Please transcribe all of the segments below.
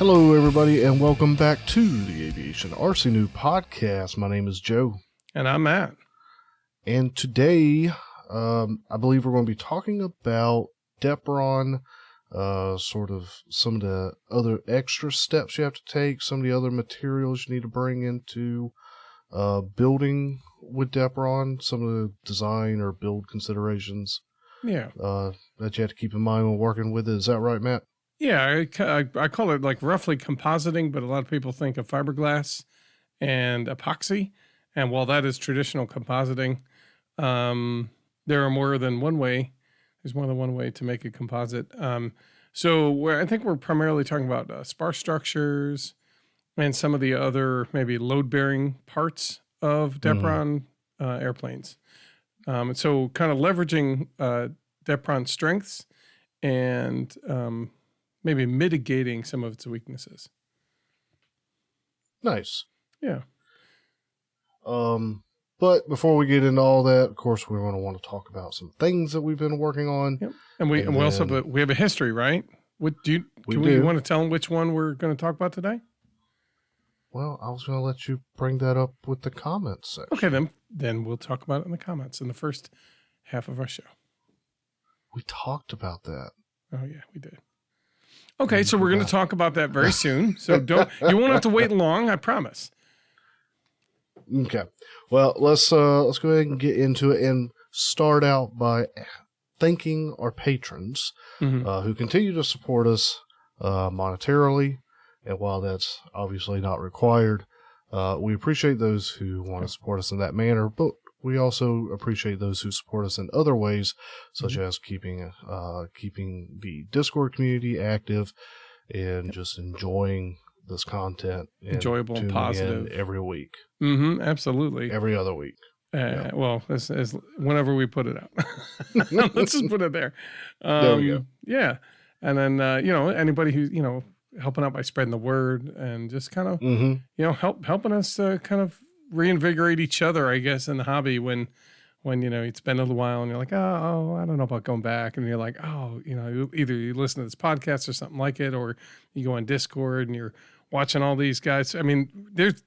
Hello, everybody, and welcome back to the Aviation RC New Podcast. My name is Joe. And I'm Matt. And today, I believe we're going to be talking about Depron, sort of some of the other extra steps you have to take, some of the other materials you need to bring into building with Depron, some of the design or build considerations that you have to keep in mind when working with it. Is that right, Matt? Yeah, I call it like roughly compositing, but a lot of people think of fiberglass and epoxy. And while that is traditional compositing, there are more than one way. There's more than one way to make a composite. So I think we're primarily talking about spar structures and some of the other maybe load-bearing parts of Depron airplanes. And so kind of leveraging Depron's strengths and maybe mitigating some of its weaknesses. Nice. Yeah. But before we get into all that, of course, we're going to want to talk about some things that we've been working on. Yep. And we also have a history, right? What do you want to tell them which one we're going to talk about today? Well, I was going to let you bring that up with the comments section. Okay, then we'll talk about it in the comments in the first half of our show. We talked about that. Oh yeah, we did. Okay, so we're going to talk about that very soon. So you won't have to wait long, I promise. Okay. Well, let's go ahead and get into it and start out by thanking our patrons who continue to support us monetarily. And while that's obviously not required, we appreciate those who want to support us in that manner, but we also appreciate those who support us in other ways, such as keeping the Discord community active and just enjoying this content. Enjoyable and positive. Every week. Absolutely. Every other week. Well, as whenever we put it out. Let's just put it there. There we go. Yeah. And then, anybody who's, helping out by spreading the word and just kind of, helping us kind of reinvigorate each other, I guess, in the hobby when it's been a little while and you're like, oh, I don't know about going back. And you're like, either you listen to this podcast or something like it, or you go on Discord and you're watching all these guys. I mean, there's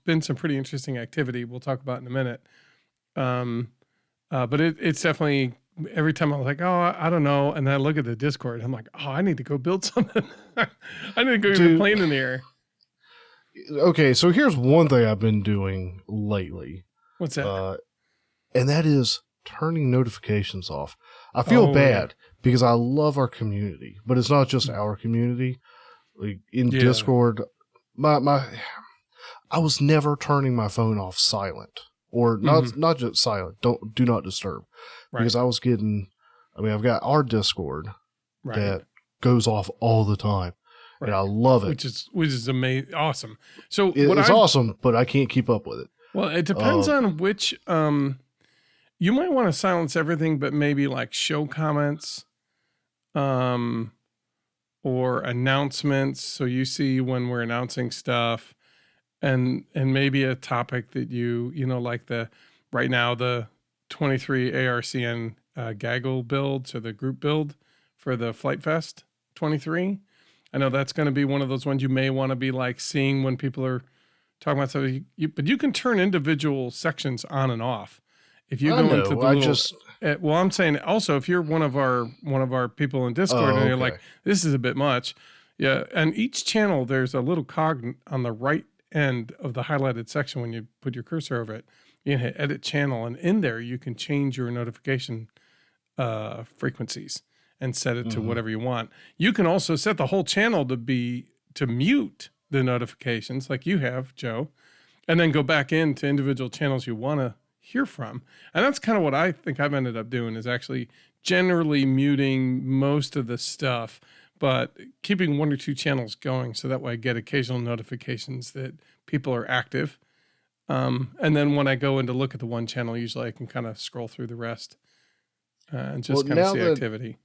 been some pretty interesting activity we'll talk about in a minute. But it's definitely, every time I'm like, oh, I don't know. And then I look at the Discord, I'm like, oh, I need to go build something. I need to go get a plane in the air. Okay, so here's one thing I've been doing lately. What's that? And that is turning notifications off. I feel bad because I love our community, but it's not just our community. Like in Discord, I was never turning my phone off silent, or not just silent. Do not disturb, because I was getting. I mean, I've got our Discord that goes off all the time. Right. And I love it. Which is amazing. Awesome. So it's awesome, but I can't keep up with it. Well, it depends on which, you might want to silence everything, but maybe like show comments, or announcements. So you see when we're announcing stuff and maybe a topic that like right now, the 23 ARCN, gaggle build. So the group build for the Flight Fest 23. I know that's going to be one of those ones you may want to be like seeing when people are talking about something. But you can turn individual sections on and off. If you go into the I'm saying also if you're one of our people in Discord and you're like, this is a bit much, and each channel there's a little cog on the right end of the highlighted section when you put your cursor over it. You can hit edit channel, and in there you can change your notification frequencies and set it to whatever you want. You can also set the whole channel to mute the notifications like you have, Joe, and then go back into individual channels you want to hear from. And that's kind of what I think I've ended up doing, is actually generally muting most of the stuff, but keeping one or two channels going so that way I get occasional notifications that people are active. And then when I go in to look at the one channel, usually I can kind of scroll through the rest and just kind of see activity.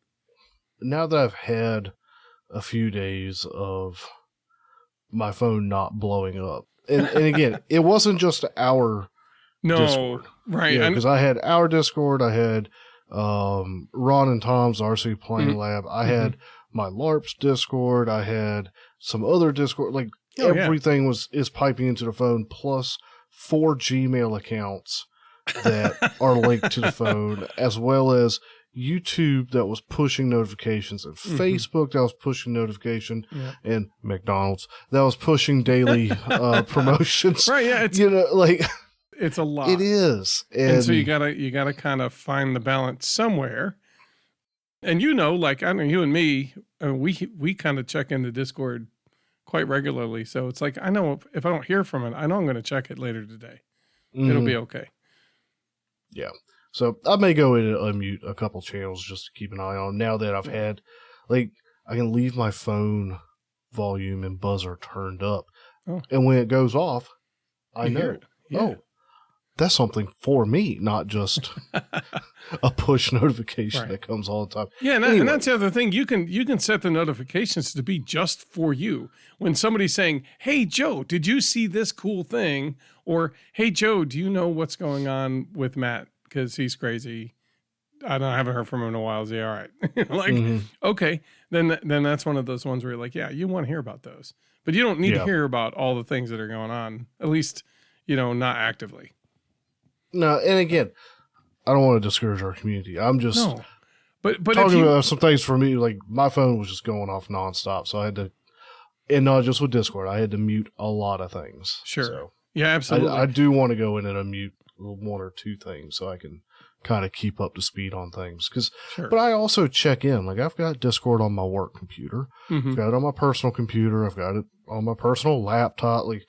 Now that I've had a few days of my phone not blowing up, and again, it wasn't just our Discord. Right. Because I had our Discord, I had Ron and Tom's RC Playing Lab, I had my LARP's Discord, I had some other Discord, like everything is piping into the phone, plus 4 Gmail accounts that are linked to the phone, as well as YouTube that was pushing notifications, and Facebook that was pushing notification, and McDonald's that was pushing daily promotions. Right? Yeah, it's a lot. It is, and so you gotta kind of find the balance somewhere. And like I know you and me, we kind of check into Discord quite regularly. So it's like, I know if I don't hear from it, I know I'm going to check it later today. It'll be okay. Yeah. So I may go in and unmute a couple channels just to keep an eye on, now that I've had, like, I can leave my phone volume and buzzer turned up. Oh. And when it goes off, I know, that's something for me, not just a push notification that comes all the time. Yeah, and that's the other thing. You can set the notifications to be just for you. When somebody's saying, "Hey Joe, did you see this cool thing?" Or, "Hey Joe, do you know what's going on with Matt? Because he's crazy. I haven't heard from him in a while. Is he all right?" Okay, then that's one of those ones where you're like, yeah, you want to hear about those, but you don't need to hear about all the things that are going on. At least, not actively. No, and again, I don't want to discourage our community. I'm just but talking about some things for me. Like, my phone was just going off nonstop, so I had to, and not just with Discord, I had to mute a lot of things. Sure. So yeah, absolutely. I do want to go in and unmute 1 or 2 things so I can kind of keep up to speed on things. But I also check in. Like, I've got Discord on my work computer. I've got it on my personal computer. I've got it on my personal laptop. Like,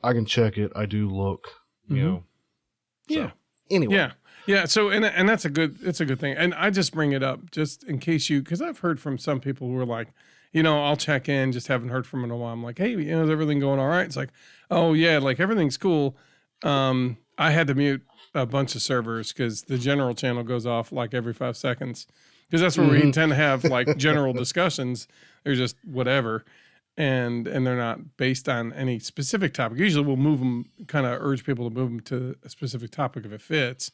I can check it. I do look, you know. Yeah. So, anyway. Yeah. So, and it's a good thing. And I just bring it up just in case because I've heard from some people who are like, I'll check in, just haven't heard from them in a while. I'm like, hey, is everything going all right? It's like, oh yeah, like everything's cool. I had to mute a bunch of servers because the general channel goes off like every 5 seconds, because that's where we tend to have like general discussions. They're just whatever. And they're not based on any specific topic. Usually we'll move them, kind of urge people to move them to a specific topic if it fits,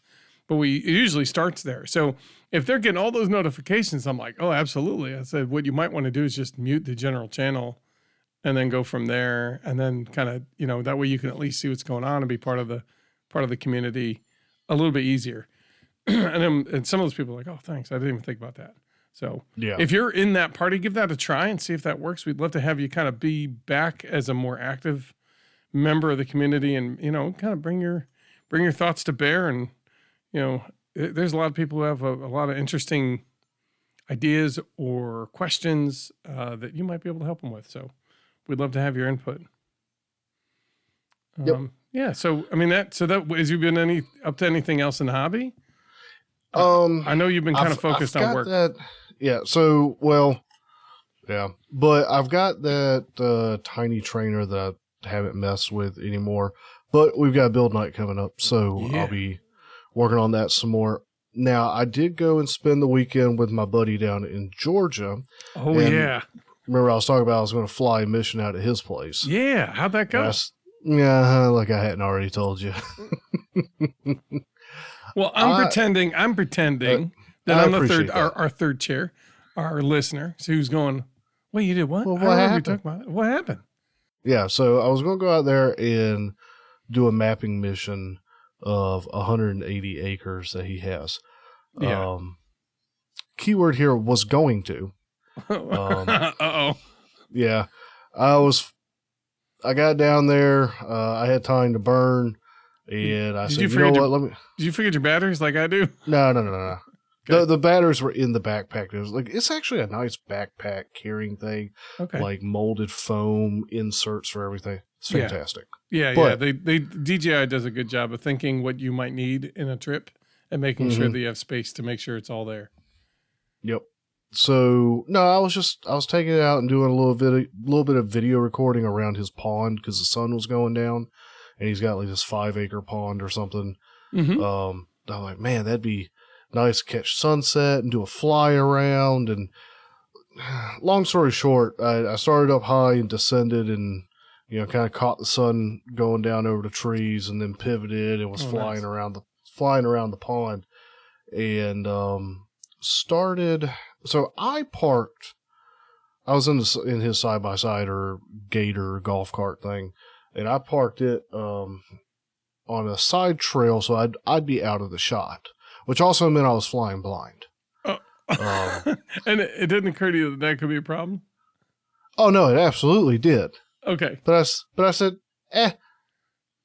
but it usually starts there. So if they're getting all those notifications, I'm like, oh, absolutely. I said, what you might want to do is just mute the general channel and then go from there. And then kind of, that way you can at least see what's going on and be part of the community a little bit easier. and some of those people are like, oh, thanks. I didn't even think about that. So if you're in that party, give that a try and see if that works. We'd love to have you kind of be back as a more active member of the community, and, kind of bring your thoughts to bear. And, there's a lot of people who have a lot of interesting ideas or questions that you might be able to help them with. So we'd love to have your input. Yeah. So, I mean, has you been up to anything else in the hobby? I know you've been kind of focused on work. But I've got that tiny trainer that I haven't messed with anymore. But we've got build night coming up, so I'll be working on that some more. Now, I did go and spend the weekend with my buddy down in Georgia. Oh, yeah. Remember I was talking about I was going to fly a mission out at his place. Yeah, how'd that go? Like I hadn't already told you. Well, I'm pretending that I'm the third, our third chair, our listener, so who's going, wait, you did what? Well, what happened? Talking about? What happened? Yeah, so I was going to go out there and do a mapping mission of 180 acres that he has. Yeah. Keyword here was going to. Uh-oh. Yeah. I got down there. I had time to burn. And I said, you know what? Did you forget your batteries like I do? No. The batteries were in the backpack. It was like, it's actually a nice backpack carrying thing. Okay. Like molded foam inserts for everything. It's fantastic. Yeah. They DJI does a good job of thinking what you might need in a trip and making sure that you have space to make sure it's all there. Yep. So no, I was taking it out and doing a little bit of video recording around his pond because the sun was going down. And he's got like this 5-acre pond or something. I'm like, man, that'd be nice to catch sunset and do a fly around. And long story short, I started up high and descended and, kind of caught the sun going down over the trees and then pivoted and was flying around the pond and started. So I parked I was in his side by side or gator golf cart thing, and I parked it on a side trail, so I'd be out of the shot, which also meant I was flying blind. Oh. And it didn't occur to you that could be a problem? Oh no, it absolutely did. Okay, but I said,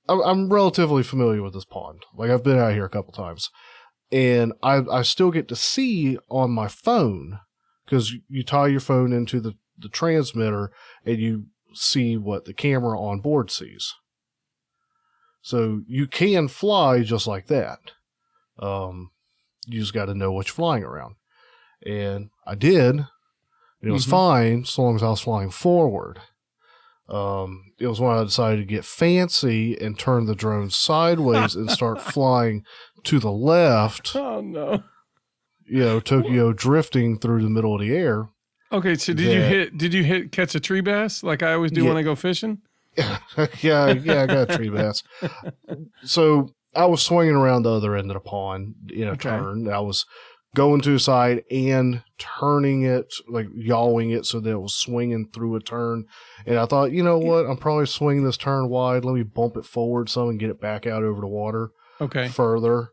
I'm relatively familiar with this pond. Like, I've been out here a couple times, and I still get to see on my phone, because you tie your phone into the transmitter and you see what the camera on board sees. So you can fly just like that. You just got to know what you're flying around. And I did. And it was fine so long as I was flying forward. It was when I decided to get fancy and turn the drone sideways and start flying to the left. Oh no! Tokyo drifting through the middle of the air. Okay, so did you catch a tree bass like I always do when I go fishing? yeah, I got a tree bass. So I was swinging around the other end of the pond in a turn. I was going to the side and turning it, like yawing it so that it was swinging through a turn. And I thought, you know what? I'm probably swinging this turn wide. Let me bump it forward some and get it back out over the water further.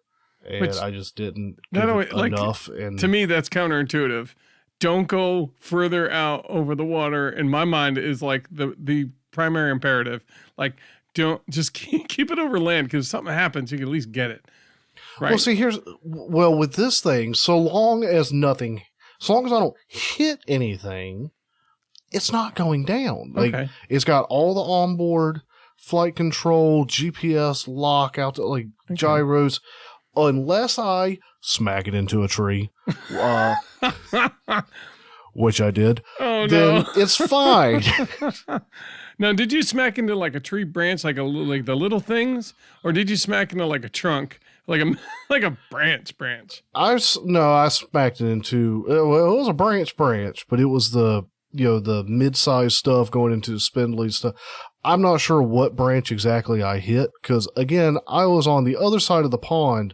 And I just didn't give it enough. And to me, that's counterintuitive. Don't go further out over the water. In my mind, is like the primary imperative. Like, don't just keep it over land, because if something happens, you can at least get it. Right. Well, see, with this thing, so long as I don't hit anything, it's not going down. Like, it's got all the onboard flight control, GPS lock out, gyros, unless I smack it into a tree, which I did. Oh, then it's fine. Now, did you smack into like a tree branch, like the little things, or did you smack into like a trunk, like a branch? I smacked it into. Well, it was a branch, but it was the mid-sized stuff going into the spindly stuff. I'm not sure what branch exactly I hit, because again, I was on the other side of the pond,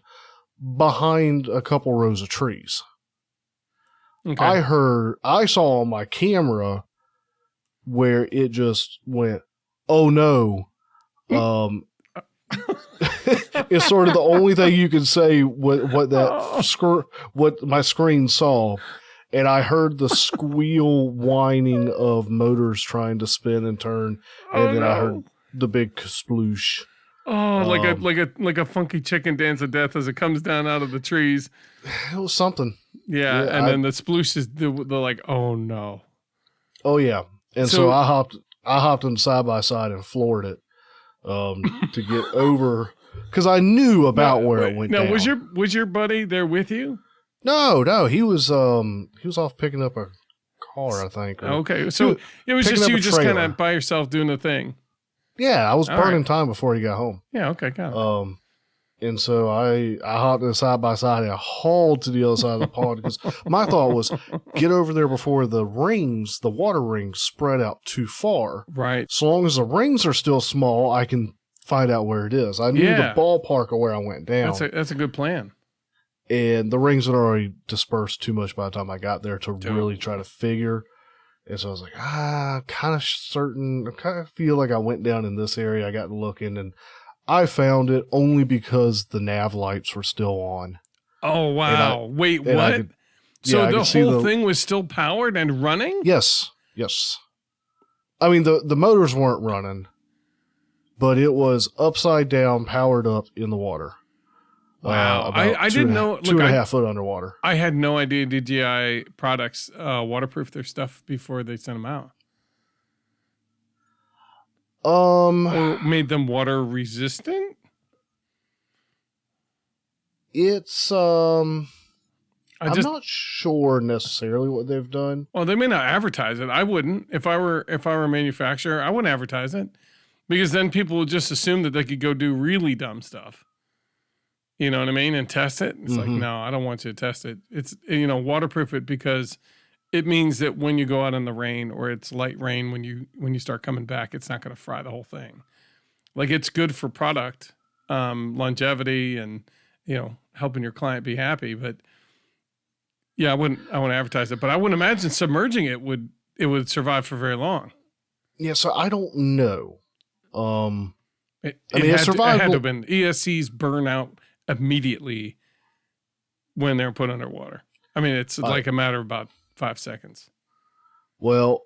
behind a couple rows of trees. Okay. I saw on my camera where it just went, oh no. It's sort of the only thing you can say what my screen saw. And I heard the squeal whining of motors trying to spin and turn. And then I heard the big sploosh. Oh, like a funky chicken dance of death as it comes down out of the trees. It was something. Yeah, and then the sploosh is the like, oh no. Oh yeah. And so I hopped in side by side and floored it to get over, because I knew about where it went down. Now, was your buddy there with you? No, he was off picking up a car, I think. Okay, so it was just you just kind of by yourself doing the thing. Yeah, I was burning time before he got home. Yeah, okay, got it. And so I hopped in side by side and I hauled to the other side of the pond, because my thought was get over there before the water rings spread out too far. Right. So long as the rings are still small, I can find out where it is. I knew the ballpark of where I went down. That's a good plan. And the rings had already dispersed too much by the time I got there to really try to figure. And so I was like, kind of certain. I kind of feel like I went down in this area. I got looking, and I found it only because the nav lights were still on. Oh, wow. Wait, what? So the whole thing was still powered and running? Yes. I mean, the motors weren't running, but it was upside down, powered up in the water. Wow. I didn't know. 2.5 foot underwater. I had no idea DJI products waterproof their stuff before they sent them out. Or made them water resistant? It's I'm not sure necessarily what they've done. Well, they may not advertise it. I wouldn't. If I were a manufacturer, I wouldn't advertise it, because then people would just assume that they could go do really dumb stuff. You know what I mean? And test it. It's like, no, I don't want you to test it. It's, waterproof it, because it means that when you go out in the rain, or it's light rain, when you start coming back, it's not going to fry the whole thing. Like, it's good for product longevity and, helping your client be happy. But yeah, I wouldn't advertise it, but I wouldn't imagine submerging it would it would survive for very long. Yeah, so I don't know. It it's had survivable. to have been. ESCs burn out immediately when they're put underwater. I mean, it's like a matter of about 5 seconds. Well,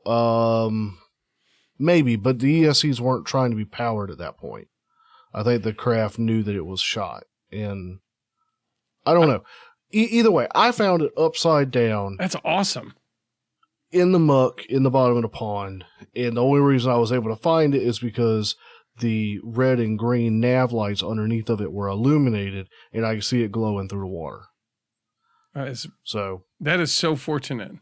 maybe, but the ESCs weren't trying to be powered at that point. I think the craft knew that it was shot, and I don't know. Either way, I found it upside down. That's awesome. In the muck, in the bottom of the pond, and the only reason I was able to find it is because the red and green nav lights underneath of it were illuminated, and I could see it glowing through the water. That is so fortunate.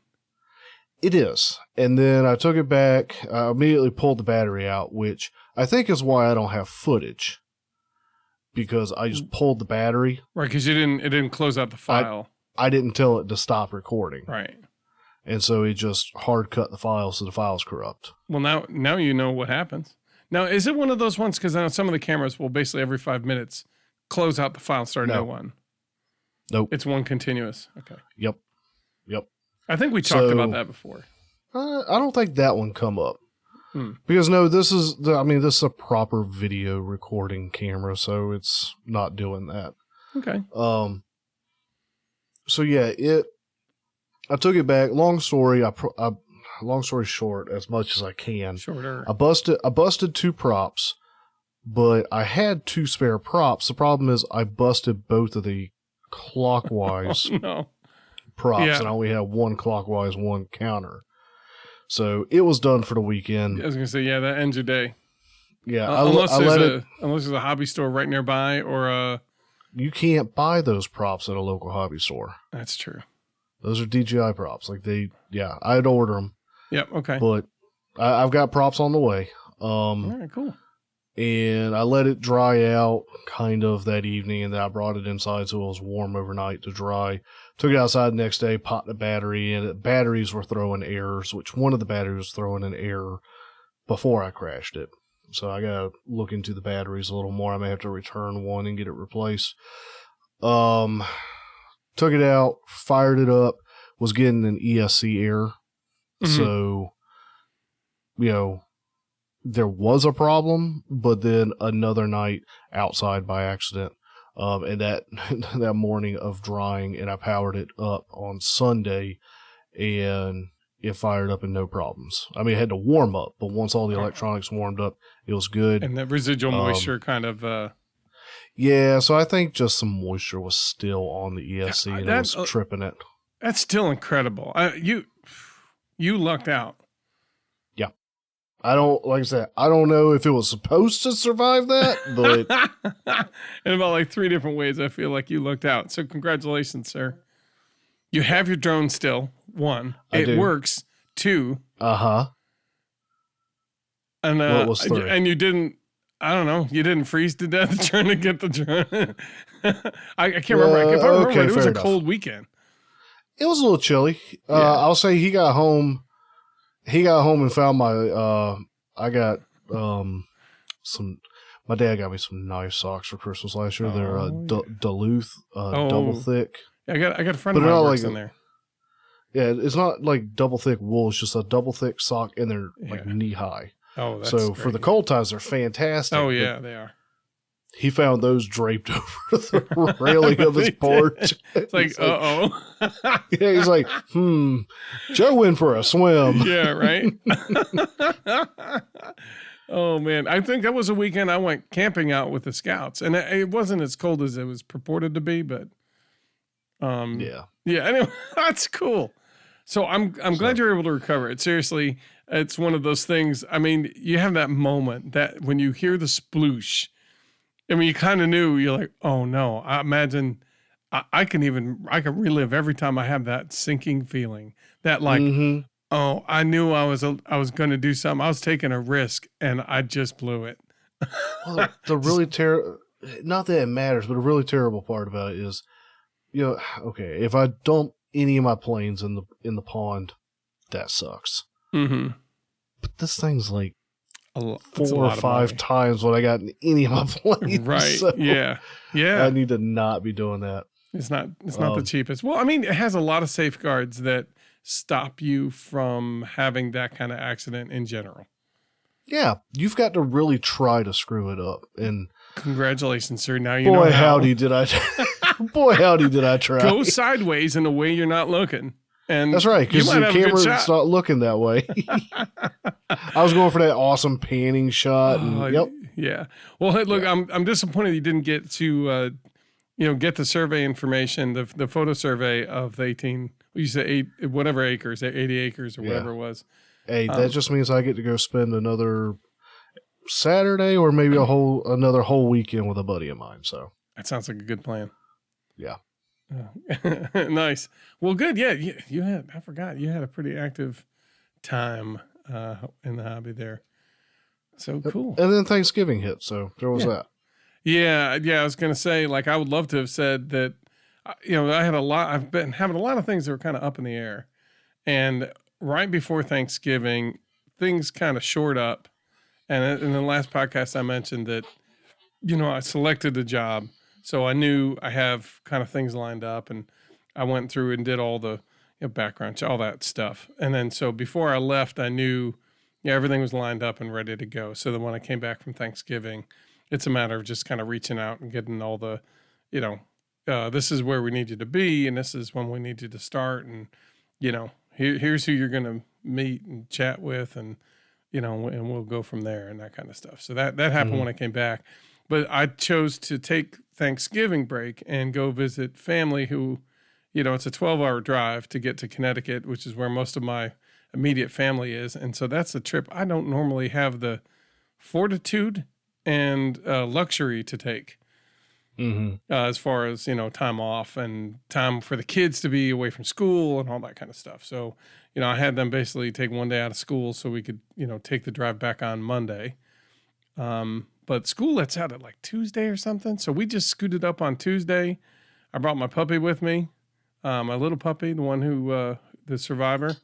It is. And then I took it back. I immediately pulled the battery out, which I think is why I don't have footage, because I just pulled the battery. Right, because it didn't close out the file. I didn't tell it to stop recording. Right. And so it just hard cut the file, so the file's corrupt. Well, now you know what happens. Now, is it one of those ones, because I know some of the cameras will basically every 5 minutes close out the file and start a new one? Nope. It's one continuous. Okay. Yep. I think we talked about that before. I don't think that one come up. Because no, this is a proper video recording camera, so it's not doing that. Okay. So yeah, I took it back. Long story short, as much as I can. Shorter. I busted 2 props, but I had 2 spare props. The problem is I busted both of the clockwise props, and I only had 1 clockwise, 1 counter. So it was done for the weekend. I was gonna say, that ends your day. Yeah, unless there's a hobby store right nearby, or you can't buy those props at a local hobby store. That's true. Those are DJI props. I'd order them. Yep. Okay. But I've got props on the way. All right. Cool. And I let it dry out kind of that evening, and then I brought it inside so it was warm overnight to dry. Took it outside the next day, popped the battery, and the batteries were throwing errors, which one of the batteries was throwing an error before I crashed it. So I got to look into the batteries a little more. I may have to return one and get it replaced. Took it out, fired it up, was getting an ESC error. Mm-hmm. So, there was a problem, but then another night outside by accident. And that morning of drying, and I powered it up on Sunday, and it fired up and no problems. I mean, it had to warm up, but once all the electronics warmed up, it was good. And the residual moisture kind of... Yeah, so I think just some moisture was still on the ESC, and it was tripping it. That's still incredible. You lucked out. Yeah. Like I said, I don't know if it was supposed to survive that, but... In about 3 different ways, I feel like you lucked out. So congratulations, sir. You have your drone still, 1. It works, 2. Uh-huh. And, what was 3? And you didn't... I don't know. You didn't freeze to death trying to get the drone. I can't remember. If I remember, it was a cold weekend. It was a little chilly. I'll say he got home and found my. I got some. My dad got me some nice socks for Christmas last year. They're Duluth double thick. I got a friend of mine who works in there. Yeah, it's not like double thick wool. It's just a double thick sock, and they're knee high. Oh, that's so great. for the cold times, they're fantastic. Oh yeah, they are. He found those draped over the railing of his porch. It's like, Yeah, he's like, Joe in for a swim. Yeah, right. Oh man, I think that was a weekend I went camping out with the scouts, and it wasn't as cold as it was purported to be, but yeah. Anyway, that's cool. So I'm glad you're able to recover it. Seriously, it's one of those things. I mean, you have that moment that when you hear the sploosh, I mean, you kind of knew. You're like, oh no. I imagine I can relive every time I have that sinking feeling. That oh, I knew I was going to do something. I was taking a risk, and I just blew it. Well, the really not that it matters, but the really terrible part about it is, okay, if I dump any of my planes in the pond, that sucks. Mm-hmm. But this thing's like 4 or 5 times what I got in any of my planes. Right. So yeah. I need to not be doing that. It's not the cheapest. Well, I mean, it has a lot of safeguards that stop you from having that kind of accident in general. Yeah, you've got to really try to screw it up. And congratulations, sir. Now you know boy, how. howdy did I boy, howdy did I try. Go sideways in a way you're not looking. And that's right, because the camera's not looking that way. I was going for that awesome panning shot. And, yep. Yeah. Well, hey, look, yeah. I'm disappointed you didn't get to get the survey information, the photo survey of the 18. You said 80 acres or whatever it was. Hey, that just means I get to go spend another Saturday or maybe another whole weekend with a buddy of mine. So that sounds like a good plan. Yeah. Nice. Well, good. Yeah. I forgot you had a pretty active time in the hobby there. So cool. And then Thanksgiving hit. So there was that. Yeah. I was going to say, like, I would love to have said that, I've been having a lot of things that were kind of up in the air. And right before Thanksgiving, things kind of shored up. And in the last podcast, I mentioned that, I selected a job. So I knew I have kind of things lined up, and I went through and did all the background, all that stuff. And then so before I left, I knew everything was lined up and ready to go. So then when I came back from Thanksgiving, it's a matter of just kind of reaching out and getting all the, this is where we need you to be, and this is when we need you to start. And, here's who you're going to meet and chat with, and, and we'll go from there and that kind of stuff. So that happened when I came back. But I chose to take Thanksgiving break and go visit family who, it's a 12-hour drive to get to Connecticut, which is where most of my immediate family is. And so that's a trip I don't normally have the fortitude and luxury to take as far as, time off and time for the kids to be away from school and all that kind of stuff. So, I had them basically take one day out of school so we could, take the drive back on Monday. But school lets out at like Tuesday or something. So we just scooted up on Tuesday. I brought my puppy with me, my little puppy, the one who, the survivor.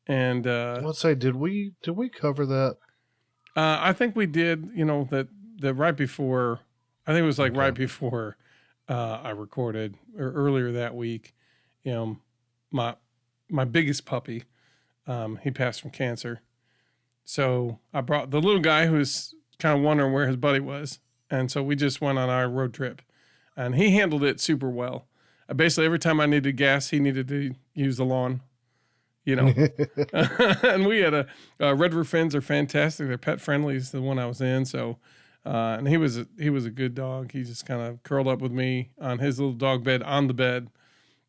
And let's say, did we cover that? I think we did, that right before, I think it was like right before I recorded or earlier that week, my biggest puppy, he passed from cancer. So I brought the little guy who's kind of wondering where his buddy was. And so we just went on our road trip, and he handled it super well. Basically, every time I needed gas, he needed to use the lawn, and we had a Red Roof Inns are fantastic. They're pet friendly. Is the one I was in. So, and he was a good dog. He just kind of curled up with me on his little dog bed on the bed.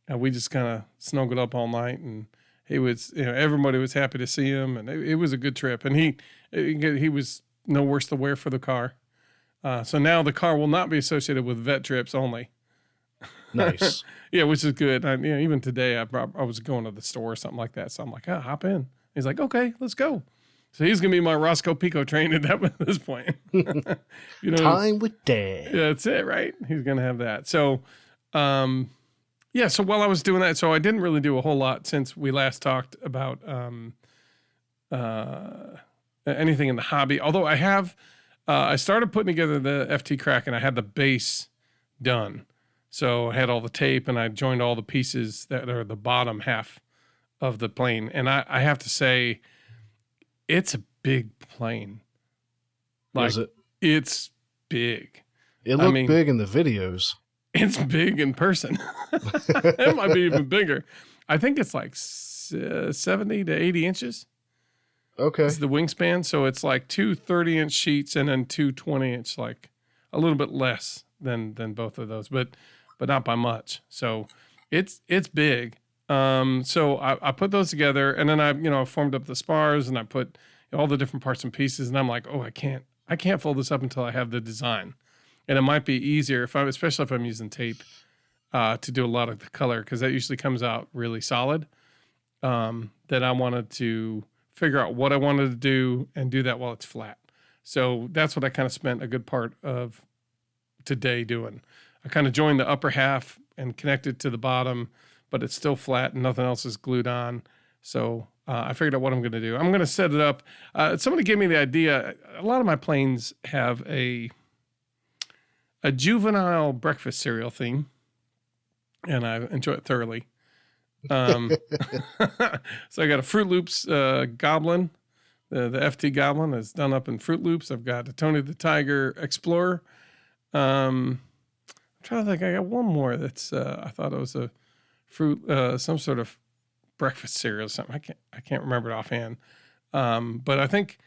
And we just kind of snuggled up all night, and he was, everybody was happy to see him, and it was a good trip. And he was no worse to wear for the car. So now the car will not be associated with vet trips only. Nice. Yeah, which is good. Even today, I was going to the store or something like that. So I'm like, hop in. He's like, okay, let's go. So he's going to be my Roscoe Pico train at this point. Time with Dad. Yeah, that's it, right? He's going to have that. So, so while I was doing that, so I didn't really do a whole lot since we last talked about anything in the hobby. Although I started putting together the FT Kraken. I had the base done. So I had all the tape, and I joined all the pieces that are the bottom half of the plane. And I have to say, it's a big plane. Is it? It's big. It looked big in the videos. It's big in person. It might be even bigger. I think it's like 70 to 80 inches. Okay. It's the wingspan. So it's like two 30-inch sheets and then two 20-inch, like a little bit less than both of those, but not by much. So it's big. So I put those together, and then I formed up the spars, and I put all the different parts and pieces, and I'm like, oh, I can't fold this up until I have the design. And it might be easier especially if I'm using tape, to do a lot of the color, because that usually comes out really solid. That I wanted to figure out what I wanted to do and do that while it's flat. So that's what I kind of spent a good part of today doing. I kind of joined the upper half and connected to the bottom, but it's still flat and nothing else is glued on. So I figured out what I'm going to do. I'm going to set it up. Somebody gave me the idea. A lot of my planes have a juvenile breakfast cereal theme, and I enjoy it thoroughly. Um, so I got a Fruit Loops Goblin. The FT Goblin is done up in Fruit Loops. I've got a Tony the Tiger Explorer. I'm trying to think. I got one more that's I thought it was a fruit, some sort of breakfast cereal or something. I can't remember it offhand. But I think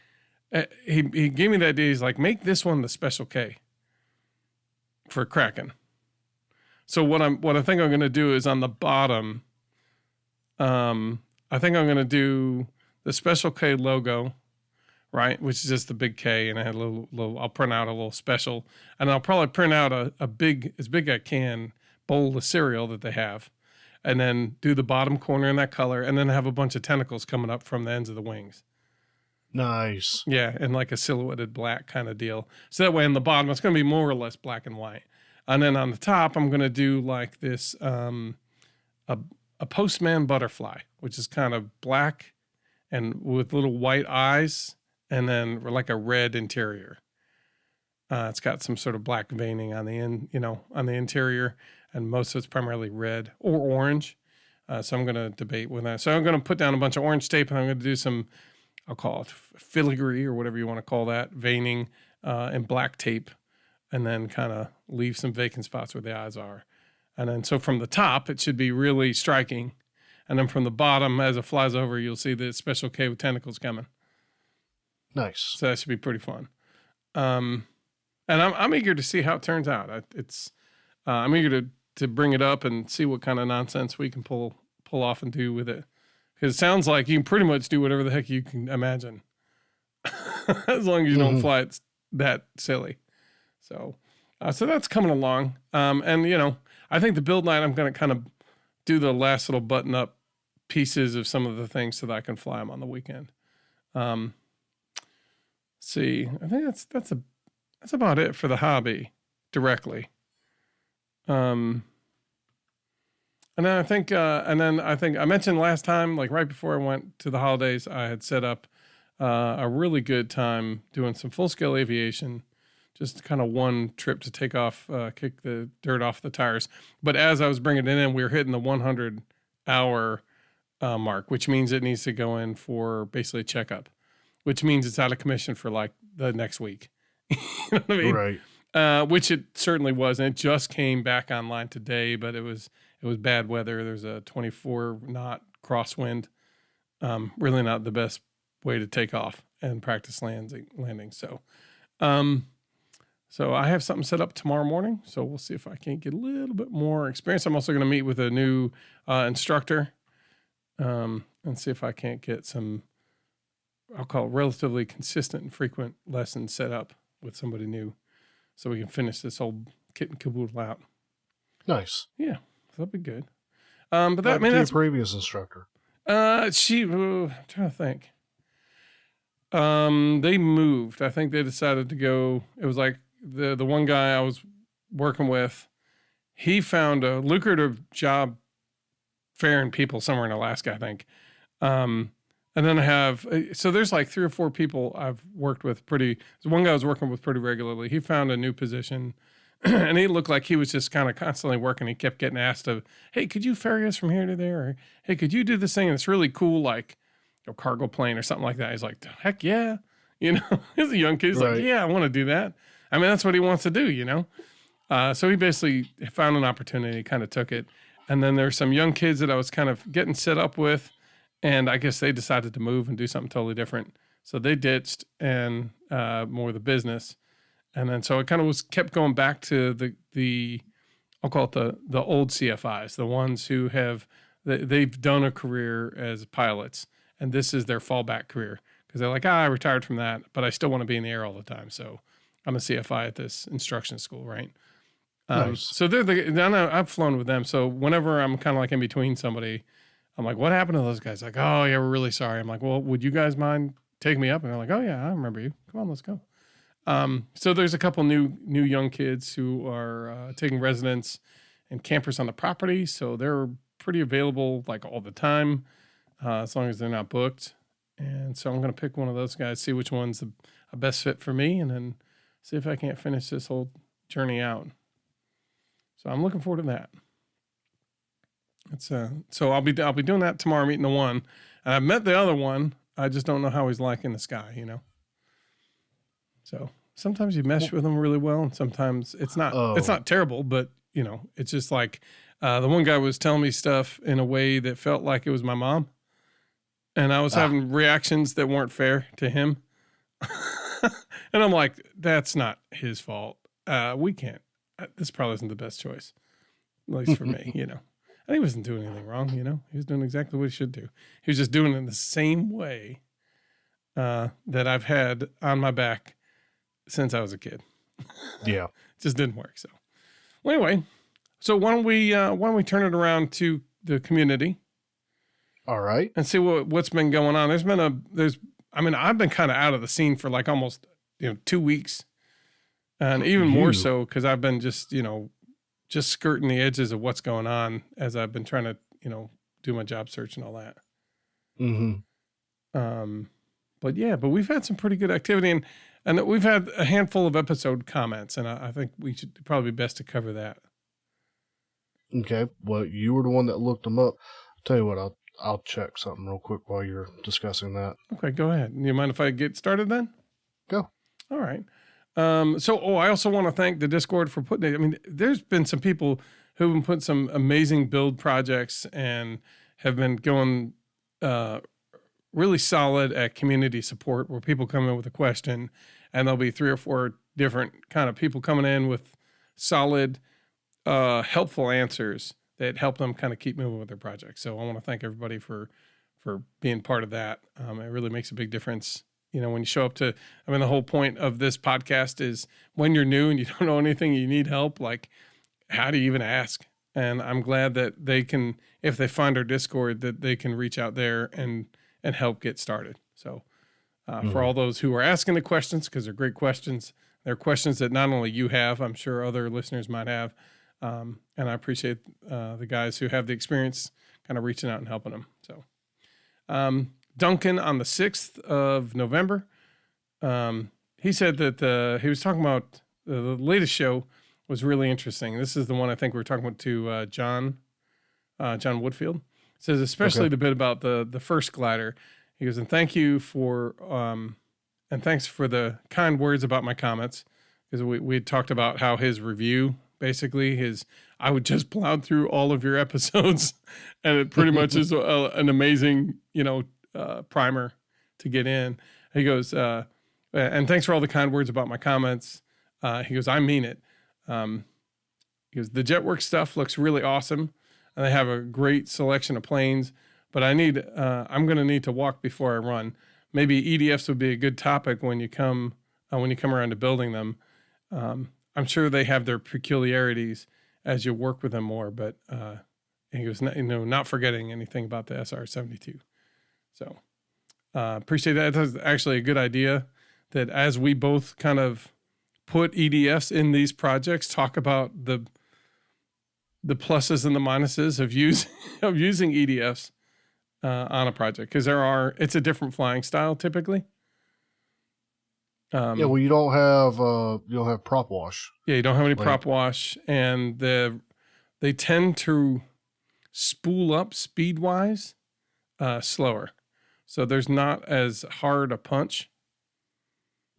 he gave me the idea. He's like, make this one the Special K for Kraken. So what I think I'm going to do is on the bottom. I think I'm going to do the Special K logo, right? Which is just the big K, and I had a little. I'll print out a little special, and I'll probably print out a big, as big as I can, bowl of cereal that they have, and then do the bottom corner in that color, and then have a bunch of tentacles coming up from the ends of the wings. Nice. Yeah, and like a silhouetted black kind of deal. So that way, in the bottom, it's going to be more or less black and white, and then on the top, I'm going to do like this a postman butterfly, which is kind of black and with little white eyes, and then like a red interior. It's got some sort of black veining on the on the interior, and most of it's primarily red or orange. So I'm going to debate with that. So I'm going to put down a bunch of orange tape, and I'm going to do some, I'll call it filigree or whatever you want to call that, veining in black tape, and then kind of leave some vacant spots where the eyes are. And then so from the top, it should be really striking. And then from the bottom, as it flies over, you'll see the Special K with tentacles coming. Nice. So that should be pretty fun. And I'm eager to see how it turns out. I'm eager to bring it up and see what kind of nonsense we can pull off and do with it. Because it sounds like you can pretty much do whatever the heck you can imagine. As long as you don't fly it that silly. So that's coming along. And, I think the build night, I'm going to kind of do the last little button up pieces of some of the things so that I can fly them on the weekend. See, I think that's about it for the hobby directly. And then I think I mentioned last time, like right before I went to the holidays, I had set up a really good time doing some full scale aviation. Just kind of one trip to take off, kick the dirt off the tires. But as I was bringing it in, we were hitting the 100-hour mark, which means it needs to go in for basically a checkup, which means it's out of commission for like the next week. You know what I mean? Right. Which it certainly was. And it just came back online today, but it was bad weather. There's a 24-knot crosswind. Really not the best way to take off and practice landing. So I have something set up tomorrow morning. So we'll see if I can't get a little bit more experience. I'm also going to meet with a new instructor and see if I can't get some, I'll call it relatively consistent and frequent lessons set up with somebody new so we can finish this whole kit and caboodle out. Nice. Yeah, that'll be good. But that's your previous instructor. I'm trying to think. They moved. I think they decided to go. It was like the one guy I was working with, he found a lucrative job ferrying people somewhere in Alaska, I think. And then I have, so there's like 3 or 4 people I've worked with one guy I was working with pretty regularly. He found a new position and he looked like he was just kind of constantly working. He kept getting asked hey, could you ferry us from here to there? Or, hey, could you do this thing? And it's really cool, like a cargo plane or something like that. He's like, heck yeah. He's a young kid. He's right. Like, yeah, I want to do that. I mean, that's what he wants to do, So he basically found an opportunity, kind of took it. And then there's some young kids that I was kind of getting set up with. And I guess they decided to move and do something totally different. So they ditched and more of the business. And then so it kind of kept going back to the I'll call it the old CFIs, the ones who they've done a career as pilots. And this is their fallback career. Because they're like, I retired from that, but I still want to be in the air all the time. So I'm a CFI at this instruction school, right? Nice. So I've flown with them. So whenever I'm kind of like in between somebody, I'm like, what happened to those guys? Like, oh, yeah, we're really sorry. I'm like, well, would you guys mind taking me up? And they're like, oh, yeah, I remember you. Come on, let's go. So there's a couple new young kids who are taking residence and campers on the property. So they're pretty available like all the time, as long as they're not booked. And so I'm going to pick one of those guys, see which one's the best fit for me, and then see if I can't finish this whole journey out. So I'm looking forward to that. It's so I'll be doing that tomorrow, meeting the one. And I've met the other one. I just don't know how he's like in the sky, you know. So sometimes you mesh with him really well, and sometimes it's not terrible, but you know, it's just like the one guy was telling me stuff in a way that felt like it was my mom, and I was having reactions that weren't fair to him. And I'm like, that's not his fault. We can't. This probably isn't the best choice, at least for me, you know. And he wasn't doing anything wrong, you know. He was doing exactly what he should do. He was just doing it in the same way that I've had on my back since I was a kid. Yeah. Just didn't work. So well, anyway, so why don't we turn it around to the community? All right. And see what's been going on. I've been kind of out of the scene for like almost 2 weeks. And even more so because I've been just skirting the edges of what's going on as I've been trying to, do my job search and all that. Mm-hmm. But we've had some pretty good activity and we've had a handful of episode comments, and I think we should probably be best to cover that. Okay. Well, you were the one that looked them up. Tell you what, I'll check something real quick while you're discussing that. Okay, go ahead. You mind if I get started then? Go. All right. I also want to thank the Discord for putting it. I mean, there's been some people who've been putting some amazing build projects and have been going really solid at community support, where people come in with a question and there'll be 3 or 4 different kind of people coming in with solid, helpful answers that help them kind of keep moving with their project. So I want to thank everybody for being part of that. It really makes a big difference. When you show up the whole point of this podcast is when you're new and you don't know anything, you need help, like how do you even ask? And I'm glad that they can, if they find our Discord, that they can reach out there and help get started. So for all those who are asking the questions, because they're great questions, they're questions that not only you have, I'm sure other listeners might have. And I appreciate the guys who have the experience kind of reaching out and helping them. So, Duncan on the 6th of November, he said that he was talking about the latest show was really interesting. This is the one I think we were talking about to John Woodfield. It says, especially the bit about the first glider. He goes, and thank you for, and thanks for the kind words about my comments. Because we had talked about how his review, basically I would just plowed through all of your episodes, and it pretty much is an amazing, primer to get in. He goes, and thanks for all the kind words about my comments. He goes, I mean it. He goes, the Jetworks stuff looks really awesome, and they have a great selection of planes, but I'm going to need to walk before I run. Maybe EDFs would be a good topic when you come around to building them. I'm sure they have their peculiarities as you work with them more, but he goes, not forgetting anything about the SR-72. So appreciate that. That's actually a good idea, that as we both kind of put EDFs in these projects, talk about the pluses and the minuses of using EDFs on a project, because it's a different flying style typically. Well, you don't have prop wash. Yeah, you don't have any prop wash, and they tend to spool up speed wise slower. So there's not as hard a punch.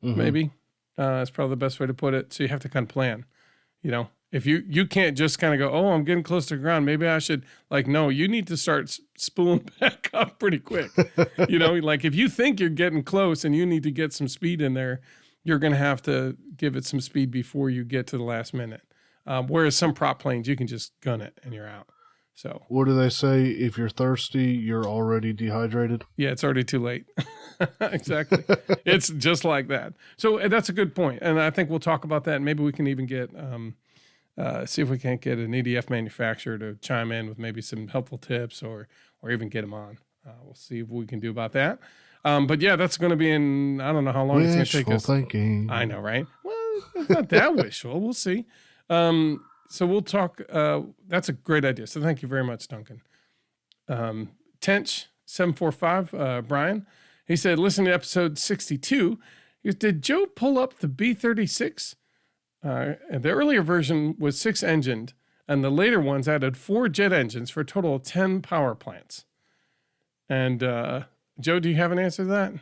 Maybe that's probably the best way to put it. So you have to kind of plan. If you can't just kind of go, oh, I'm getting close to the ground, maybe I should, no, you need to start spooling back up pretty quick. Like if you think you're getting close and you need to get some speed in there, you're going to have to give it some speed before you get to the last minute. Whereas some prop planes, you can just gun it and you're out. So what do they say? If you're thirsty, you're already dehydrated. Yeah, it's already too late. Exactly. It's just like that. So that's a good point. And I think we'll talk about that. Maybe we can even get, see if we can't get an EDF manufacturer to chime in with maybe some helpful tips or even get them on. We'll see what we can do about that. But yeah, that's going to be in, I don't know how long it's going to take us. Thinking. I know, right? Well, it's not that wishful. We'll see. So we'll talk. That's a great idea. So thank you very much, Duncan. Tench745, Brian, he said, listen to episode 62. He goes, did Joe pull up the B-36? And the earlier version was 6-engined. and the later ones added 4 jet engines for a total of 10 power plants. And Joe, do you have an answer to that?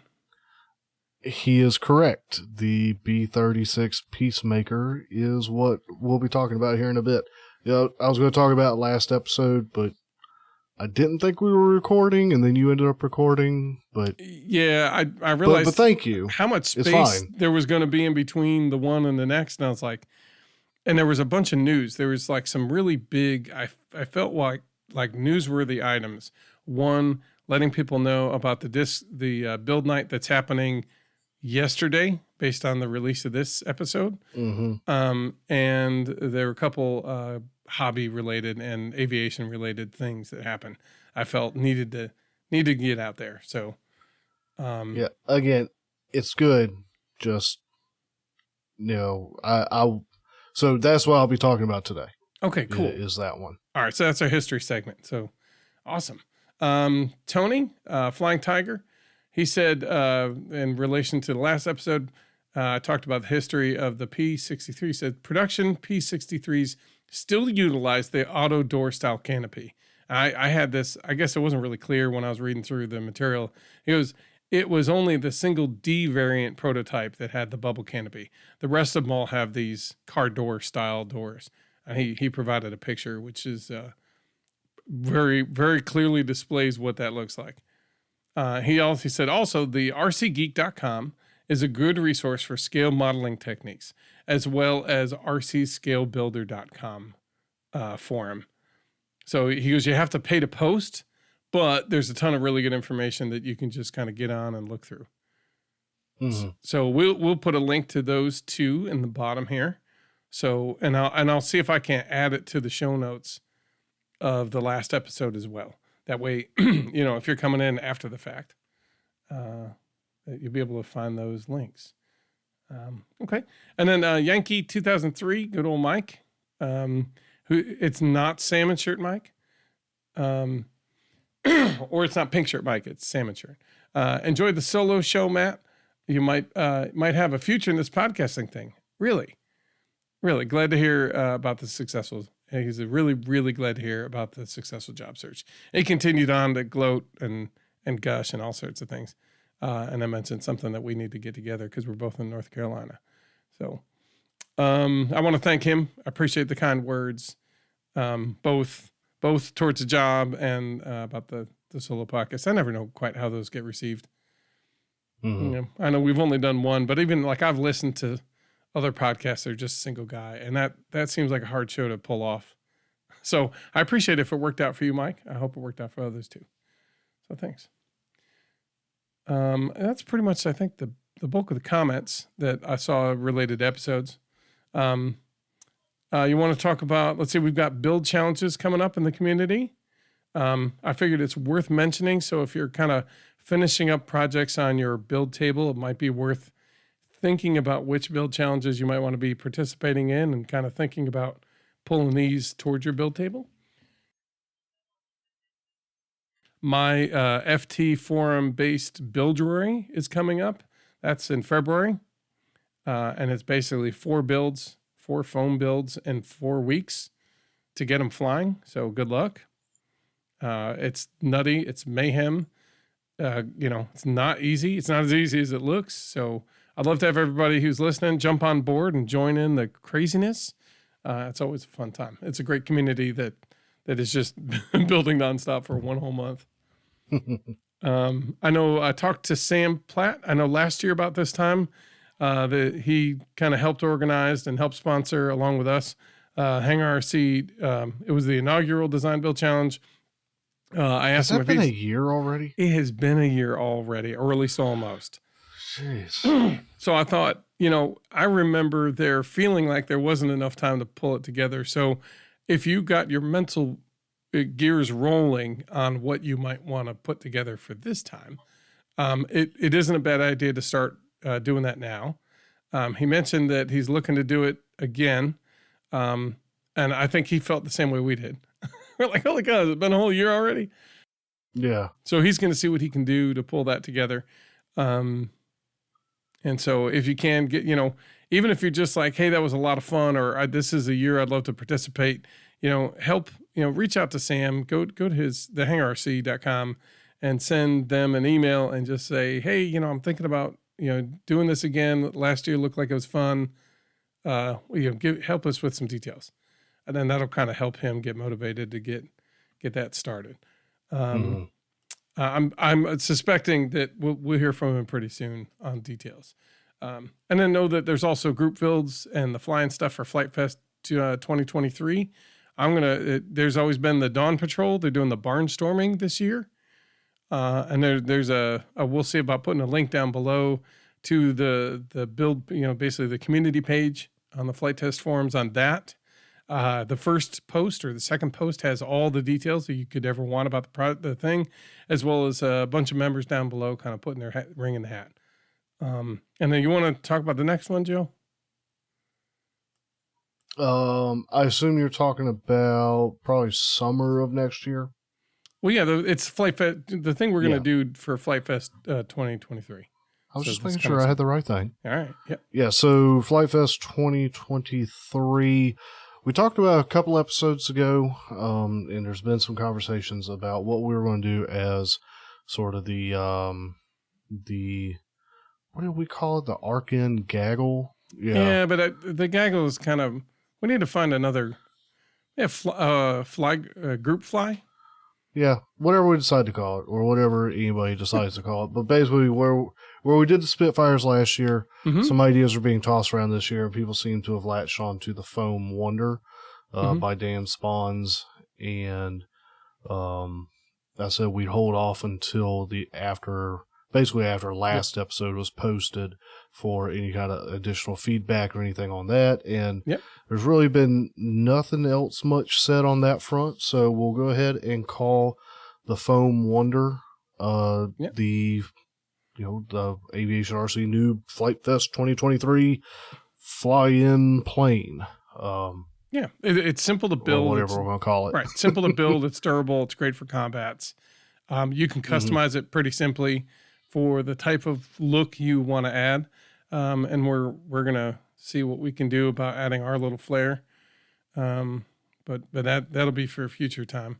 He is correct. The B-36 Peacemaker is what we'll be talking about here in a bit. I was going to talk about last episode, but I didn't think we were recording, and then you ended up recording. But yeah, I realized. But thank you. How much space there was going to be in between the one and the next, and I was like, and there was a bunch of news. There was like some really big. I felt like newsworthy items. One, letting people know about the build night that's happening yesterday, based on the release of this episode. Mm-hmm. And there were a couple hobby related and aviation related things that happened. I felt needed to get out there. So, yeah, again, it's good. Just, so that's what I'll be talking about today. Okay, cool. Is that one. All right. So that's our history segment. So awesome. Tony, Flying Tiger, he said, in relation to the last episode, I talked about the history of the P-63. He said production P-63s still utilize the auto door style canopy. I had this, I guess it wasn't really clear when I was reading through the material. It was only the single D variant prototype that had the bubble canopy. The rest of them all have these car door style doors. And he provided a picture, which is very, very clearly displays what that looks like. He said also the rcgeek.com is a good resource for scale modeling techniques, as well as rcscalebuilder.com forum. So he goes, you have to pay to post, but there's a ton of really good information that you can just kind of get on and look through. Mm-hmm. So we'll put a link to those two in the bottom here. So and I'll see if I can add it to the show notes of the last episode as well. That way, if you're coming in after the fact, you'll be able to find those links. Okay. And then Yankee 2003, good old Mike, who it's not salmon shirt Mike, or it's not pink shirt Mike, it's salmon shirt. Enjoyed the solo show, Matt. You might have a future in this podcasting thing. Really, really glad to hear about the successful. He's really, really glad to hear about the successful job search. He continued on to gloat and gush and all sorts of things. And I mentioned something that we need to get together because we're both in North Carolina. So I want to thank him. I appreciate the kind words, both towards the job and about the solo podcast. I never know quite how those get received. Mm-hmm. I know we've only done one, but even like I've listened to other podcasts that are just a single guy, and that seems like a hard show to pull off. So I appreciate it if it worked out for you, Mike. I hope it worked out for others too. So thanks. That's pretty much, I think, the bulk of the comments that I saw related to episodes. You want to talk about, let's see, we've got build challenges coming up in the community. I figured it's worth mentioning. So if you're kind of finishing up projects on your build table, it might be worth thinking about which build challenges you might want to be participating in and kind of thinking about pulling these towards your build table. My FT forum-based buildery is coming up. That's in February. And it's basically 4 foam builds in 4 weeks to get them flying. So good luck. It's nutty. It's mayhem. It's not easy. It's not as easy as it looks. So I'd love to have everybody who's listening jump on board and join in the craziness. It's always a fun time. It's a great community that is just building nonstop for 1 whole month. I know I talked to Sam Platt. I know last year about this time that he kind of helped organize and helped sponsor along with us Hangar RC. It was the inaugural Design Build Challenge. I asked him if it's been a year already. It has been a year already, or at least almost. Jeez. So I thought, I remember there feeling like there wasn't enough time to pull it together. So if you got your mental gears rolling on what you might want to put together for this time, it isn't a bad idea to start doing that now. He mentioned that he's looking to do it again. And I think he felt the same way we did. We're like, holy God, it's been a whole year already. Yeah. So he's going to see what he can do to pull that together. And so if you can get, even if you're just like, hey, that was a lot of fun, or this is a year I'd love to participate, help, reach out to Sam, go to the hangarrc.com and send them an email and just say, hey, I'm thinking about, doing this again. Last year looked like it was fun. Help us with some details. And then that'll kind of help him get motivated to get that started. Mm-hmm. I'm suspecting that we'll hear from him pretty soon on details. And then know that there's also group builds and the flying stuff for Flight Fest 2023. There's always been the Dawn Patrol. They're doing the barnstorming this year. And there's we'll see about putting a link down below to the build, basically the community page on the flight test forums on that. The first post or the second post has all the details that you could ever want about the thing, as well as a bunch of members down below kind of putting their ring in the hat. And then you want to talk about the next one, Joe? I assume you're talking about probably summer of next year. Well, yeah, it's Flight Fest. The thing we're going to do for Flight Fest 2023. I was just making sure I had the right thing. All right. Yeah. Yeah. So Flight Fest 2023. We talked about a couple episodes ago, and there's been some conversations about what we were going to do as sort of the what did we call it? The Arkin gaggle. Yeah, but the gaggle is kind of. We need to find another. Group fly. Yeah, whatever we decide to call it, or whatever anybody decides to call it. But basically, where we did the Spitfires last year, some ideas are being tossed around this year, and people seem to have latched on to the Foam Wonder by Dan Spawns. And I said we'd hold off until after last episode was posted for any kind of additional feedback or anything on that. And there's really been nothing else much said on that front. So we'll go ahead and call the Foam Wonder the Aviation RC Noob Flight Fest 2023 fly-in plane. It's simple to build. Or whatever we're going to call it. Right. Simple to build. It's durable. It's great for combats. You can customize it pretty simply for the type of look you want to add. And we're going to see what we can do about adding our little flair. But that'll be for a future time.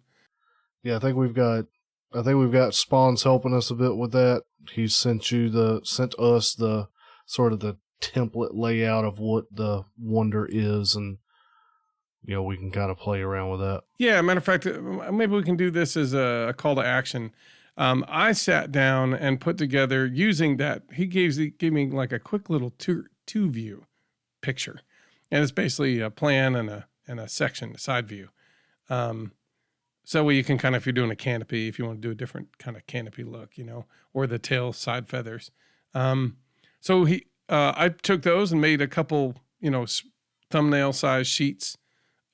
Yeah, I think we've got Spawns helping us a bit with that. He sent us the sort of the template layout of what the Wonder is, and we can kind of play around with that. Yeah, matter of fact, maybe we can do this as a call to action. I sat down and put together using that. He gave me like a quick little two view picture, and it's basically a plan and a section, a side view. So you can kind of, if you're doing a canopy, if you want to do a different kind of canopy look, or the tail side feathers. So I took those and made a couple, thumbnail size sheets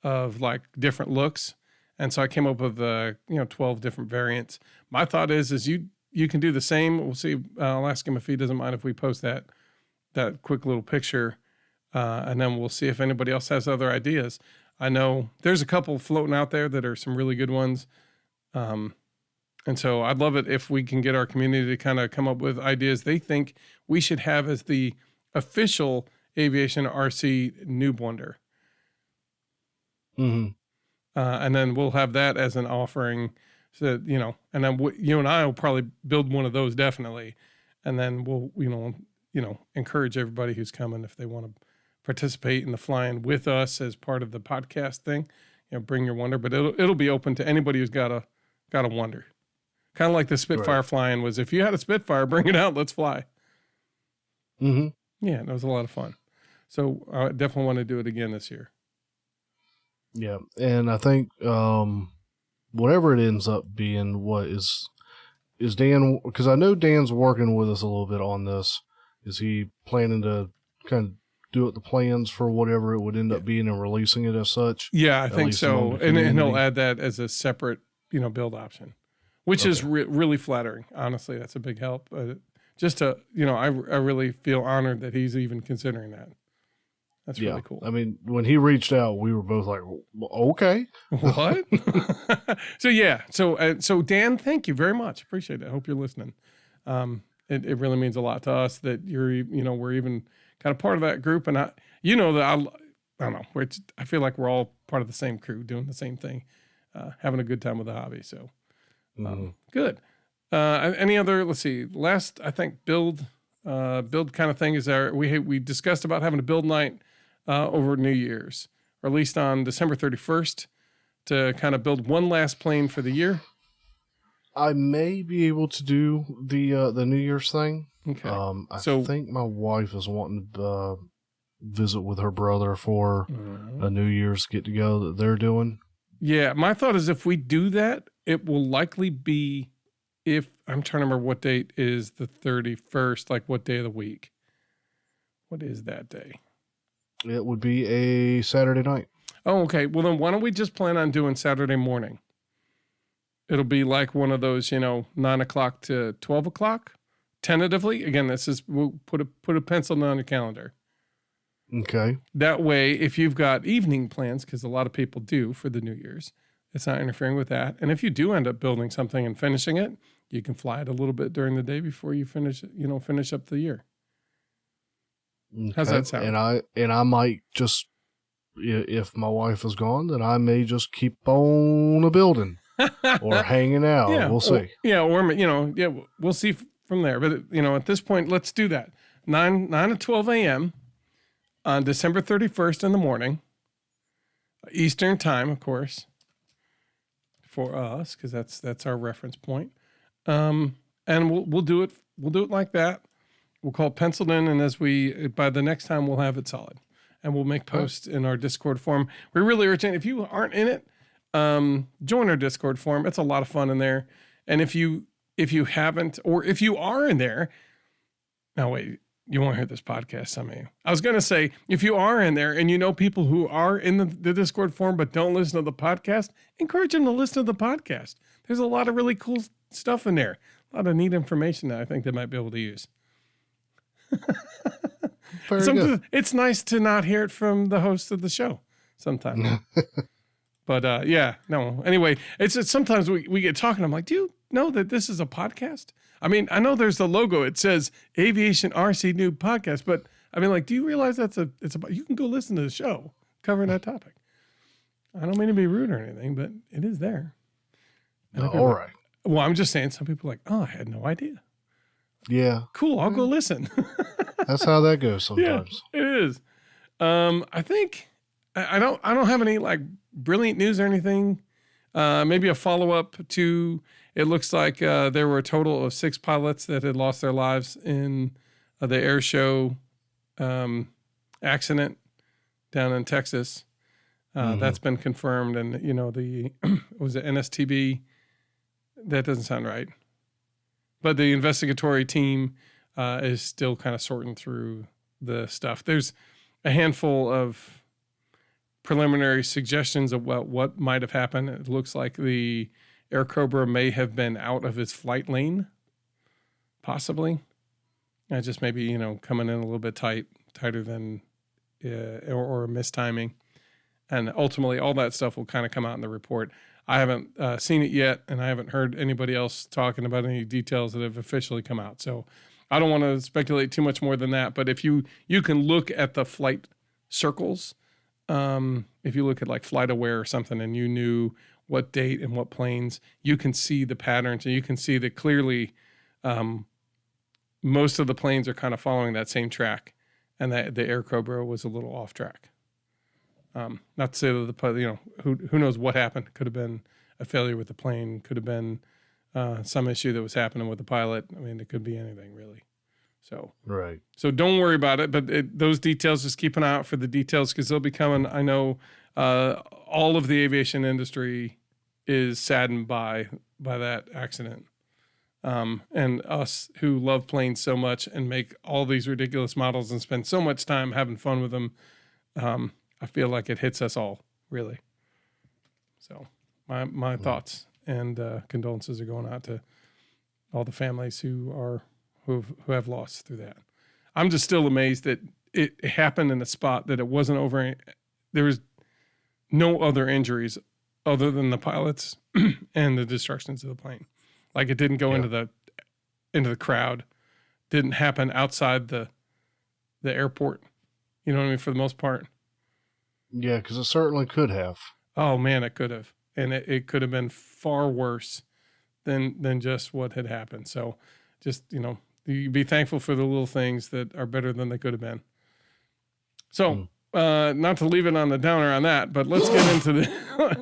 of like different looks. And so I came up with 12 different variants. My thought is you can do the same. We'll see. I'll ask him if he doesn't mind if we post that quick little picture, and then we'll see if anybody else has other ideas. I know there's a couple floating out there that are some really good ones, and so I'd love it if we can get our community to kind of come up with ideas they think we should have as the official Aviation RC Noob Wonder. Mm-hmm. And then we'll have that as an offering, so that, and then you and I will probably build one of those definitely, and then we'll encourage everybody who's coming, if they want to participate in the flying with us as part of the podcast thing, bring your Wonder, but it'll be open to anybody who's got a Wonder, kind of like the Spitfire flying was. If you had a Spitfire, bring it out, let's fly. Mm-hmm. Yeah, that was a lot of fun. So I definitely want to do it again this year. Yeah, and I think whatever it ends up being, what is Dan? Because I know Dan's working with us a little bit on this. Is he planning to kind of do it the plans for whatever it would end up being and releasing it as such? Yeah, I think so. And he'll add that as a separate build option, which is really flattering. Honestly, that's a big help. Just to I really feel honored that he's even considering that. That's really cool. I mean, when he reached out, we were both like, okay. What? So Dan, thank you very much. Appreciate it. I hope you're listening. It really means a lot to us that we're even kind of part of that group. And I don't know. I feel like we're all part of the same crew doing the same thing, having a good time with the hobby. So good. Any other, let's see, last, I think build kind of thing is we discussed about having a build night over New Year's, or at least on December 31st, to kind of build one last plane for the year. I may be able to do the New Year's thing. Okay. I think my wife is wanting to visit with her brother for a New Year's get together that they're doing. Yeah, my thought is if we do that, it will likely be, if I'm trying to remember what date is the 31st, like what day of the week. What is that day? It would be a Saturday night. Oh, okay. Well, then why don't we just plan on doing Saturday morning? It'll be like one of those, 9 o'clock to 12 o'clock, tentatively. Again, we'll put a pencil on your calendar. Okay. That way, if you've got evening plans, because a lot of people do for the New Year's, it's not interfering with that. And if you do end up building something and finishing it, you can fly it a little bit during the day before you finish up the year. Okay. How's that sound? And I might just, if my wife is gone, then I may just keep on a building or hanging out. Yeah, we'll see. We'll see from there. But at this point, let's do that. 9 to 12 a.m. on December 31st in the morning, Eastern time, of course, for us, because that's our reference point. And we'll do it. We'll do it like that. We'll call it penciled in, and by the next time, we'll have it solid, and we'll make posts in our Discord forum. We really urge it. If you aren't in it, join our Discord forum. It's a lot of fun in there. And if you haven't, or if you are in there, now wait, you won't hear this podcast, some of you. I was going to say, if you are in there and you know people who are in the Discord forum but don't listen to the podcast, encourage them to listen to the podcast. There's a lot of really cool stuff in there. A lot of neat information that I think they might be able to use. Very good. It's nice to not hear it from the host of the show sometimes. But anyway, it's sometimes we get talking. I'm like, do you know that this is a podcast? I mean, I know there's the logo. It says Aviation RC Noob Podcast, but I mean, like, do you realize you can go listen to the show covering that topic. I don't mean to be rude or anything, but it is there. All right. Well, I'm just saying, some people are like, oh, I had no idea. Yeah. Cool. I'll go listen. That's how that goes sometimes. Yeah, it is. I think I don't have any like brilliant news or anything. Maybe a follow-up to, it looks like there were a total of 6 pilots that had lost their lives in the air show accident down in Texas. That's been confirmed. And, was it NSTB? That doesn't sound right. But the investigatory team is still kind of sorting through the stuff. There's a handful of preliminary suggestions of what might have happened. It looks like the Air Cobra may have been out of its flight lane, possibly. Just maybe, coming in a little bit tighter than, or mistiming. And ultimately, all that stuff will kind of come out in the report. I haven't seen it yet, and I haven't heard anybody else talking about any details that have officially come out. So I don't want to speculate too much more than that. But if you can look at the flight circles, if you look at like Flight Aware or something, and you knew what date and what planes, you can see the patterns, and you can see that clearly most of the planes are kind of following that same track, and that the Air Cobra was a little off track. Not to say that who knows what happened. Could have been a failure with the plane. Could have been some issue that was happening with the pilot. I mean, it could be anything really. So right. So don't worry about it. But those details, just keep an eye out for the details, because they'll be coming. I know all of the aviation industry is saddened by that accident. And us who love planes so much and make all these ridiculous models and spend so much time having fun with them, I feel like it hits us all, really. So my thoughts and condolences are going out to all the families who have lost through that. I'm just still amazed that it happened in a spot that it wasn't over. There was no other injuries other than the pilots and the destructions of the plane. Like, it didn't go into the crowd, didn't happen outside the airport. You know what I mean? For the most part. Yeah, because it certainly could have. Oh man, it could have, and it could have been far worse than just what had happened. So, just you be thankful for the little things that are better than they could have been. So, not to leave it on the downer on that, but let's get into the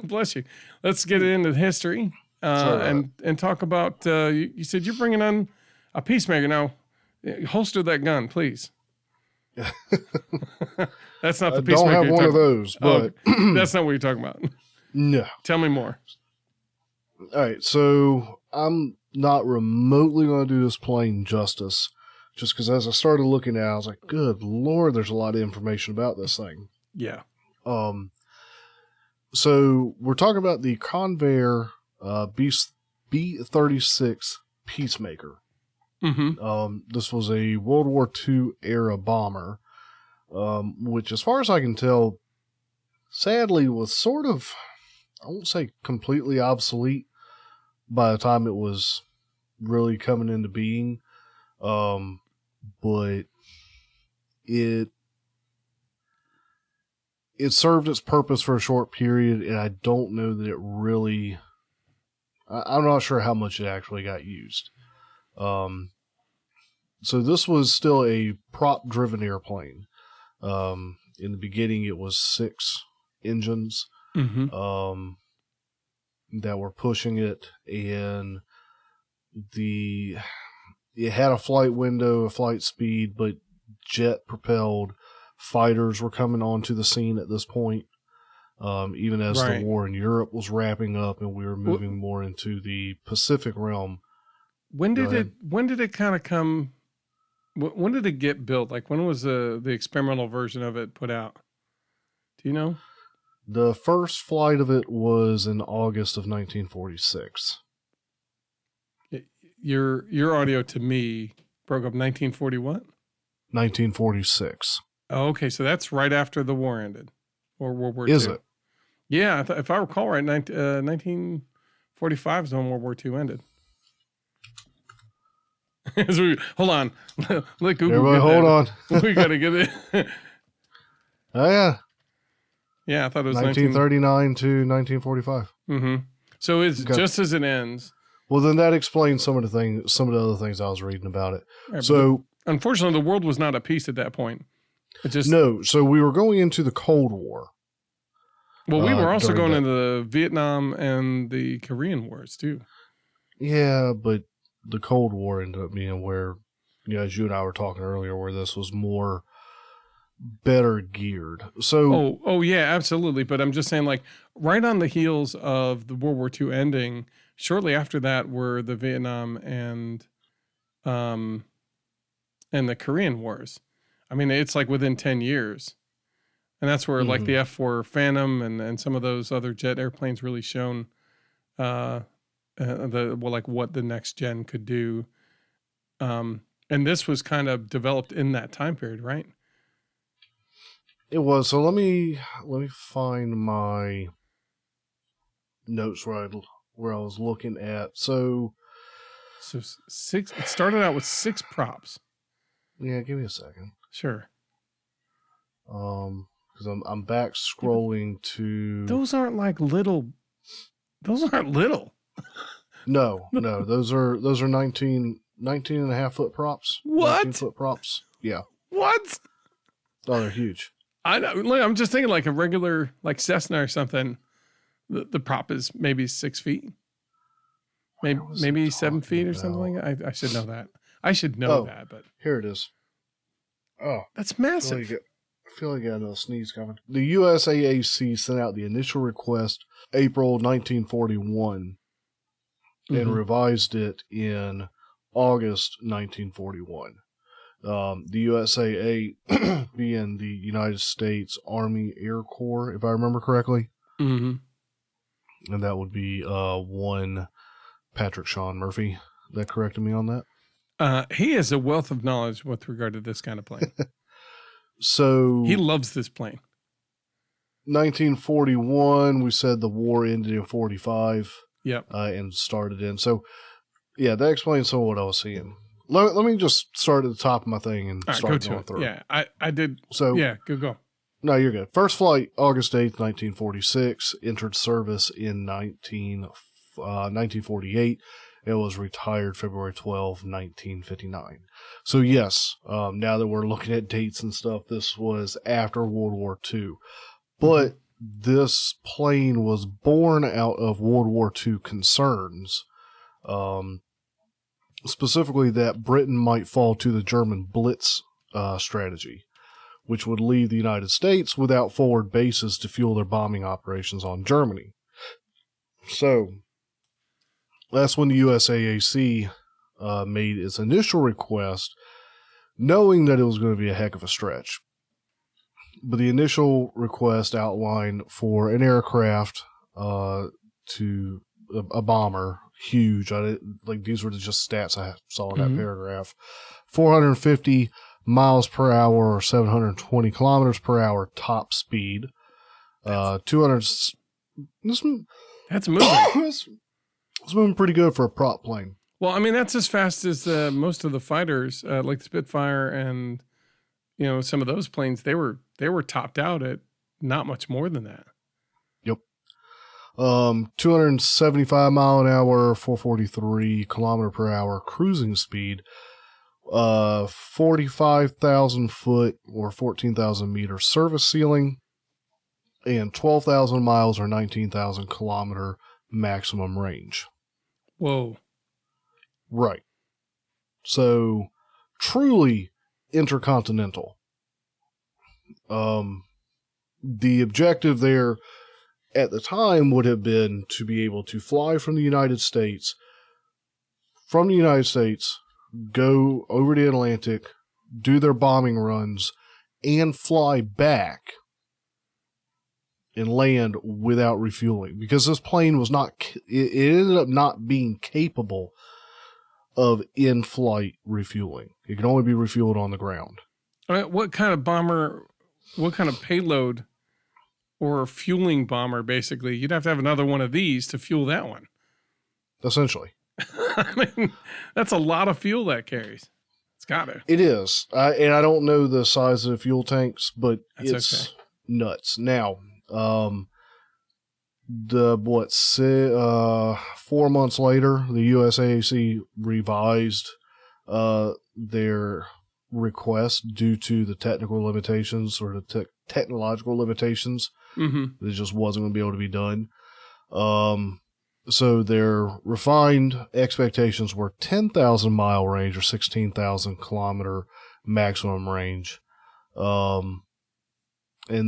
bless you. Let's get into history and talk about. You said you're bringing on a peacemaker now. Holster that gun, please. That's not the peacemaker. I don't have one of those, but that's not what you're talking about. No. Tell me more. All right, so I'm not remotely going to do this plane justice, just because as I started looking at it, I was like, good Lord, there's a lot of information about this thing. Yeah. So we're talking about the Convair B-36 Peacemaker. Mm-hmm. This was a World War II era bomber, which, as far as I can tell, sadly was sort of, I won't say completely obsolete by the time it was really coming into being. But it served its purpose for a short period, and I don't know that it really, I'm not sure how much it actually got used. So this was still a prop-driven airplane. In the beginning, it was 6 engines that were pushing it, and it had a flight window, a flight speed, but jet-propelled fighters were coming onto the scene at this point. Even as the war in Europe was wrapping up, and we were moving more into the Pacific realm. When did it kind of come? When did it get built? Like, when was the experimental version of it put out? Do you know? The first flight of it was in August of 1946. Your audio to me broke up 1940 what? 1946. Oh, okay, so that's right after the war ended, or World War II. Is it? Yeah, if I recall right, 1945 is when World War II ended. Hold on. Let Google. Everybody hold on. We got to get it. Oh, yeah. Yeah, I thought it was 1939 to 1945. Mm-hmm. So it's just as it ends. Well, then that explains some of the other things I was reading about it. Right, so, unfortunately, the world was not at peace at that point. No, so we were going into the Cold War. Well, we were also going into the Vietnam and the Korean Wars, too. Yeah, but the Cold War ended up being where, as you and I were talking earlier, where this was more better geared. So, oh yeah, absolutely. But I'm just saying, like, right on the heels of the World War II ending, shortly after that were the Vietnam and the Korean Wars. I mean, it's like within 10 years. And that's where like the F-4 Phantom and some of those other jet airplanes really shown what the next gen could do. And this was kind of developed in that time period, right? It was. So let me find my notes where I was looking at. So 6. It started out with 6 props. Yeah, give me a second. Sure. Because I'm back scrolling to. Those aren't like little. Those aren't little. No. Those are 19 and a half foot props. What? 19-foot props. Yeah. What? Oh, they're huge. I know. I'm just thinking like a regular like Cessna or something. The prop is maybe 6 feet. Maybe 7 feet or something like that. I should know that. I should know that, but here it is. Oh, that's massive. I feel like I got another sneeze coming. The USAAC sent out the initial request April 1941 and revised it in August 1941. The USAA being the United States Army Air Corps, if I remember correctly. Mm-hmm. And that would be one Patrick Sean Murphy that corrected me on that. He has a wealth of knowledge with regard to this kind of plane. So he loves this plane. 1941, we said the war ended in 45. Yep. And started in. So, yeah, that explains some of what I was seeing. Let me just start at the top of my thing and start going through. Yeah, I did. So, yeah, go. No, you're good. First flight, August 8th, 1946. Entered service in 1948. It was retired February 12, 1959. So, yes, now that we're looking at dates and stuff, this was after World War II. But this plane was born out of World War II concerns, specifically that Britain might fall to the German Blitz strategy, which would leave the United States without forward bases to fuel their bombing operations on Germany. So, that's when the USAAC made its initial request, knowing that it was going to be a heck of a stretch. But the initial request outlined for an aircraft to a bomber, huge. These were just stats I saw in that paragraph. 450 miles per hour or 720 kilometers per hour top speed. 200. That's moving. It's moving pretty good for a prop plane. Well, I mean, that's as fast as most of the fighters, like the Spitfire and, some of those planes, they were topped out at not much more than that. Yep. 275 mile an hour, 443 kilometer per hour cruising speed, 45,000 foot or 14,000 meter service ceiling, and 12,000 miles or 19,000 kilometer maximum range. Whoa. Right. So, truly intercontinental. The objective there at the time would have been to be able to fly from the United States, go over the Atlantic, do their bombing runs, and fly back and land without refueling, because this plane was it ended up not being capable of in-flight refueling. It could only be refueled on the ground. What kind of bomber, what kind of payload or fueling bomber, basically? You'd have to have another one of these to fuel that one. Essentially. I mean, that's a lot of fuel that carries. It's got to. It is. And I don't know the size of the fuel tanks, but it's nuts. Now, 4 months later, the USAAC revised their request due to the technical limitations or the technological limitations. It just wasn't going to be able to be done. So their refined expectations were 10,000 mile range or 16,000 kilometer maximum range. And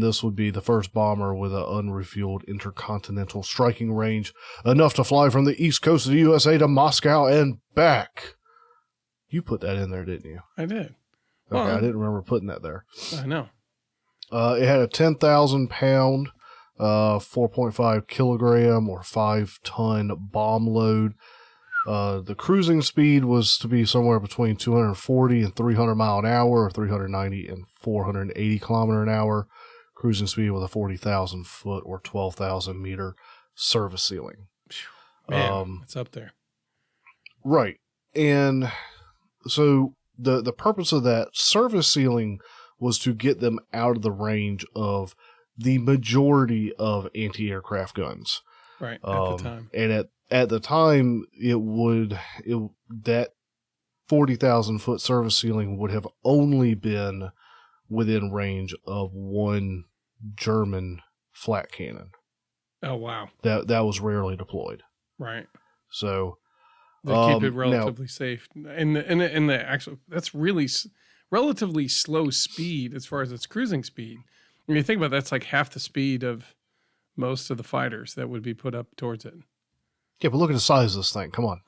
this would be the first bomber with an unrefueled intercontinental striking range, enough to fly from the east coast of the USA to Moscow and back. You put that in there, didn't you? I did. Okay, I didn't remember putting that there. I know. It had a 10,000 pound, 4.5 kilogram or 5 ton bomb load. The cruising speed was to be somewhere between 240 and 300 mile an hour, or 390 and 480 kilometer an hour. Cruising speed with a 40,000 foot or 12,000 meter service ceiling. Man, it's up there. Right. And so the purpose of that service ceiling was to get them out of the range of the majority of anti-aircraft guns. Right, at the time. And at the time, that 40,000 foot service ceiling would have only been within range of one German flat cannon. Oh, wow. That was rarely deployed. Right. So they keep it relatively safe. And the actual, that's really relatively slow speed as far as its cruising speed. When you think about it, that's like half the speed of most of the fighters that would be put up towards it. Yeah, but look at the size of this thing. Come on.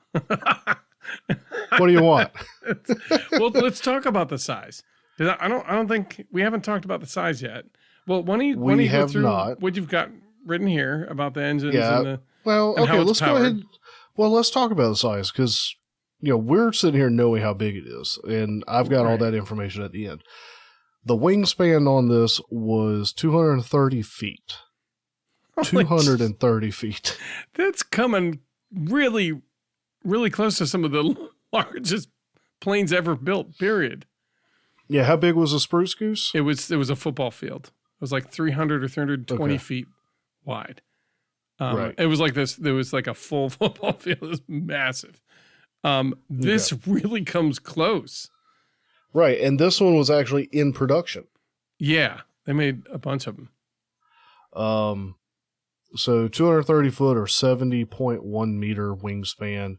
What do you want? Well, let's talk about the size. Because I don't think we haven't talked about the size yet. Well, why don't you go through what you've got written here about the engines and the let's go ahead. Well, let's talk about the size, because we're sitting here knowing how big it is, and I've got all that information at the end. The wingspan on this was 230 feet. 230 feet. That's coming really, really close to some of the largest planes ever built, period. Yeah, how big was the Spruce Goose? It was a football field was like 300 or 320 Okay. feet wide. Right. It was like this. There was like a full football field. It was massive. This really comes close. Right. And this one was actually in production. Yeah. They made a bunch of them. So 230 foot or 70.1 meter wingspan,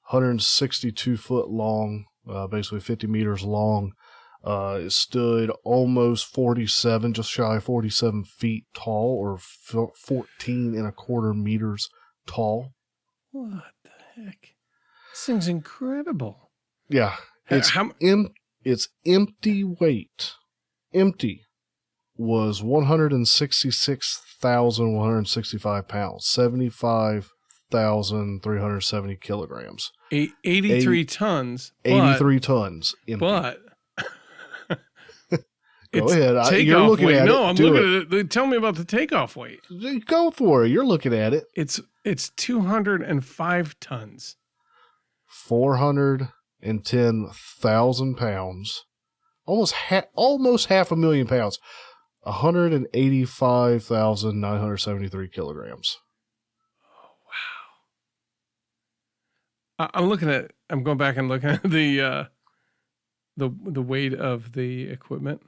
162 foot long, basically 50 meters long. It stood almost 47, just shy of 47 feet tall, or 14 and a quarter meters tall. What the heck? This thing's incredible. Yeah. Its empty weight, was 166,165 pounds, 75,370 kilograms. 83 tons. 83 tons. Empty. But go ahead. You're takeoff looking weight. at No, it. I'm Do looking at it. Tell me about the takeoff weight. Go for it. You're looking at it. It's 205 tons. 410,000 pounds. Almost half a million pounds. 185,973 kilograms. Oh, wow. I'm going back and looking at the weight of the equipment.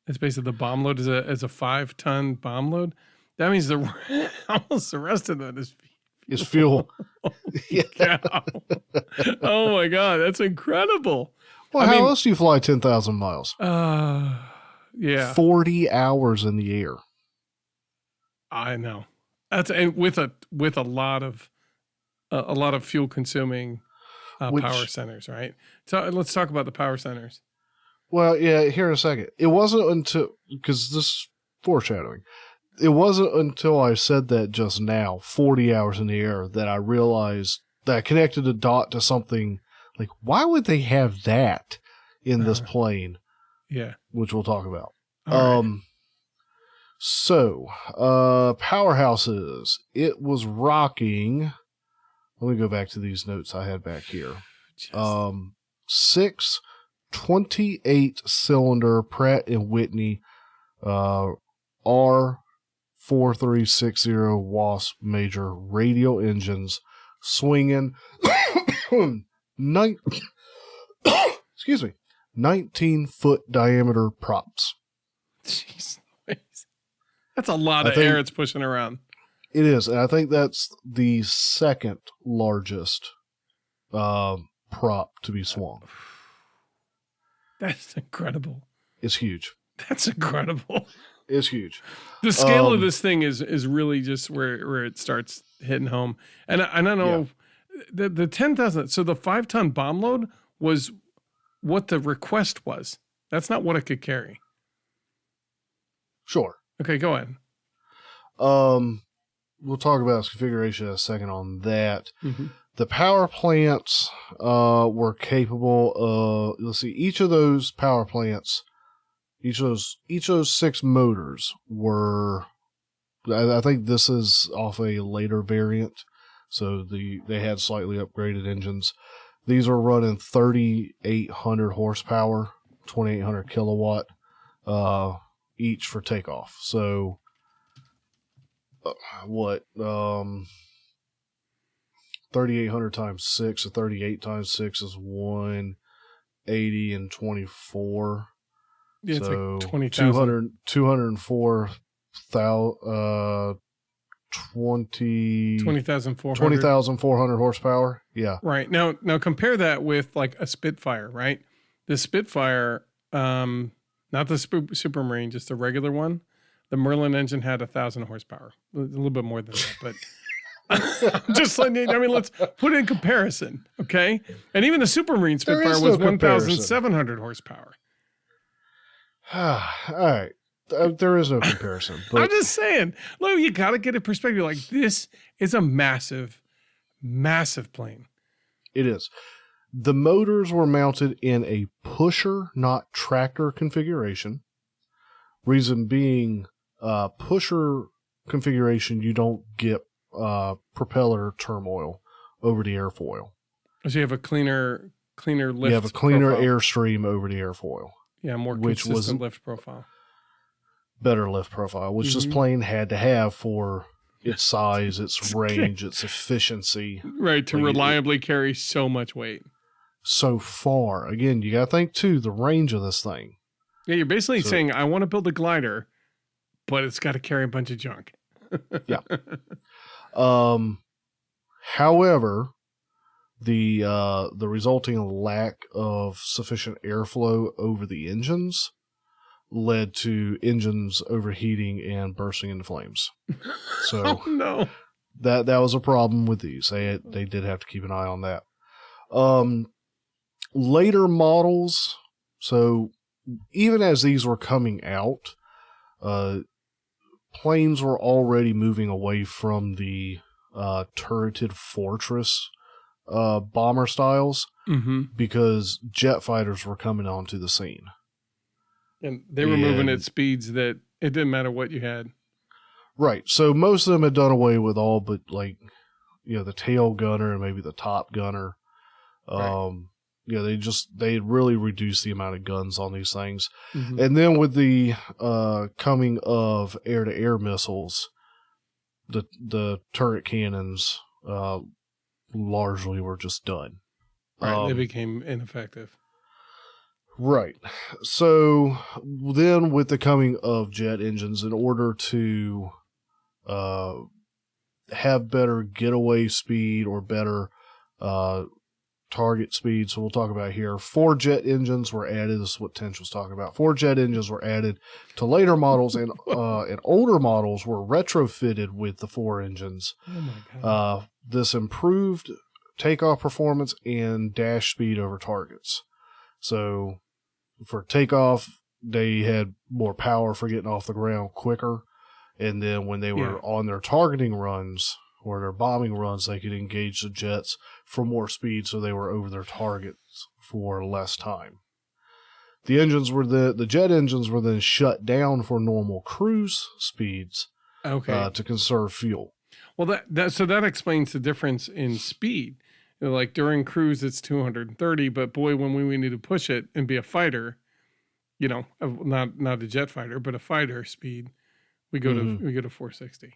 It's basically the bomb load is a 5-ton bomb load. That means almost the rest of that is fuel. Yeah. Oh my God. That's incredible. Well, how else do you fly 10,000 miles? Yeah. 40 hours in the air. I know. And with a lot of fuel consuming power centers, right? So let's talk about the power centers. Well, yeah, here in a second. It wasn't until, because this is foreshadowing, it wasn't until I said that just now, 40 hours in the air, that I realized that I connected a dot to something like, why would they have that in this plane? Yeah. Which we'll talk about. Right. So, powerhouses. It was rocking. Let me go back to these notes I had back here. 6 28-cylinder Pratt & Whitney R4360 Wasp major radial engines swinging 19-foot diameter props. Jeez. That's a lot of air it's pushing around. It is, and I think that's the second largest prop to be swung. That's incredible. It's huge. That's incredible. It's huge. The scale of this thing is really just where it starts hitting home. And I don't know, the 10,000, so the 5-ton bomb load was what the request was. That's not what it could carry. Sure. Okay, go ahead. We'll talk about its configuration in a second on that. Mm-hmm. The power plants were capable of, let's see, each of those power plants, each of those 6 motors were, I think this is off a later variant, so they had slightly upgraded engines. These are running 3,800 horsepower, 2,800 kilowatt, each for takeoff. So, 3,800 times 6, or 38 times 6 is 180 and 24. Yeah, it's so like 20,000. 20,400 horsepower. Yeah. Right. Now compare that with like a Spitfire, right? The Spitfire, not the Supermarine, just the regular one. The Merlin engine had 1,000 horsepower, a little bit more than that, but just letting you, I mean, let's put it in comparison, okay? And even the Supermarine Spitfire was 1,700 horsepower. All right. There is no comparison. But I'm just saying, look, you got to get a perspective. Like, this is a massive, massive plane. It is. The motors were mounted in a pusher, not tractor configuration. Reason being, pusher configuration, you don't get propeller turmoil over the airfoil. So you have a cleaner lift. You have a cleaner profile. airstream over the airfoil. Yeah, more consistent lift profile. better lift profile, which this plane had to have for its size, its range, its efficiency. Right, to reliably carry so much weight. So far. Again, you got to think, too, the range of this thing. Yeah, you're basically saying, I want to build a glider, but it's got to carry a bunch of junk. Yeah. However, the resulting lack of sufficient airflow over the engines led to engines overheating and bursting into flames. So oh, no. that was a problem with these. They did have to keep an eye on that. Later models, so even as these were coming out, planes were already moving away from the turreted fortress bomber styles because jet fighters were coming onto the scene. And they were moving at speeds that it didn't matter what you had. Right. So most of them had done away with all but the tail gunner and maybe the top gunner. Right. They had really reduced the amount of guns on these things. And then with the coming of air-to-air missiles, the turret cannons largely were just done. Right, they became ineffective. Right. So then with the coming of jet engines, in order to have better getaway speed or better target speed, so we'll talk about here, 4 jet engines were added. This is what Tench was talking about. 4 jet engines were added to later models, and older models were retrofitted with the 4 engines. Oh my God. This improved takeoff performance and dash speed over targets. So for takeoff, they had more power for getting off the ground quicker. And then when they were on their targeting runs or their bombing runs, they could engage the jets for more speed, so they were over their targets for less time. The engines were the jet engines were then shut down for normal cruise speeds to conserve fuel. Well, that explains the difference in speed. Like during cruise, it's 230, but boy, when we need to push it and be a fighter, not a jet fighter, but a fighter speed, we go to 460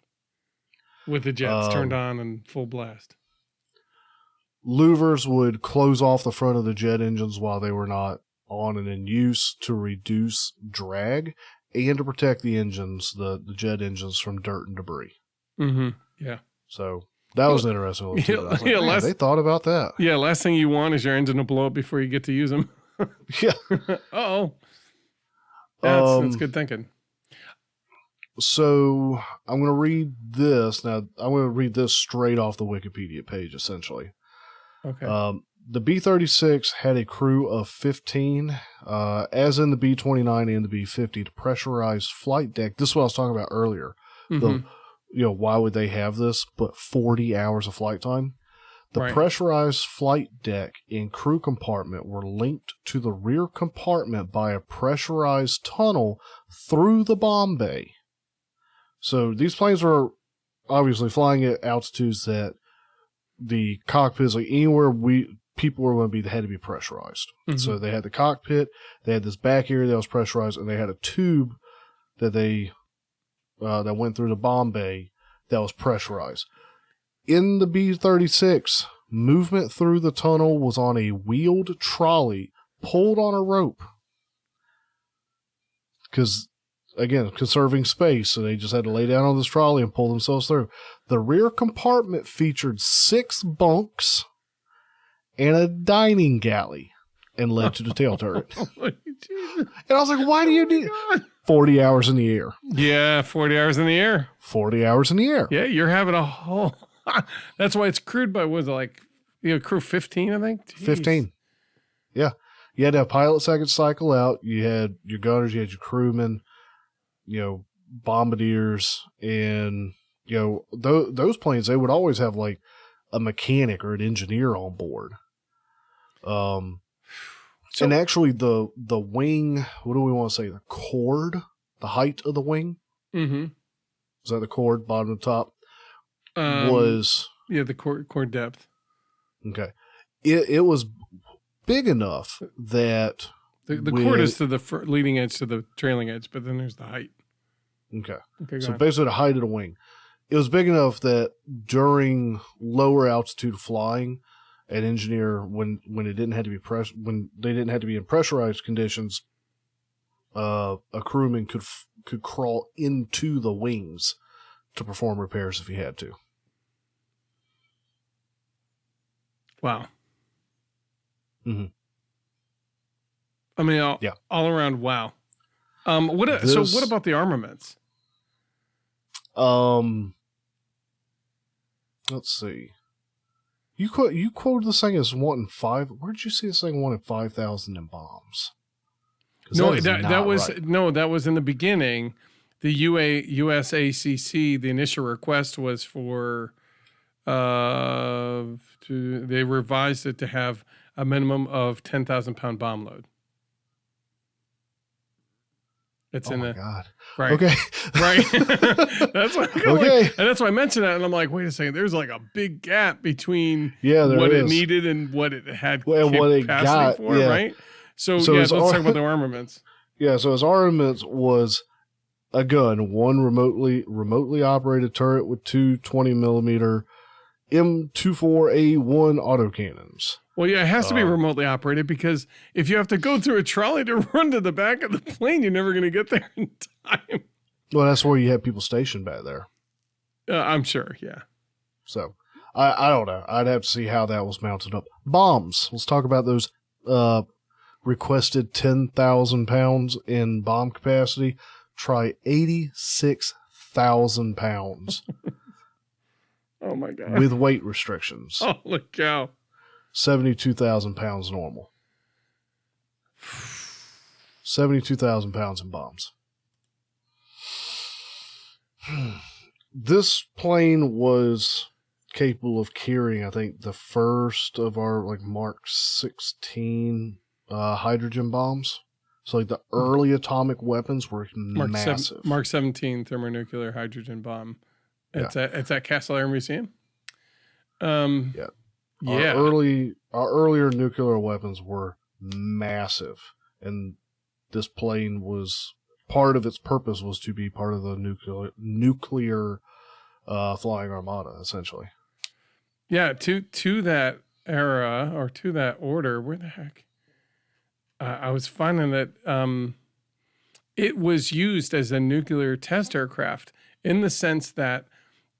with the jets turned on and full blast. Louvers would close off the front of the jet engines while they were not on and in use to reduce drag and to protect the engines, the jet engines, from dirt and debris. Yeah. So that was interesting. They thought about that. Yeah, last thing you want is your engine to blow up before you get to use them. Yeah. Uh-oh. That's good thinking. So I'm going to read this. Now, I'm going to read this straight off the Wikipedia page, essentially. Okay. The B-36 had a crew of 15, as in the B-29 and the B-50, to pressurized flight deck. This is what I was talking about earlier. Why would they have this? But 40 hours of flight time. The pressurized flight deck and crew compartment were linked to the rear compartment by a pressurized tunnel through the bomb bay. So these planes were obviously flying at altitudes that the cockpits, like anywhere people were going to be, they had to be pressurized. So they had the cockpit, they had this back area that was pressurized, and they had a tube that that went through the bomb bay that was pressurized. In the B-36, movement through the tunnel was on a wheeled trolley pulled on a rope. Because, again, conserving space, so they just had to lay down on this trolley and pull themselves through. The rear compartment featured 6 bunks and a dining galley and led to the tail turret. And I was like, why do you need 40 hours in the air? Yeah, 40 hours in the air. 40 hours in the air. Yeah, you're having a whole... That's why it's crewed by, crew 15, I think? Jeez. 15. Yeah. You had to have pilots that could cycle out. You had your gunners, you had your crewmen, bombardiers, and, those planes, they would always have, like, a mechanic or an engineer on board. And actually the wing, what do we want to say? The chord, the height of the wing. Is that the chord, bottom to top? Was the chord depth. Okay. It was big enough that the chord is to the leading edge to the trailing edge, but then there's the height. Okay. Okay, So basically the height of the wing. It was big enough that during lower altitude flying, an engineer, when it didn't have to be when they didn't have to be in pressurized conditions, a crewman could crawl into the wings to perform repairs if he had to. Wow. Mm-hmm. I mean, all around, wow. So what about the armaments? Let's see. You quoted this thing as wanting 5. Where did you see this thing wanting 5,000 in bombs? No, that was right. No, that was in the beginning. The USACC, the initial request was for they revised it to have a minimum of 10,000 pound bomb load. It's in the God. Right. Okay. Right. That's why okay. And that's why I mentioned that. And I'm like, wait a second. There's like a big gap between what it needed and what it had capacity what it got, for, right? So let's talk about the armaments. Yeah, so his armaments was a gun, one remotely operated turret with two 20mm M24A1 autocannons. Well, yeah, it has to be remotely operated because if you have to go through a trolley to run to the back of the plane, you're never going to get there in time. Well, that's where you have people stationed back there. I'm sure, yeah. So, I don't know. I'd have to see how that was mounted up. Bombs. Let's talk about those requested 10,000 pounds in bomb capacity. Try 86,000 pounds. Oh, my God. With weight restrictions. Holy cow. 72,000 pounds normal. 72,000 pounds in bombs. This plane was capable of carrying, I think, the first of our Mark 16 hydrogen bombs. So the early atomic weapons were massive. Mark 17 thermonuclear hydrogen bomb. It's at Castle Air Museum. Yeah. Our earlier nuclear weapons were massive, and this plane was part of its purpose was to be part of the nuclear flying armada, essentially. Yeah, to that era or to that order, where the heck? I was finding that it was used as a nuclear test aircraft in the sense that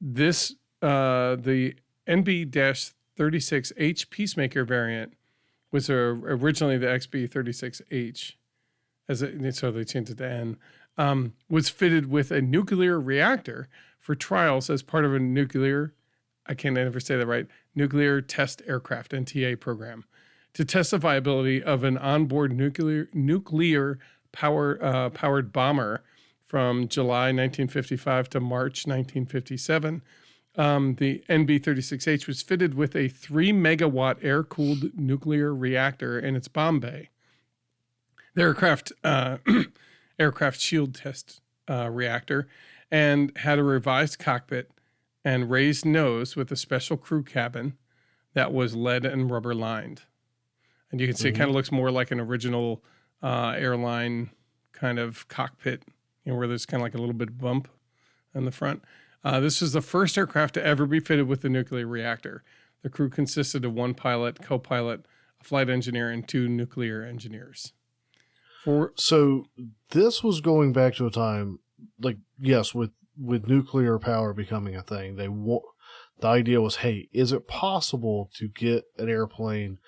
this the NB-36H Peacemaker variant was originally the XB-36H, so they changed it to N, was fitted with a nuclear reactor for trials as part of a nuclear test aircraft, NTA program, to test the viability of an onboard nuclear powered bomber from July 1955 to March 1957. The NB-36H was fitted with a 3 megawatt air-cooled nuclear reactor in its bomb bay. The aircraft shield test reactor, and had a revised cockpit and raised nose with a special crew cabin that was lead and rubber lined. And you can see it kind of looks more like an original airline kind of cockpit, where there's kind of like a little bit of bump in the front. This was the first aircraft to ever be fitted with a nuclear reactor. The crew consisted of one pilot, co-pilot, a flight engineer, and 2 nuclear engineers. So this was going back to a time, with nuclear power becoming a thing. The idea was, hey, is it possible to get an airplane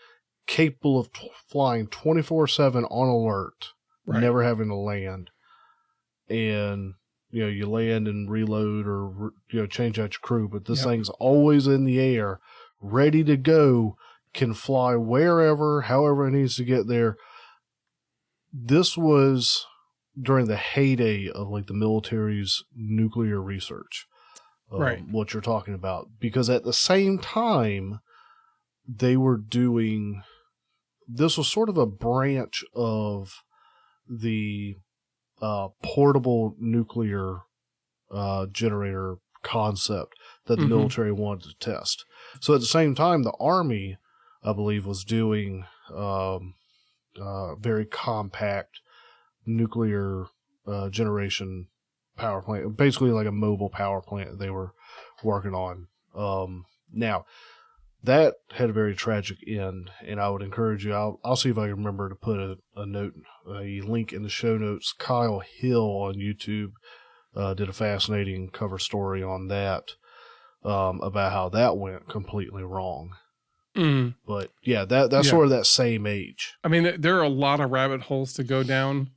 capable of flying 24/7 on alert, never having to land, and you land and reload or change out your crew, but this thing's always in the air, ready to go, can fly wherever, however it needs to get there. This was during the heyday of the military's nuclear research, what you're talking about, because at the same time they were doing, this was sort of a branch of the portable nuclear generator concept that the military wanted to test. So at the same time, the Army, I believe, was doing very compact nuclear generation power plant, basically like a mobile power plant that they were working on. Now, that had a very tragic end, and I would encourage you, I'll see if I can remember to put a note, a link in the show notes. Kyle Hill on YouTube did a fascinating cover story on that, about how that went completely wrong. Mm. But yeah, that's sort of that same age. I mean, there are a lot of rabbit holes to go down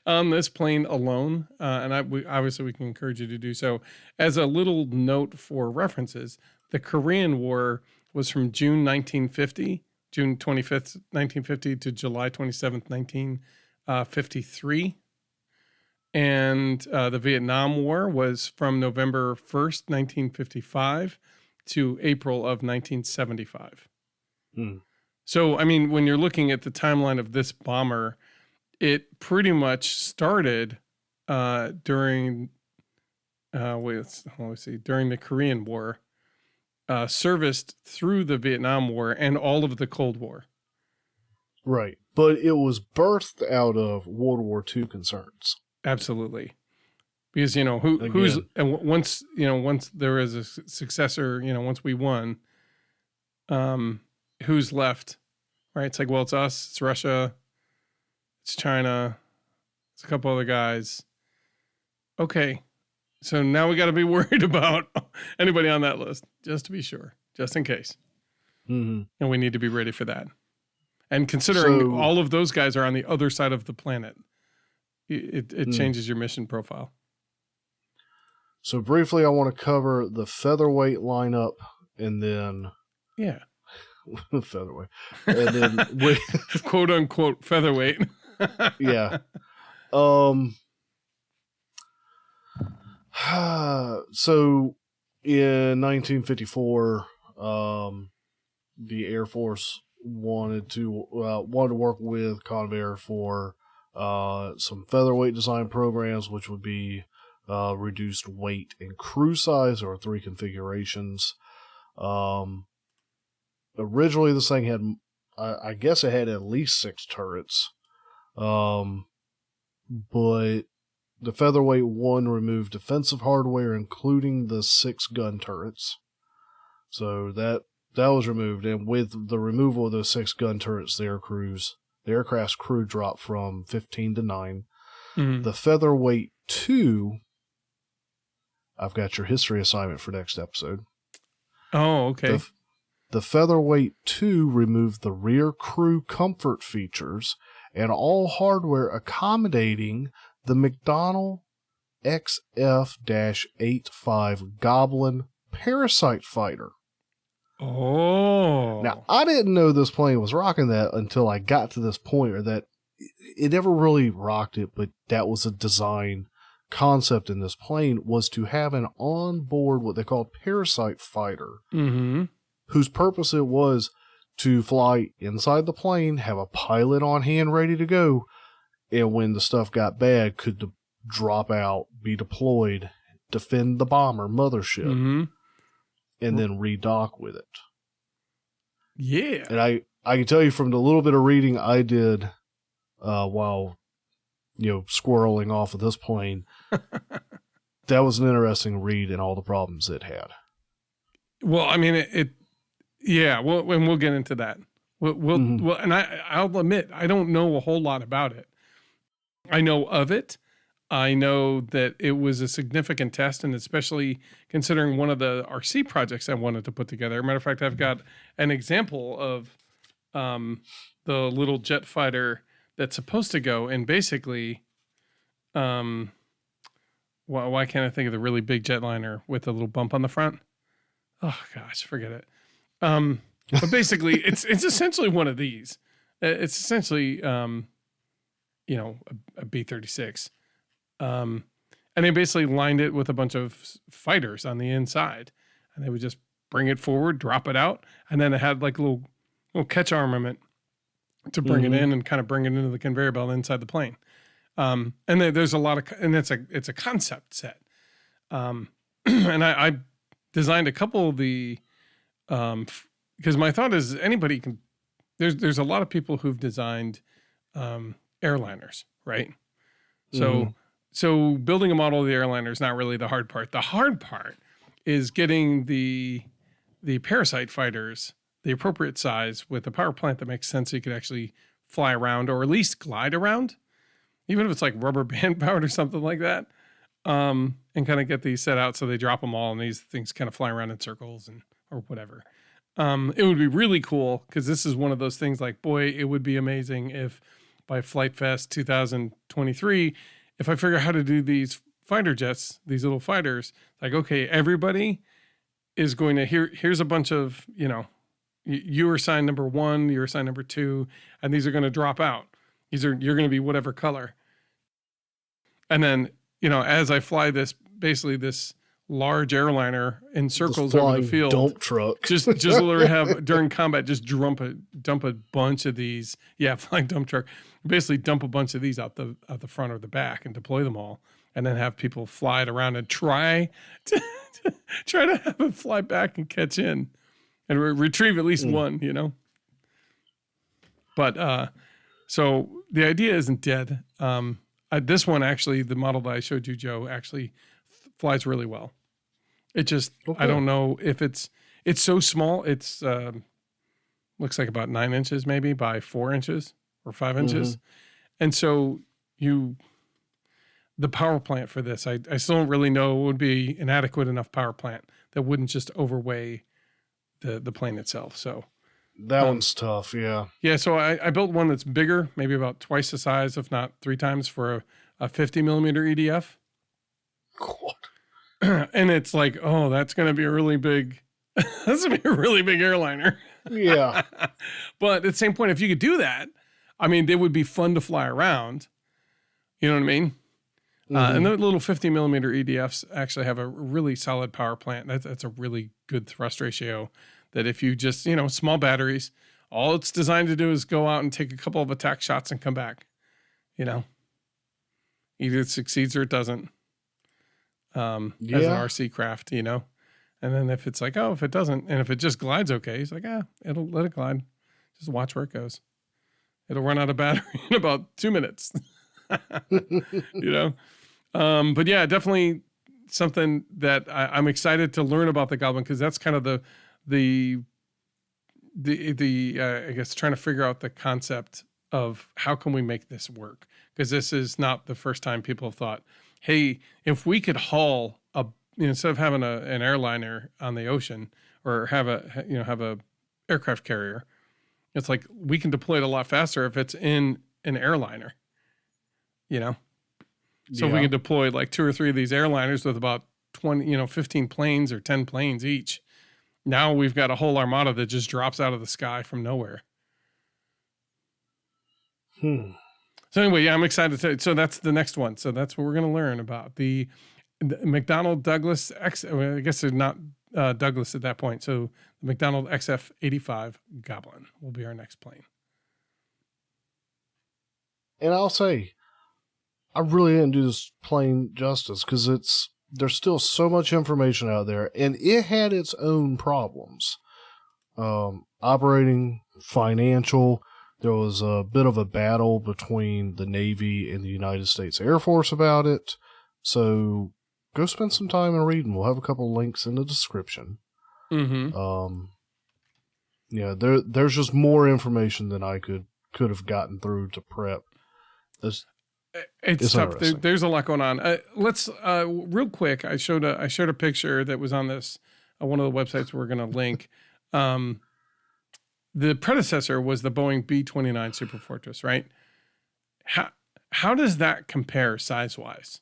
on this plane alone, and obviously we can encourage you to do so. As a little note for references, the Korean War was from June 1950, June 25th, 1950 to July 27th, 1953. And the Vietnam War was from November 1st, 1955 to April of 1975. So, I mean, when you're looking at the timeline of this bomber, it pretty much started during the Korean War, serviced through the Vietnam War and all of the Cold War. Right. But it was birthed out of World War II concerns. Absolutely. Because, who's, and once there is a successor, once we won, who's left, right? It's like, well, it's us, it's Russia, it's China, it's a couple other guys. Okay. So now we got to be worried about anybody on that list, just to be sure, just in case. Mm-hmm. And we need to be ready for that. And considering all of those guys are on the other side of the planet, it changes your mission profile. So briefly, I want to cover the featherweight lineup, and then featherweight, and then quote unquote featherweight. Yeah. So in 1954, the Air Force wanted to work with Convair for some featherweight design programs, which would be reduced weight and crew size, or 3 configurations. Originally, this thing had, I guess it had at least 6 turrets. But the Featherweight 1 removed defensive hardware, including the 6 gun turrets. So that was removed, and with the removal of those 6 gun turrets, the aircraft's crew dropped from 15 to 9. Mm-hmm. The Featherweight 2, I've got your history assignment for next episode. Oh, okay. The Featherweight 2 removed the rear crew comfort features and all hardware accommodating the McDonnell XF-85 Goblin Parasite Fighter. Oh. Now, I didn't know this plane was rocking that until I got to this point, or that it never really rocked it, but that was a design concept in this plane, was to have an onboard, what they call Parasite Fighter, whose purpose it was to fly inside the plane, have a pilot on hand ready to go, and when the stuff got bad, could drop out, be deployed, defend the bomber mothership, and then redock with it. Yeah. And I can tell you from the little bit of reading I did while squirreling off of this plane, that was an interesting read and all the problems it had. Well, I mean, yeah, well, and we'll get into that. Well, and I'll admit, I don't know a whole lot about it. I know of it. I know that it was a significant test, and especially considering one of the RC projects I wanted to put together. As a matter of fact, I've got an example of the little jet fighter that's supposed to go, and basically, why can't I think of the really big jetliner with the little bump on the front? Oh gosh, forget it. But basically, it's essentially one of these. It's essentially, a B-36. And they basically lined it with a bunch of fighters on the inside, and they would just bring it forward, drop it out, and then it had like a little catch armament to bring it in and kind of bring it into the conveyor belt inside the plane. And there's a lot of, and it's a concept set. And I designed a couple of the, because my thought is anybody can, there's a lot of people who've designed airliners, right? So So building a model of the airliner is not really the hard part. The hard part is getting the parasite fighters the appropriate size with a power plant that makes sense so you could actually fly around or at least glide around, even if it's like rubber band powered or something like that, and kind of get these set out so they drop them all and these things kind of fly around in circles and or whatever. It would be really cool because this is one of those things like, boy, it would be amazing if by Flight Fest 2023, if I figure out how to do these fighter jets, these little fighters, like, okay, everybody is going to, here's a bunch of, you are assigned number 1, you're assigned number 2, and these are going to drop out. You're going to be whatever color. And then, as I fly this large airliner in circles over the field, dump truck, just literally have during combat, just dump a bunch of these. Yeah. Flying dump truck, basically dump a bunch of these out the front or the back and deploy them all. And then have people fly it around and try to have it fly back and catch in and retrieve at least one, But, so the idea isn't dead. This one, actually, the model that I showed you, Joe, actually flies really well. It just, okay. I don't know if it's so small. It's, looks like about 9 inches maybe by 4 inches or 5 inches. And so the power plant for this, I still don't really know would be an adequate enough power plant that wouldn't just overweigh the plane itself. So that one's tough. Yeah. Yeah. So I built one that's bigger, maybe about twice the size, if not 3 times, for a 50 millimeter EDF. God. And it's like, oh, that's going to be a really big, that's going to be a really big airliner. Yeah. But at the same point, if you could do that, I mean, they would be fun to fly around. You know what I mean? And the little 50 millimeter EDFs actually have a really solid power plant. That's a really good thrust ratio that if you just, small batteries, all it's designed to do is go out and take a couple of attack shots and come back. Either it succeeds or it doesn't. As an RC craft, And then if it's like, if it doesn't, and if it just glides okay, it's like, it'll let it glide. Just watch where it goes. It'll run out of battery in about 2 minutes. But yeah, definitely something that I'm excited to learn about the Goblin, because that's kind of the I guess trying to figure out the concept of how can we make this work, because this is not the first time people have thought, hey, if we could haul instead of having an airliner on the ocean or have a aircraft carrier, it's like we can deploy it a lot faster if it's in an airliner. So if we can deploy like 2 or 3 of these airliners with about 15 planes or 10 planes each, now we've got a whole armada that just drops out of the sky from nowhere. So anyway, yeah, I'm excited so that's the next one. So that's what we're going to learn about the McDonnell Douglas I guess they're not Douglas at that point. So the McDonnell XF-85 Goblin will be our next plane. And I'll say, I really didn't do this plane justice, because there's still so much information out there, and it had its own problems. Operating, financial, there was a bit of a battle between the Navy and the United States Air Force about it. So go spend some time and read, and we'll have a couple links in the description. There's just more information than I could have gotten through to prep. It's tough. There's a lot going on. Let's real quick. I showed a picture that was on this one of the websites we're going to link. The predecessor was the Boeing B-29 Superfortress, right? How does that compare size wise?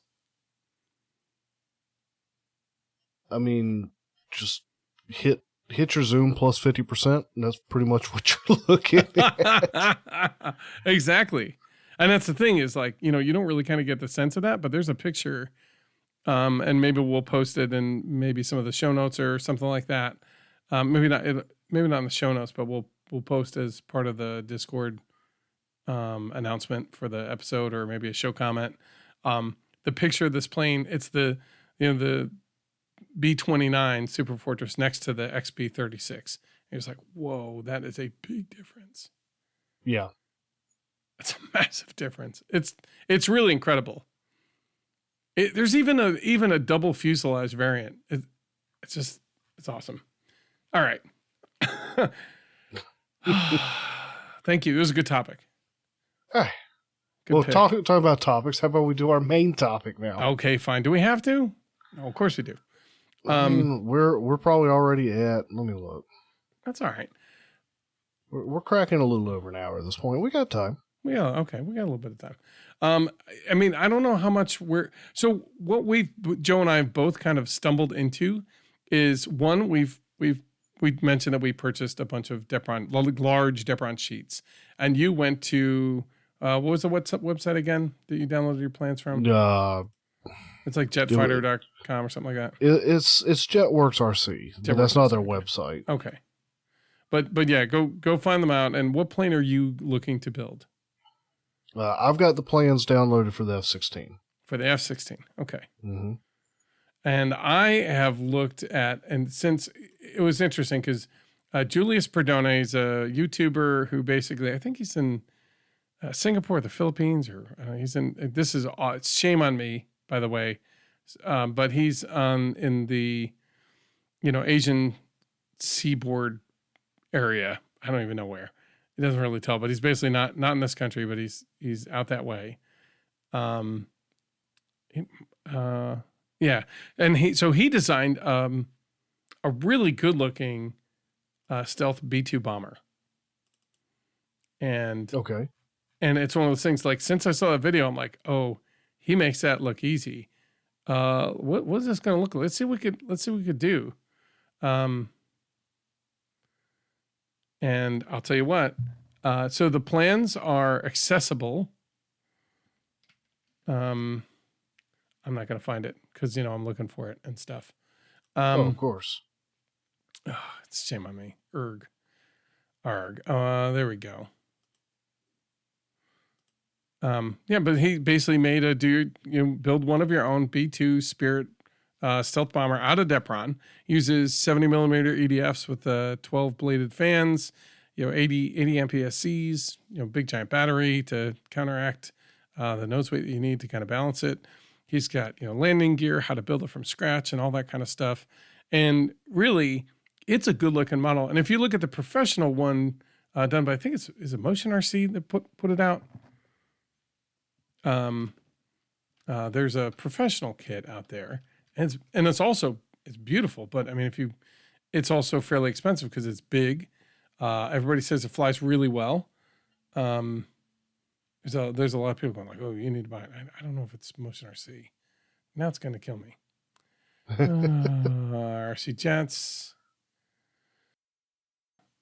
I mean, just hit your zoom plus 50%, and that's pretty much what you're looking at. Exactly. And that's the thing is, like, you don't really kind of get the sense of that, but there's a picture, and maybe we'll post it in maybe some of the show notes or something like that. Maybe not in the show notes, but we'll post as part of the Discord announcement for the episode, or maybe a show comment. The picture of this plane, it's the B-29 Superfortress next to the XB-36. It's like, whoa, that is a big difference. Yeah. It's a massive difference. It's really incredible. There's even a double fuselage variant. It's awesome. All right. Thank you. It was a good topic. Hey. Good Well, pick. talk about topics. How about we do our main topic now? Okay, fine. Do we have to? No, of course we do. I mean, we're probably already at. Let me look. That's all right. We're cracking a little over an hour at this point. We got time. Yeah, okay. We got a little bit of time. I mean, I don't know how much so what Joe and I have both kind of stumbled into is one, we mentioned that we purchased a bunch of Depron, large Depron sheets, and you went to, what was the website again that you downloaded your plans from? It's like jetfighter.com or something like that. It's JetWorks RC, but that's not their website. Okay. But yeah, go find them out. And what plane are you looking to build? I've got the plans downloaded for the F-16. For the F-16. Okay. Mm-hmm. And I have looked at, and since it was interesting because Julius Perdone is a YouTuber who basically, I think he's in Singapore, the Philippines, or he's in, it's shame on me, by the way. But he's in the, Asian seaboard area. I don't even know where. It doesn't really tell, but he's basically not in this country, but he's out that way. Yeah. And he designed a really good looking stealth B-2 bomber. And okay. And it's one of those things, like, since I saw that video, I'm like, oh, he makes that look easy. What is this going to look like? Let's see what we could do. And I'll tell you what. So the plans are accessible. I'm not going to find it because, I'm looking for it and stuff. Of course. Oh, it's a shame on me. Arg. There we go. Yeah, but he basically made build one of your own B-2 Spirit stealth bomber out of Depron. Uses 70 millimeter EDFs with 12 bladed fans, 80 MPSCs, big giant battery to counteract the nose weight that you need to kind of balance it. He's got landing gear, how to build it from scratch, and all that kind of stuff. And really, it's a good looking model. And if you look at the professional one done by, I think is it Motion RC that put it out. There's a professional kit out there, and it's beautiful, but I mean, it's also fairly expensive because it's big. Everybody says it flies really well. So there's a lot of people going like, oh, you need to buy it. I don't know if it's Motion RC. Now it's going to kill me. RC Jets.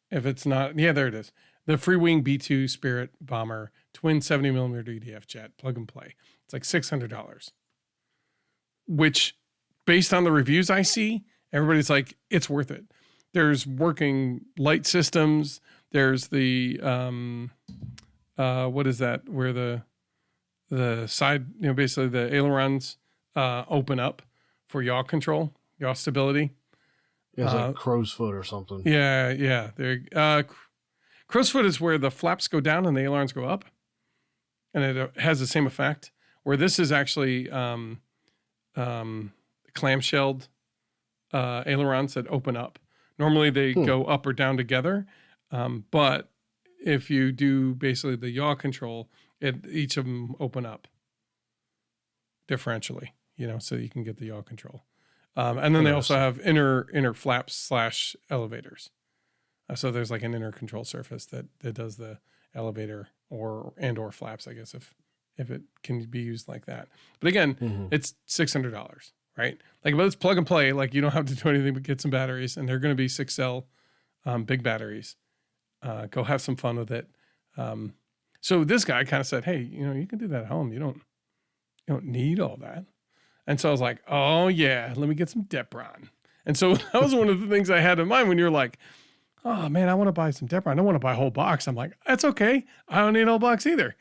If it's not, yeah, there it is. The Free Wing B-2 Spirit Bomber, twin 70 millimeter EDF jet, plug and play. It's like $600, which, based on the reviews I see, everybody's like, it's worth it. There's working light systems. There's the what is that? Where the side, basically the ailerons open up for yaw control, yaw stability. It's like crow's foot or something. Yeah. Crow's foot is where the flaps go down and the ailerons go up, and it has the same effect. Where this is actually clamshelled ailerons that open up. Normally they go up or down together, but if you do basically the yaw control, each of them open up differentially, so you can get the yaw control. And then they also have inner flaps / elevators. So there's like an inner control surface that does the elevator or flaps, I guess, if it can be used like that. But again, it's $600, right? Like, but it's plug and play. Like, you don't have to do anything but get some batteries, and they're going to be 6L big batteries. Go have some fun with it. So this guy kind of said, hey, you can do that at home. You don't need all that. And so I was like, oh yeah, let me get some Depron. And so that was one of the things I had in mind when you're like, oh man, I want to buy some Depron. I don't want to buy a whole box. I'm like, that's okay. I don't need a whole box either.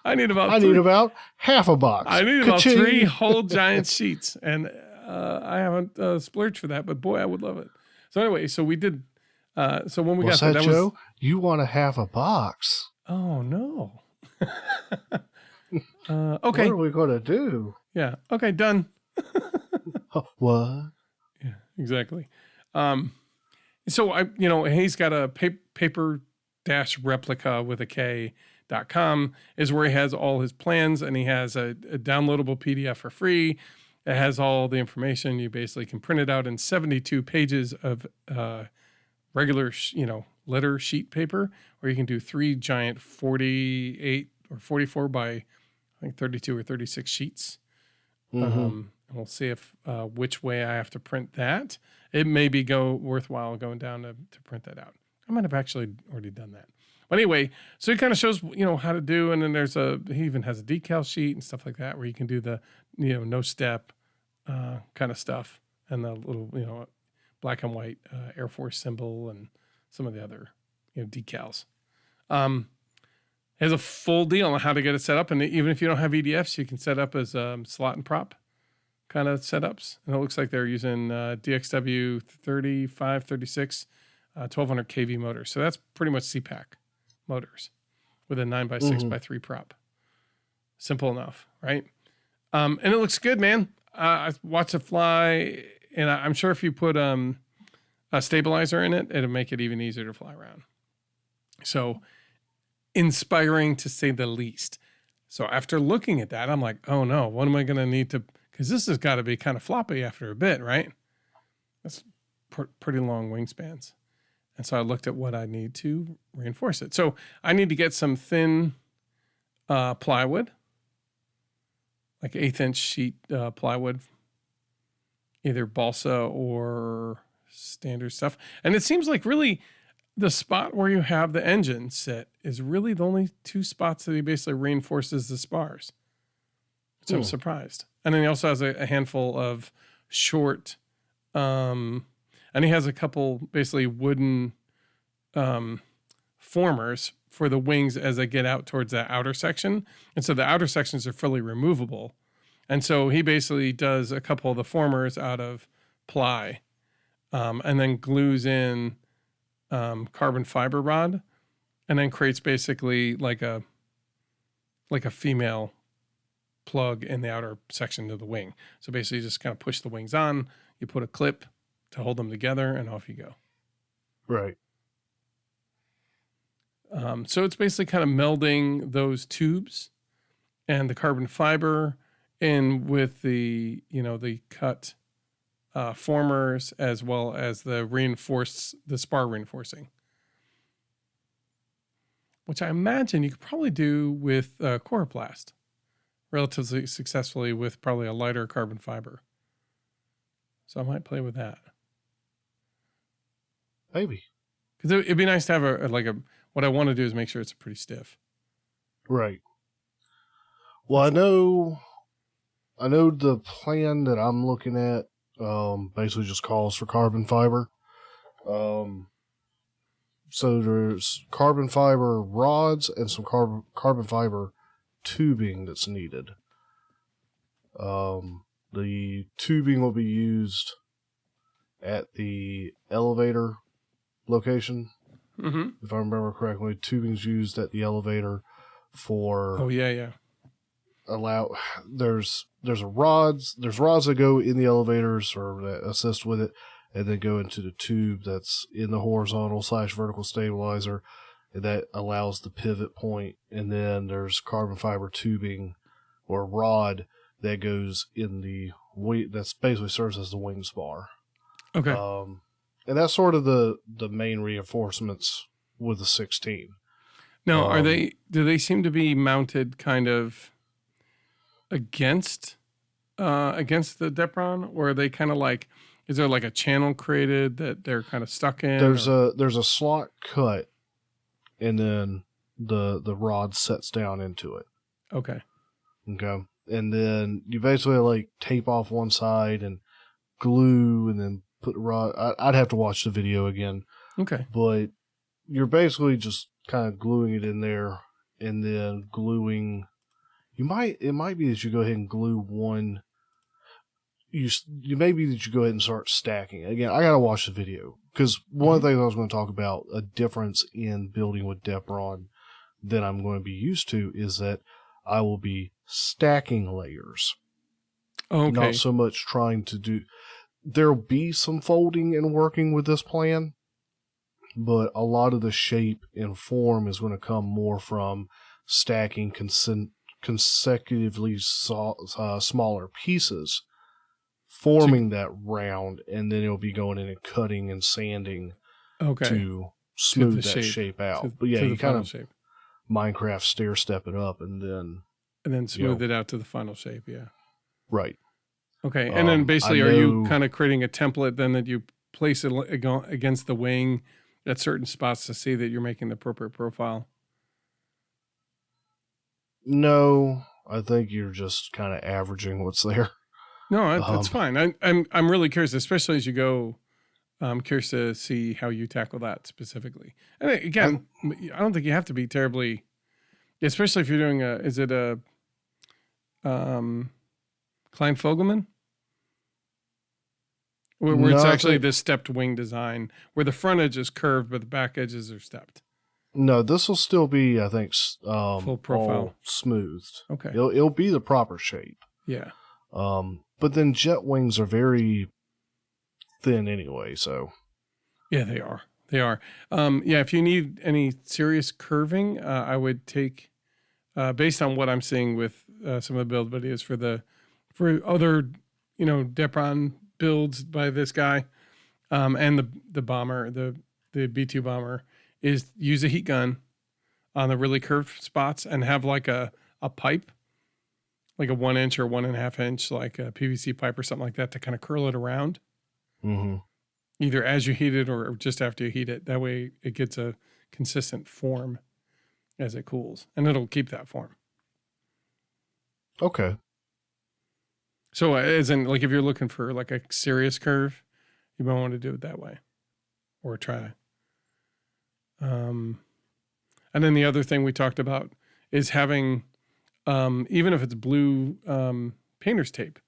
I need about half a box. I need about 3 whole giant sheets. And I haven't splurged for that, but boy, I would love it. So anyway, so we did. So when we got that, Joe, you want to have a box. Oh no. Okay. What are we going to do? Yeah. Okay, done. What? Yeah, exactly. So he's got a paper dash replica with a K.com is where he has all his plans, and he has a downloadable PDF for free. It has all the information. You basically can print it out in 72 pages of regular, letter sheet paper, or you can do 3 giant 48 or 44 by, I think, 32 or 36 sheets. And we'll see if which way I have to print that. It may be worthwhile going down to print that out. I might have actually already done that. But anyway, so he kind of shows, how to do, and then he even has a decal sheet and stuff like that where you can do the, no step kind of stuff, and the little, black and white Air Force symbol and some of the other, decals. Has a full deal on how to get it set up, and even if you don't have EDFs, you can set up as slot and prop kind of setups. And it looks like they're using DXW 3536 1200 kV motors. So that's pretty much CPAC motors with a 9x6x3 prop. Simple enough, right? And it looks good, man. I watched it fly, and I'm sure if you put a stabilizer in it, it'll make it even easier to fly around. So inspiring, to say the least. So after looking at that, I'm like, oh no, what am I going to need to, because this has got to be kind of floppy after a bit, right? That's pretty long wingspans. And so I looked at what I need to reinforce it. So I need to get some thin plywood, like 1/8 sheet plywood, either balsa or standard stuff. And it seems like really the spot where you have the engine sit is really the only 2 spots that he basically reinforces the spars. So I'm surprised. And then he also has a handful of short, and he has a couple basically wooden formers for the wings as they get out towards that outer section. And so the outer sections are fully removable. And so he basically does a couple of the formers out of ply, and then glues in carbon fiber rod, and then creates basically like a female plug in the outer section of the wing. So basically you just kind of push the wings on, you put a clip to hold them together, and off you go. Right. So it's basically kind of melding those tubes and the carbon fiber in with the cut formers, as well as the spar reinforcing, which I imagine you could probably do with coroplast relatively successfully with probably a lighter carbon fiber. So I might play with that. Maybe. Because it'd be nice to have what I want to do is make sure it's pretty stiff. Right. Well, I know the plan that I'm looking at basically just calls for carbon fiber. So there's carbon fiber rods and some carbon fiber tubing that's needed. The tubing will be used at the elevator location. Mm-hmm. If I remember correctly, tubing's used at the elevator for... Oh, yeah. There's rods that go in the elevators or that assist with it, and then go into the tube that's in the horizontal/vertical stabilizer, and that allows the pivot point. And then there's carbon fiber tubing or rod that goes in the wing, that's basically serves as the wing spar. Okay. And that's sort of the main reinforcements with the 16. Now, do they seem to be mounted kind of against the Depron, or are they kind of like, is there like a channel created that they're kind of stuck in? There's a slot cut, and then the rod sets down into it. Okay. And then you basically like tape off one side and glue, and then put the rod. I'd have to watch the video again. Okay. But you're basically just kind of gluing it in there, and then gluing. It might be that you go ahead and glue one. You may be that you go ahead and start stacking. Again, I gotta watch the video, because one of the things I was going to talk about, a difference in building with Depron that I'm going to be used to, is that I will be stacking layers Oh, Not okay. so much trying to do. There'll be some folding and working with this plan, but a lot of the shape and form is going to come more from stacking consecutively smaller pieces, forming that round, and then it'll be going in and cutting and sanding Okay. to To smooth the that shape. out. But yeah, To the you kind final of shape. Minecraft stair step it up and then smooth it out to the final shape. Yeah. right. Okay. And then I basically, are you know kind of creating a template then that you place it against the wing at certain spots to see that you're making the appropriate profile? no, I think you're just kind of averaging what's there. No, that's fine. I'm really curious, especially as you go. I'm curious to see how you tackle that specifically. And again, I don't think you have to be terribly, especially if you're doing is it a Klein Fogelman? Where it's No, I actually think this stepped wing design where the front edge is curved, but the back edges are stepped. no. This will still be, I think, Full profile. all smoothed. Okay. It'll be the proper shape. Yeah. But then jet wings are very thin anyway, so Yeah, they are. They are. Yeah, if you need any serious curving, I would take, based on what I'm seeing with some of the build videos for other, Depron builds by this guy, and the bomber, the B2 bomber, is use a heat gun on the really curved spots and have like a pipe, like a 1 inch or 1.5 inch, like a PVC pipe or something like that to kind of curl it around. mm-hmm. Either as you heat it or just after you heat it. That way it gets a consistent form as it cools, and it'll keep that form. Okay. So as in, like, if you're looking for like a serious curve, you might want to do it that way or try. And then the other thing we talked about is having, even if it's blue painter's tape,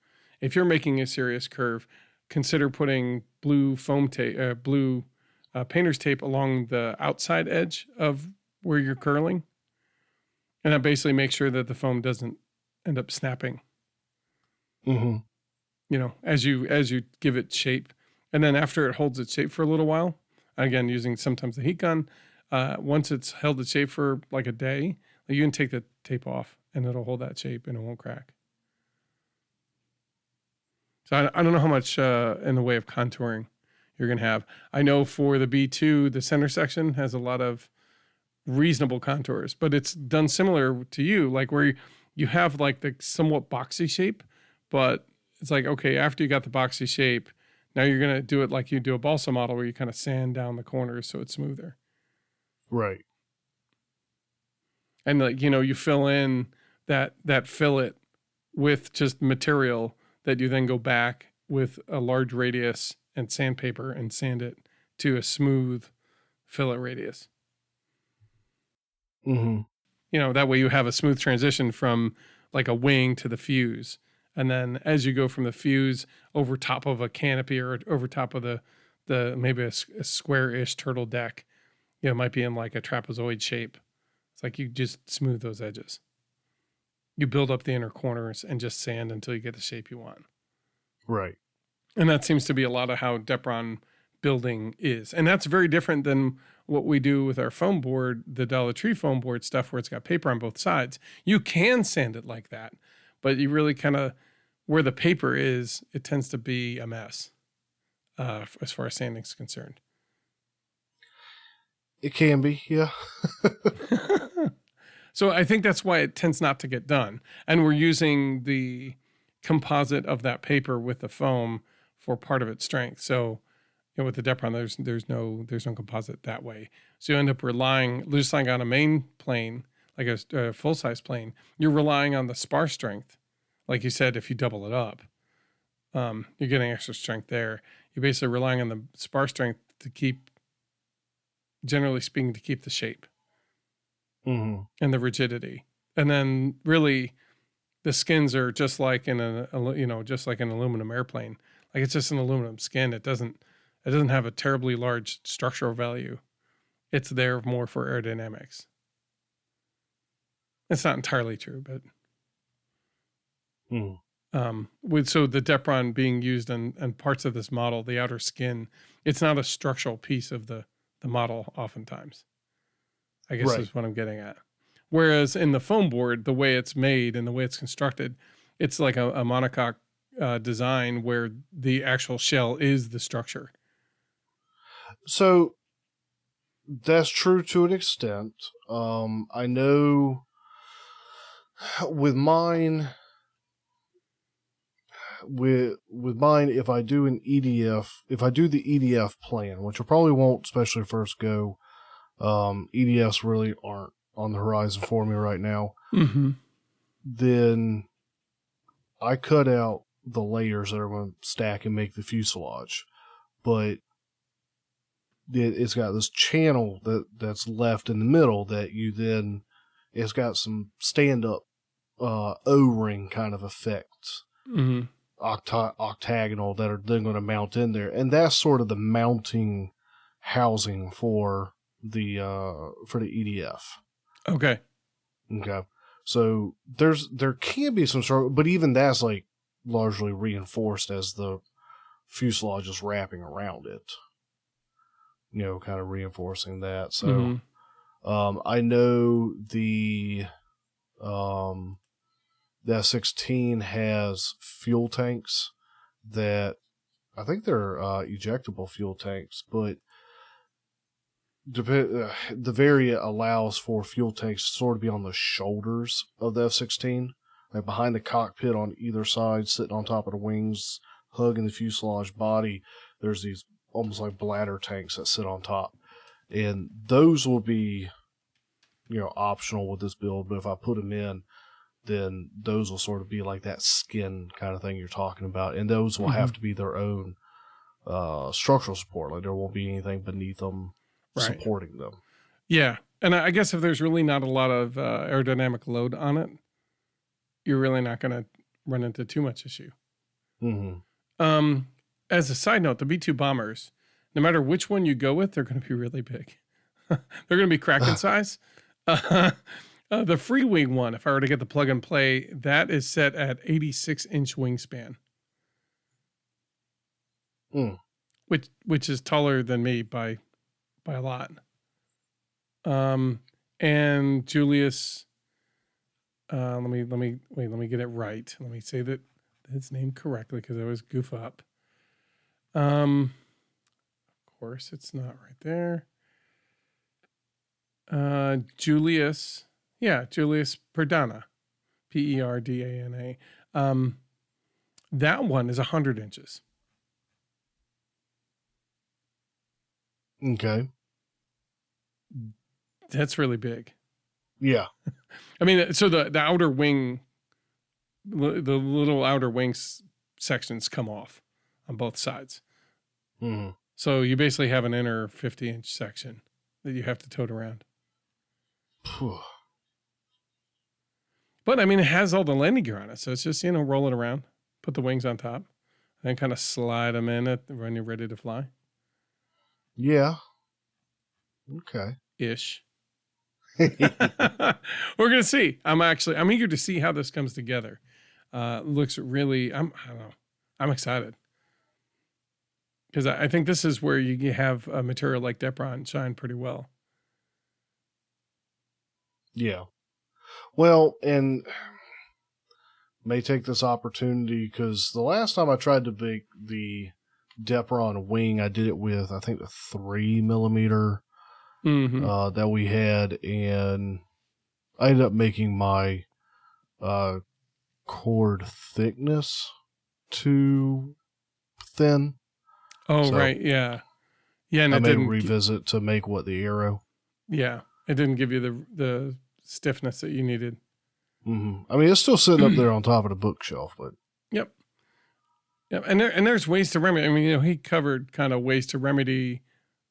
if you're making a serious curve, consider putting blue foam tape, blue painter's tape along the outside edge of where you're curling. And that basically makes sure that the foam doesn't end up snapping, Mm-hmm. as you give it shape. And then after it holds its shape for a little while, again, using sometimes the heat gun, once it's held its shape for like a day, you can take the tape off and it'll hold that shape and it won't crack. So I don't know how much in the way of contouring you're going to have. I know for the B2, the center section has a lot of reasonable contours, but it's done similar to you, like where you have like the somewhat boxy shape, but it's like, okay, after you got the boxy shape, now you're going to do it like you do a balsa model where you kind of sand down the corners so it's smoother. Right. And like, you fill in that fillet with just material that you then go back with a large radius and sandpaper and sand it to a smooth fillet radius. Mm-hmm. That way you have a smooth transition from like a wing to the fuse. And then as you go from the fuse over top of a canopy or over top of the maybe a square-ish turtle deck, it might be in like a trapezoid shape. It's like you just smooth those edges. You build up the inner corners and just sand until you get the shape you want. Right. And that seems to be a lot of how Depron building is. And that's very different than what we do with our foam board, the Dollar Tree foam board stuff where it's got paper on both sides. You can sand it like that, but you really kind of, where the paper is, it tends to be a mess as far as sanding is concerned. It can be, yeah. So I think that's why it tends not to get done. And we're using the composite of that paper with the foam for part of its strength. So with the Depron, there's no composite that way. So you end up relying, just like on a main plane, like a full size plane, you're relying on the spar strength. Like you said, if you double it up, you're getting extra strength there. You're basically relying on the spar strength to keep, generally speaking, to keep the shape and the rigidity. And then really the skins are just like in just like an aluminum airplane. Like it's just an aluminum skin. It doesn't have a terribly large structural value. It's there more for aerodynamics. It's not entirely true, but So the Depron being used on parts of this model, the outer skin, it's not a structural piece of the model oftentimes, I guess Right. is what I'm getting at. Whereas in the foam board, the way it's made and the way it's constructed, it's like a monocoque design where the actual shell is the structure. So that's true to an extent. I know with mine, if I do an EDF, if I do the EDF plan, which I probably won't, especially first go, EDFs really aren't on the horizon for me right now. Mm-hmm. Then I cut out the layers that are going to stack and make the fuselage, but it's got this channel that's left in the middle that you then, it's got some stand-up O-ring kind of effects, Mm-hmm. octagonal, that are then going to mount in there, and that's sort of the mounting housing for the EDF. Okay. So there can be some sort, but even that's like largely reinforced as the fuselage is wrapping around it. Kind of reinforcing that. So, I know the F-16 has fuel tanks that I think they're ejectable fuel tanks, but the variant allows for fuel tanks to sort of be on the shoulders of the F-16, like behind the cockpit on either side, sitting on top of the wings, hugging the fuselage body. There's these almost like bladder tanks that sit on top, and those will be, optional with this build. But if I put them in, then those will sort of be like that skin kind of thing you're talking about, and those will have to be their own structural support. Like there won't be anything beneath them supporting them. Yeah, and I guess if there's really not a lot of aerodynamic load on it, you're really not going to run into too much issue. Mm-hmm. As a side note, the B-2 bombers, no matter which one you go with, they're going to be really big. They're going to be Kraken size. The free wing one, if I were to get the plug and play, that is set at 86-inch wingspan, which is taller than me by a lot. And Julius, let me get it right. Let me say his name correctly because I always goof up. Of course, it's not right there. Julius Perdana, Perdana. That one is 100 inches. Okay. That's really big. Yeah. I mean, so the outer wing, the little outer wings sections come off on both sides. Mm-hmm. So you basically have an inner 50-inch section that you have to tote around. But I mean, it has all the landing gear on it. So it's just, roll it around, put the wings on top, and kind of slide them in it when you're ready to fly. Yeah. Okay. Ish. We're going to see. I'm eager to see how this comes together. Looks really, I don't know. I'm excited. Because I think this is where you have a material like Depron shine pretty well. Yeah. Well, and may take this opportunity because the last time I tried to make the Depron wing, I did it with, I think, the 3mm that we had, and I ended up making my cord thickness too thin. Oh, so, right, yeah. Yeah, and I may revisit to make the arrow. Yeah, it didn't give you the stiffness that you needed. Mm-hmm. I mean, it's still sitting up there on top of the bookshelf, but yep. And there's ways to remedy. I mean, he covered kind of ways to remedy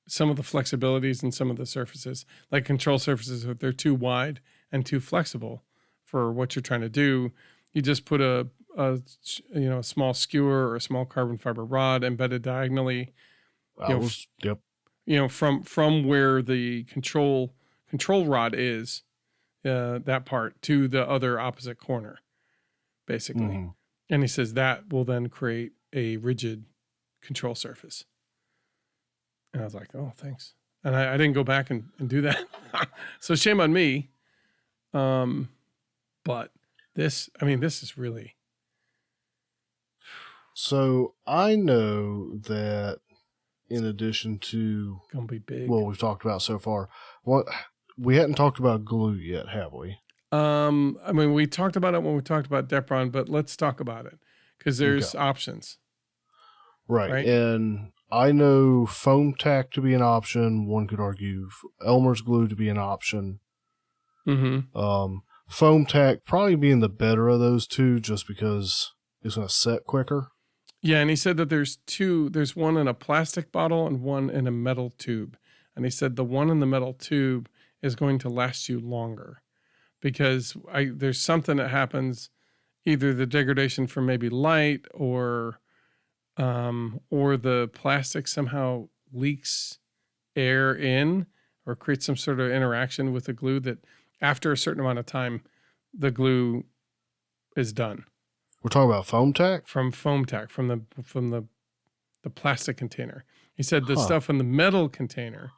some of the flexibilities in some of the surfaces, like control surfaces. If they're too wide and too flexible for what you're trying to do, you just put a small skewer or a small carbon fiber rod embedded diagonally. From where the control rod is, that part to the other opposite corner, basically. And he says that will then create a rigid control surface. And I was like, oh, thanks. And I didn't go back and do that. So shame on me. But this is really. So I know that in addition to Gonna be big. what we've talked about so far, what we hadn't talked about glue yet, have we? We talked about it when we talked about Depron, but let's talk about it because there's options. Right. And I know foam tack to be an option. One could argue Elmer's glue to be an option. Mm-hmm. Foam tack probably being the better of those two just because it's going to set quicker. Yeah, and he said that there's two. There's one in a plastic bottle and one in a metal tube. And he said the one in the metal tube is going to last you longer because there's something that happens, either the degradation from maybe light or the plastic somehow leaks air in or creates some sort of interaction with the glue that after a certain amount of time, the glue is done. We're talking about foam tack? From foam tack, from the plastic container. He said the stuff in the metal container,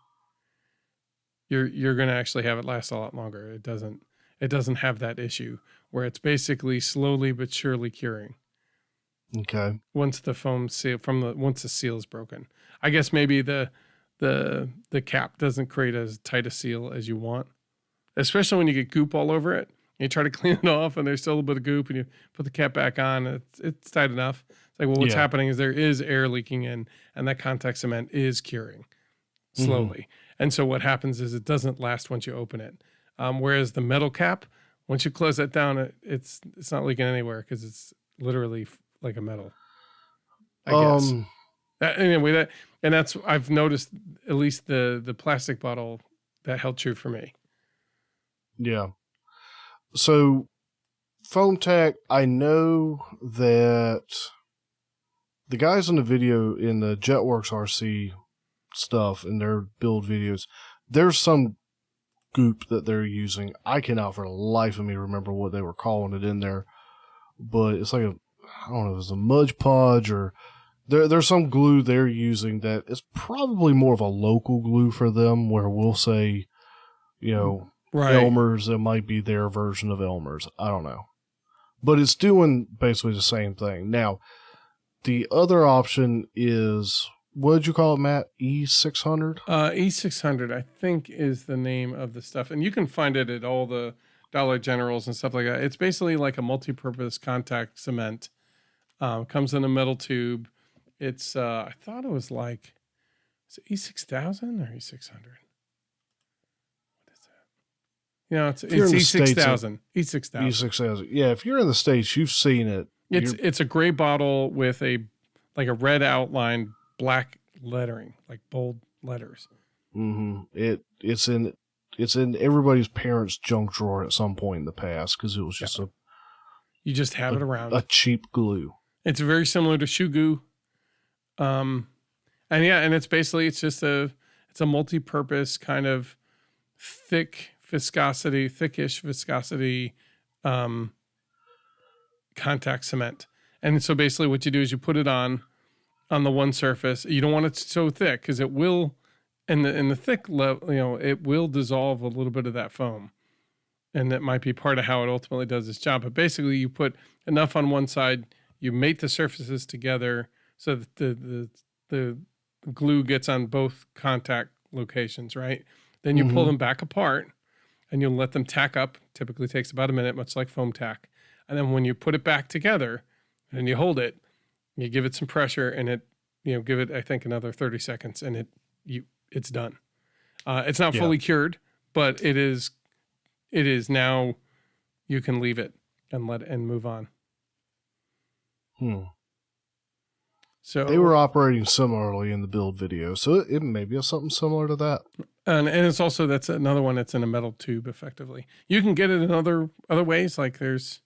you're going to actually have it last a lot longer. It doesn't have that issue where it's basically slowly but surely curing. Okay. Once the foam seal once the seal is broken. I guess maybe the cap doesn't create as tight a seal as you want, especially when you get goop all over it. You try to clean it off and there's still a little bit of goop and you put the cap back on. It's tight enough. It's like, well, what's happening is there is air leaking in and that contact cement is curing slowly. Mm-hmm. And so what happens is it doesn't last once you open it. Whereas the metal cap, once you close that down, it's not leaking anywhere because it's literally like a metal, I guess. That's I've noticed at least the plastic bottle that held true for me. Yeah. So, foam tack, I know that the guys in the video in the Jetworks RC stuff in their build videos, there's some goop that they're using. I cannot for the life of me remember what they were calling it in there, but it's like I don't know if it's a Mudge Podge or there's some glue they're using that is probably more of a local glue for them where we'll say, right. Elmer's, it might be their version of Elmer's. I don't know. But it's doing basically the same thing. Now, the other option is, what did you call it, Matt? E600? E600, I think, is the name of the stuff. And you can find it at all the Dollar Generals and stuff like that. It's basically like a multi-purpose contact cement. Comes in a metal tube. It's, I thought it was like, is it E6000 or E600? It's E6000. E6000. E6000. Yeah, if you're in the States, you've seen it. It's a gray bottle with a red outline, black lettering, like bold letters. Mm-hmm. It's in everybody's parents' junk drawer at some point in the past because it was just you just have it around. A cheap glue. It's very similar to shoe goo. And it's basically it's a multi-purpose kind of thickish viscosity contact cement. And so basically what you do is you put it on the one surface. You don't want it so thick because it will, in the thick level, it will dissolve a little bit of that foam. And that might be part of how it ultimately does its job. But basically you put enough on one side, you mate the surfaces together so that the glue gets on both contact locations, right? Then you pull them back apart and you'll let them tack up. Typically takes about a minute, much like foam tack. And then when you put it back together and you hold it, you give it some pressure and it, give it, I think, another 30 seconds and it's done. It's not fully cured, but it is now. You can leave it and move on. So they were operating similarly in the build video, so it may be something similar to that. And it's also, that's another one that's in a metal tube effectively. You can get it in other ways. Like there's,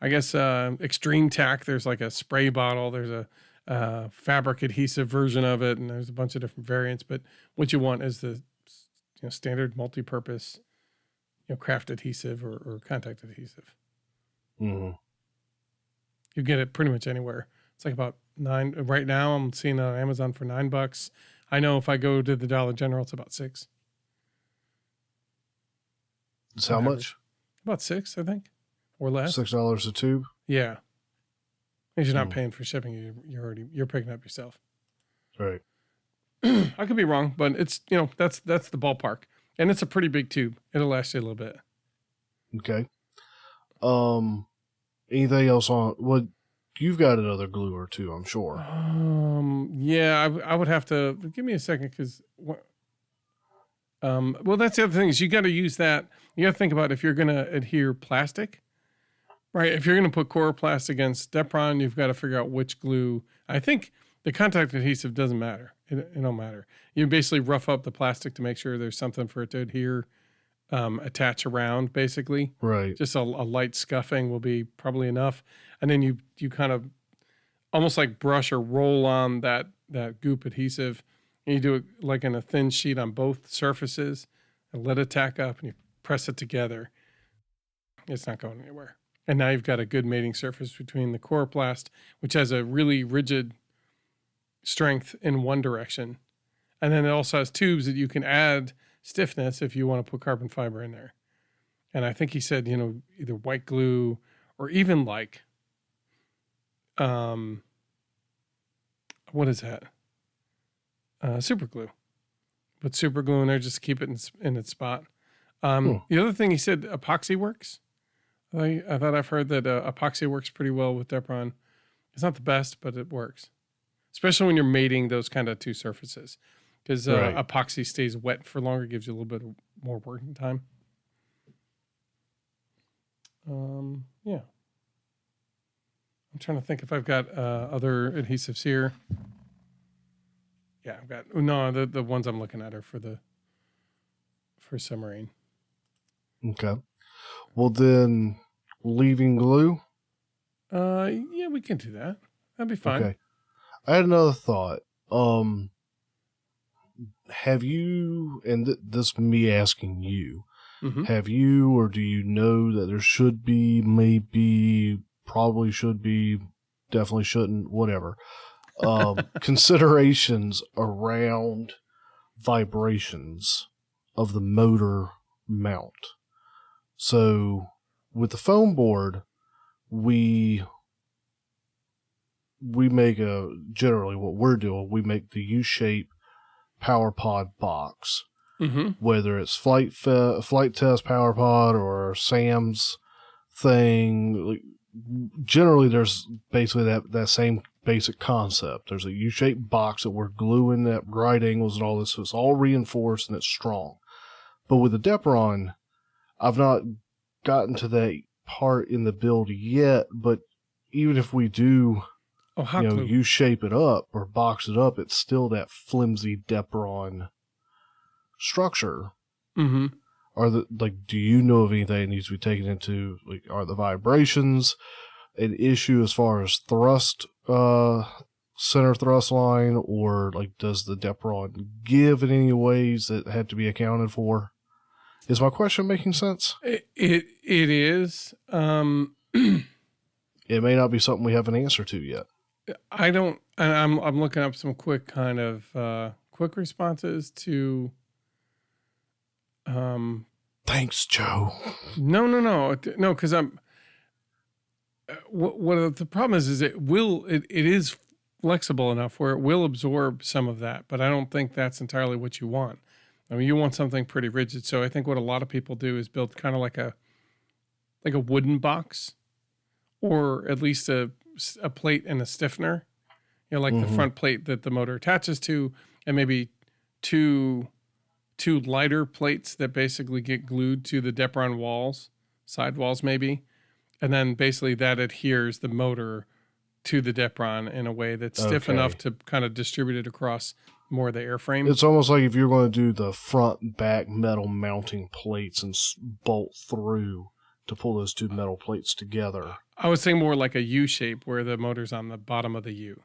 I guess, extreme tack. There's like a spray bottle. There's a fabric adhesive version of it. And there's a bunch of different variants, but what you want is the standard multi-purpose, craft adhesive or contact adhesive. Mm-hmm. You get it pretty much anywhere. It's like about $9 right now. I'm seeing it on Amazon for $9. I know if I go to the Dollar General, it's about $6. It's how much? About $6, I think, or less. $6 a tube. Yeah, because you're not paying for shipping. You're picking up yourself. Right. I could be wrong, but it's that's the ballpark, and it's a pretty big tube. It'll last you a little bit. Okay. Anything else on what? You've got another glue or two, I'm sure. Yeah, I would have to give me a second because well, that's the other thing is you got to use that. You got to think about if you're going to adhere plastic, right? If you're going to put Coroplast against Depron, you've got to figure out which glue. I think the contact adhesive doesn't matter. It don't matter. You basically rough up the plastic to make sure there's something for it to adhere, attach around, basically. Right. Just a light scuffing will be probably enough. And then you kind of almost like brush or roll on that goop adhesive. And you do it like in a thin sheet on both surfaces and let it tack up and you press it together. It's not going anywhere. And now you've got a good mating surface between the Coroplast, which has a really rigid strength in one direction. And then it also has tubes that you can add stiffness if you want to put carbon fiber in there. And I think he said, either white glue or even like, what is that? Super glue. Put super glue in there just to keep it in its spot. The other thing he said, epoxy works. I thought I've heard that epoxy works pretty well with Depron. It's not the best, but it works. Especially when you're mating those kind of two surfaces. Because epoxy stays wet for longer, gives you a little bit more working time. Yeah. I'm trying to think if I've got other adhesives here. Yeah, I've got the ones I'm looking at are for submarine. Okay. Well then, leaving glue. Yeah, we can do that. That'd be fine. Okay. I had another thought. Have you, and this me asking you, have you or do you know that there should be, maybe, probably should be, definitely shouldn't, whatever, considerations around vibrations of the motor mount? So with the foam board, we make generally what we're doing, we make the U-shape power pod box, whether it's flight test power pod or Sam's thing. Generally, there's basically that same basic concept. There's a U-shaped box that we're gluing at right angles and all this, so it's all reinforced and it's strong. But with the Depron, I've not gotten to that part in the build yet, but even if we do you shape it up or box it up, it's still that flimsy Depron structure. Do you know of anything that needs to be taken into, are the vibrations an issue as far as thrust, center thrust line, or does the Depron give in any ways that had to be accounted for? Is my question making sense? It is. It may not be something we have an answer to yet. I don't, and I'm looking up some quick kind of quick responses to. Thanks, Joe. No, because I'm. What the problem is it is flexible enough where it will absorb some of that, but I don't think that's entirely what you want. I mean, you want something pretty rigid. So I think what a lot of people do is build kind of like a wooden box, or at least a plate and a stiffener, like the front plate that the motor attaches to, and maybe two lighter plates that basically get glued to the Depron walls, side walls maybe, and then basically that adheres the motor to the Depron in a way that's stiff enough to kind of distribute it across more of the airframe. It's almost like if you're going to do the front and back metal mounting plates and bolt through to pull those two metal plates together. I was saying more like a U shape where the motor's on the bottom of the U.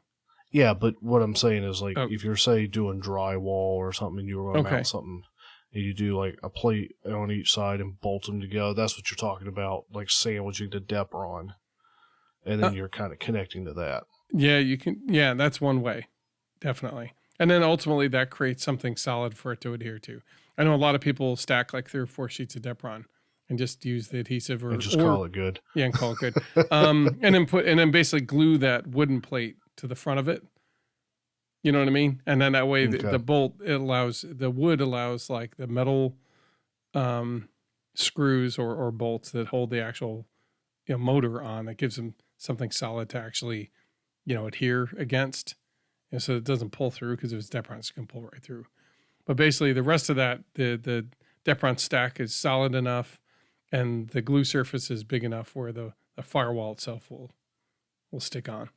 Yeah, but what I'm saying is if you're, say, doing drywall or something and you were going to mount something, and you do a plate on each side and bolt them together, that's what you're talking about, sandwiching the Depron. and then you're kind of connecting to that. Yeah, you can. Yeah, that's one way, definitely. And then ultimately that creates something solid for it to adhere to. I know a lot of people stack like 3 or 4 sheets of Depron and just use the adhesive And just call it good. Yeah, and call it good. And then basically glue that wooden plate to the front of it. You know what I mean? And then that way the bolt, the wood allows like the metal screws or bolts that hold the actual motor on. It gives them something solid to actually adhere against, and so it doesn't pull through, because if it's Depron, it's going to pull right through. But basically the rest of that, the Depron stack is solid enough, and the glue surface is big enough where the firewall itself will stick on.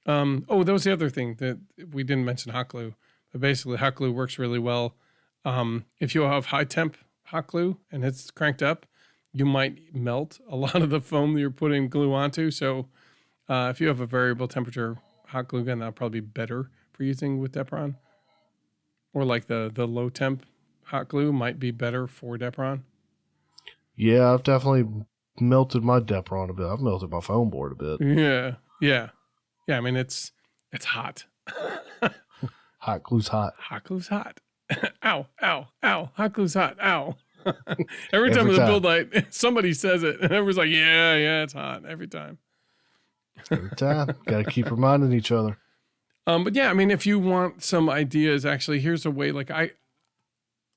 That was the other thing that we didn't mention, hot glue. But basically hot glue works really well. If you have high temp hot glue and it's cranked up, you might melt a lot of the foam that you're putting glue onto. So if you have a variable temperature hot glue gun, that'll probably be better for using with Depron. Or like the low temp hot glue might be better for Depron. Yeah, I've definitely melted my Depron a bit. I've melted my foam board a bit. Yeah. I mean, it's hot. Hot glue's hot. Hot glue's hot. Ow. Hot glue's hot. Ow. Every time in the build light, somebody says it, and everyone's like, yeah, it's hot every time. Every time. Got to keep reminding each other. But yeah, I mean, if you want some ideas, actually, here's a way. Like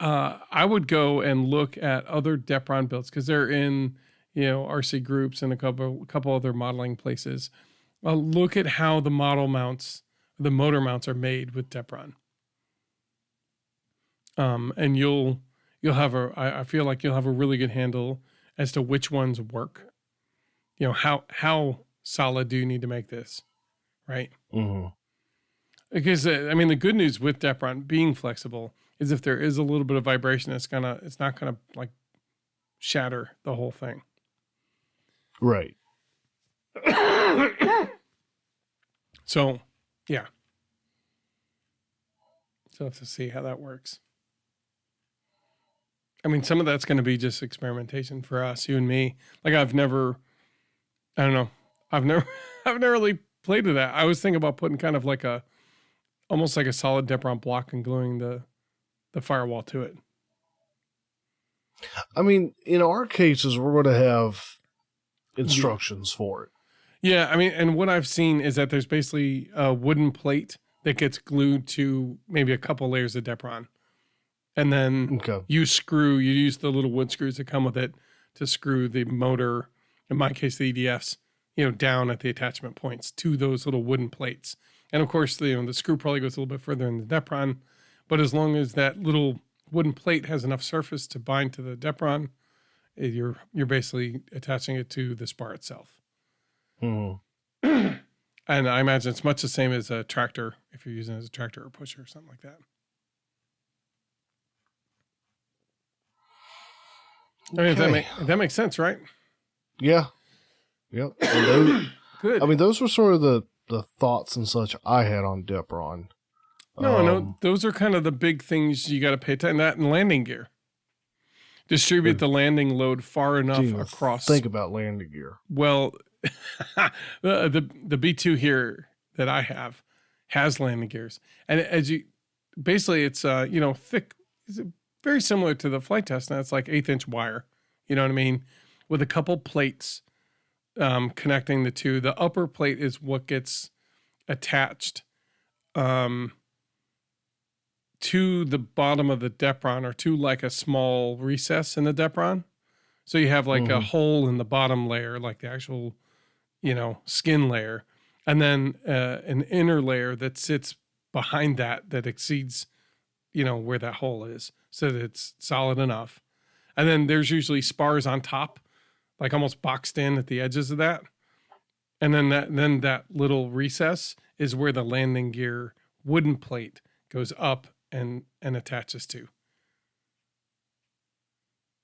I would go and look at other Depron builds, because they're in RC groups and a couple other modeling places. Look at how the motor mounts are made with Depron. And you'll have I feel like you'll have a really good handle as to which ones work. How solid do you need to make this, right? Mm-hmm. Because I mean, the good news with Depron being flexible is if there is a little bit of vibration, it's not gonna like shatter the whole thing. Right. So, yeah. So have to see how that works. I mean, some of that's going to be just experimentation for us, you and me. Like I've never really played with that. I was thinking about putting kind of like almost like a solid Depron block and gluing the firewall to it. I mean, in our cases, we're going to have instructions for it. Yeah, I mean, and what I've seen is that there's basically a wooden plate that gets glued to maybe a couple layers of Depron. And then you use the little wood screws that come with it to screw the motor, in my case, the EDFs, down at the attachment points to those little wooden plates. And of course, the screw probably goes a little bit further in the Depron, but as long as that little wooden plate has enough surface to bind to the Depron, you're basically attaching it to the spar itself. Mm-hmm. And I imagine it's much the same as a tractor, if you're using it as a tractor or pusher or something like that. I mean, if that makes sense, right? Yeah. Yep. Good. I mean, those were sort of the thoughts and such I had on Depron. No, those are kind of the big things you got to pay attention to. That and landing gear. Distribute the landing load far enough across. Think about landing gear. Well, the B2 here that I have has landing gears, and it's thick. It's very similar to the flight test. Now it's like 1/8 wire. You know what I mean? With a couple plates connecting the two. The upper plate is what gets attached to the bottom of the Depron, or to like a small recess in the Depron. So you have like a hole in the bottom layer, like the actual, skin layer. And then an inner layer that sits behind that exceeds, where that hole is, so that it's solid enough. And then there's usually spars on top, like almost boxed in at the edges of that. And then that little recess is where the landing gear wooden plate goes up and attaches to.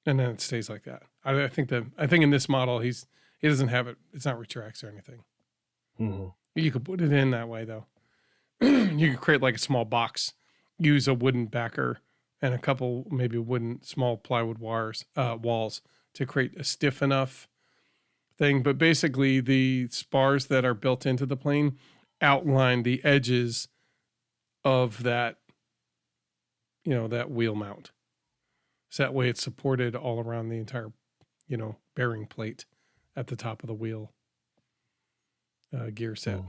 And then it stays like that. I think in this model he doesn't have it. It's not retracts or anything. Mm-hmm. You could put it in that way though. You could create like a small box, use a wooden backer and a couple maybe wooden small plywood walls to create a stiff enough thing, but basically the spars that are built into the plane outline the edges of that, that wheel mount. So that way it's supported all around the entire, bearing plate at the top of the wheel gear set.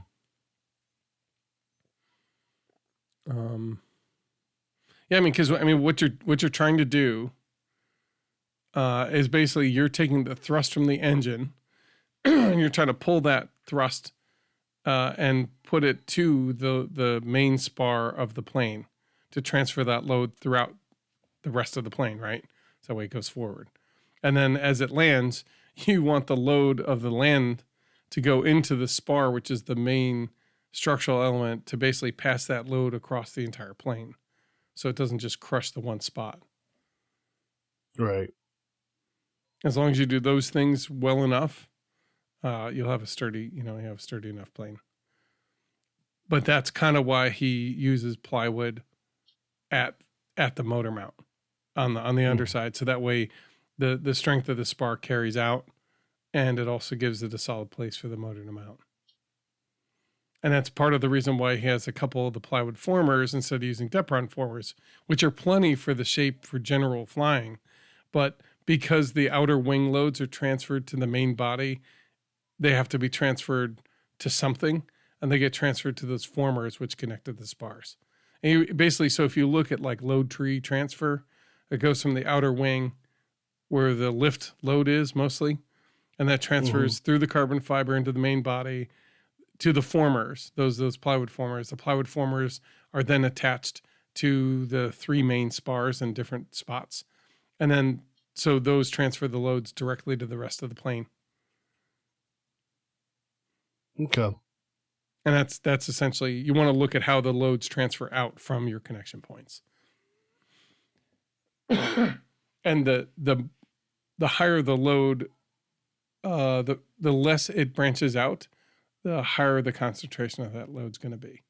Yeah, because what you're trying to do is basically you're taking the thrust from the engine and you're trying to pull that thrust and put it to the main spar of the plane to transfer that load throughout the rest of the plane, right? So that way it goes forward. And then as it lands, you want the load of the land to go into the spar, which is the main structural element, to basically pass that load across the entire plane. So it doesn't just crush the one spot. Right. As long as you do those things well enough, you'll have a sturdy enough plane. But that's kind of why he uses plywood at the motor mount on the underside. So that way the strength of the spar carries out, and it also gives it a solid place for the motor to mount. And that's part of the reason why he has a couple of the plywood formers instead of using Depron formers, which are plenty for the shape for general flying. But because the outer wing loads are transferred to the main body, they have to be transferred to something, and they get transferred to those formers, which connect to the spars. And basically, so if you look at like load tree transfer, it goes from the outer wing where the lift load is mostly, and that transfers through the carbon fiber into the main body to the formers, those plywood formers. The plywood formers are then attached to the three main spars in different spots. And then, so those transfer the loads directly to the rest of the plane. Okay. And that's essentially, you want to look at how the loads transfer out from your connection points. And the higher the load, the less it branches out, the higher the concentration of that load's going to be.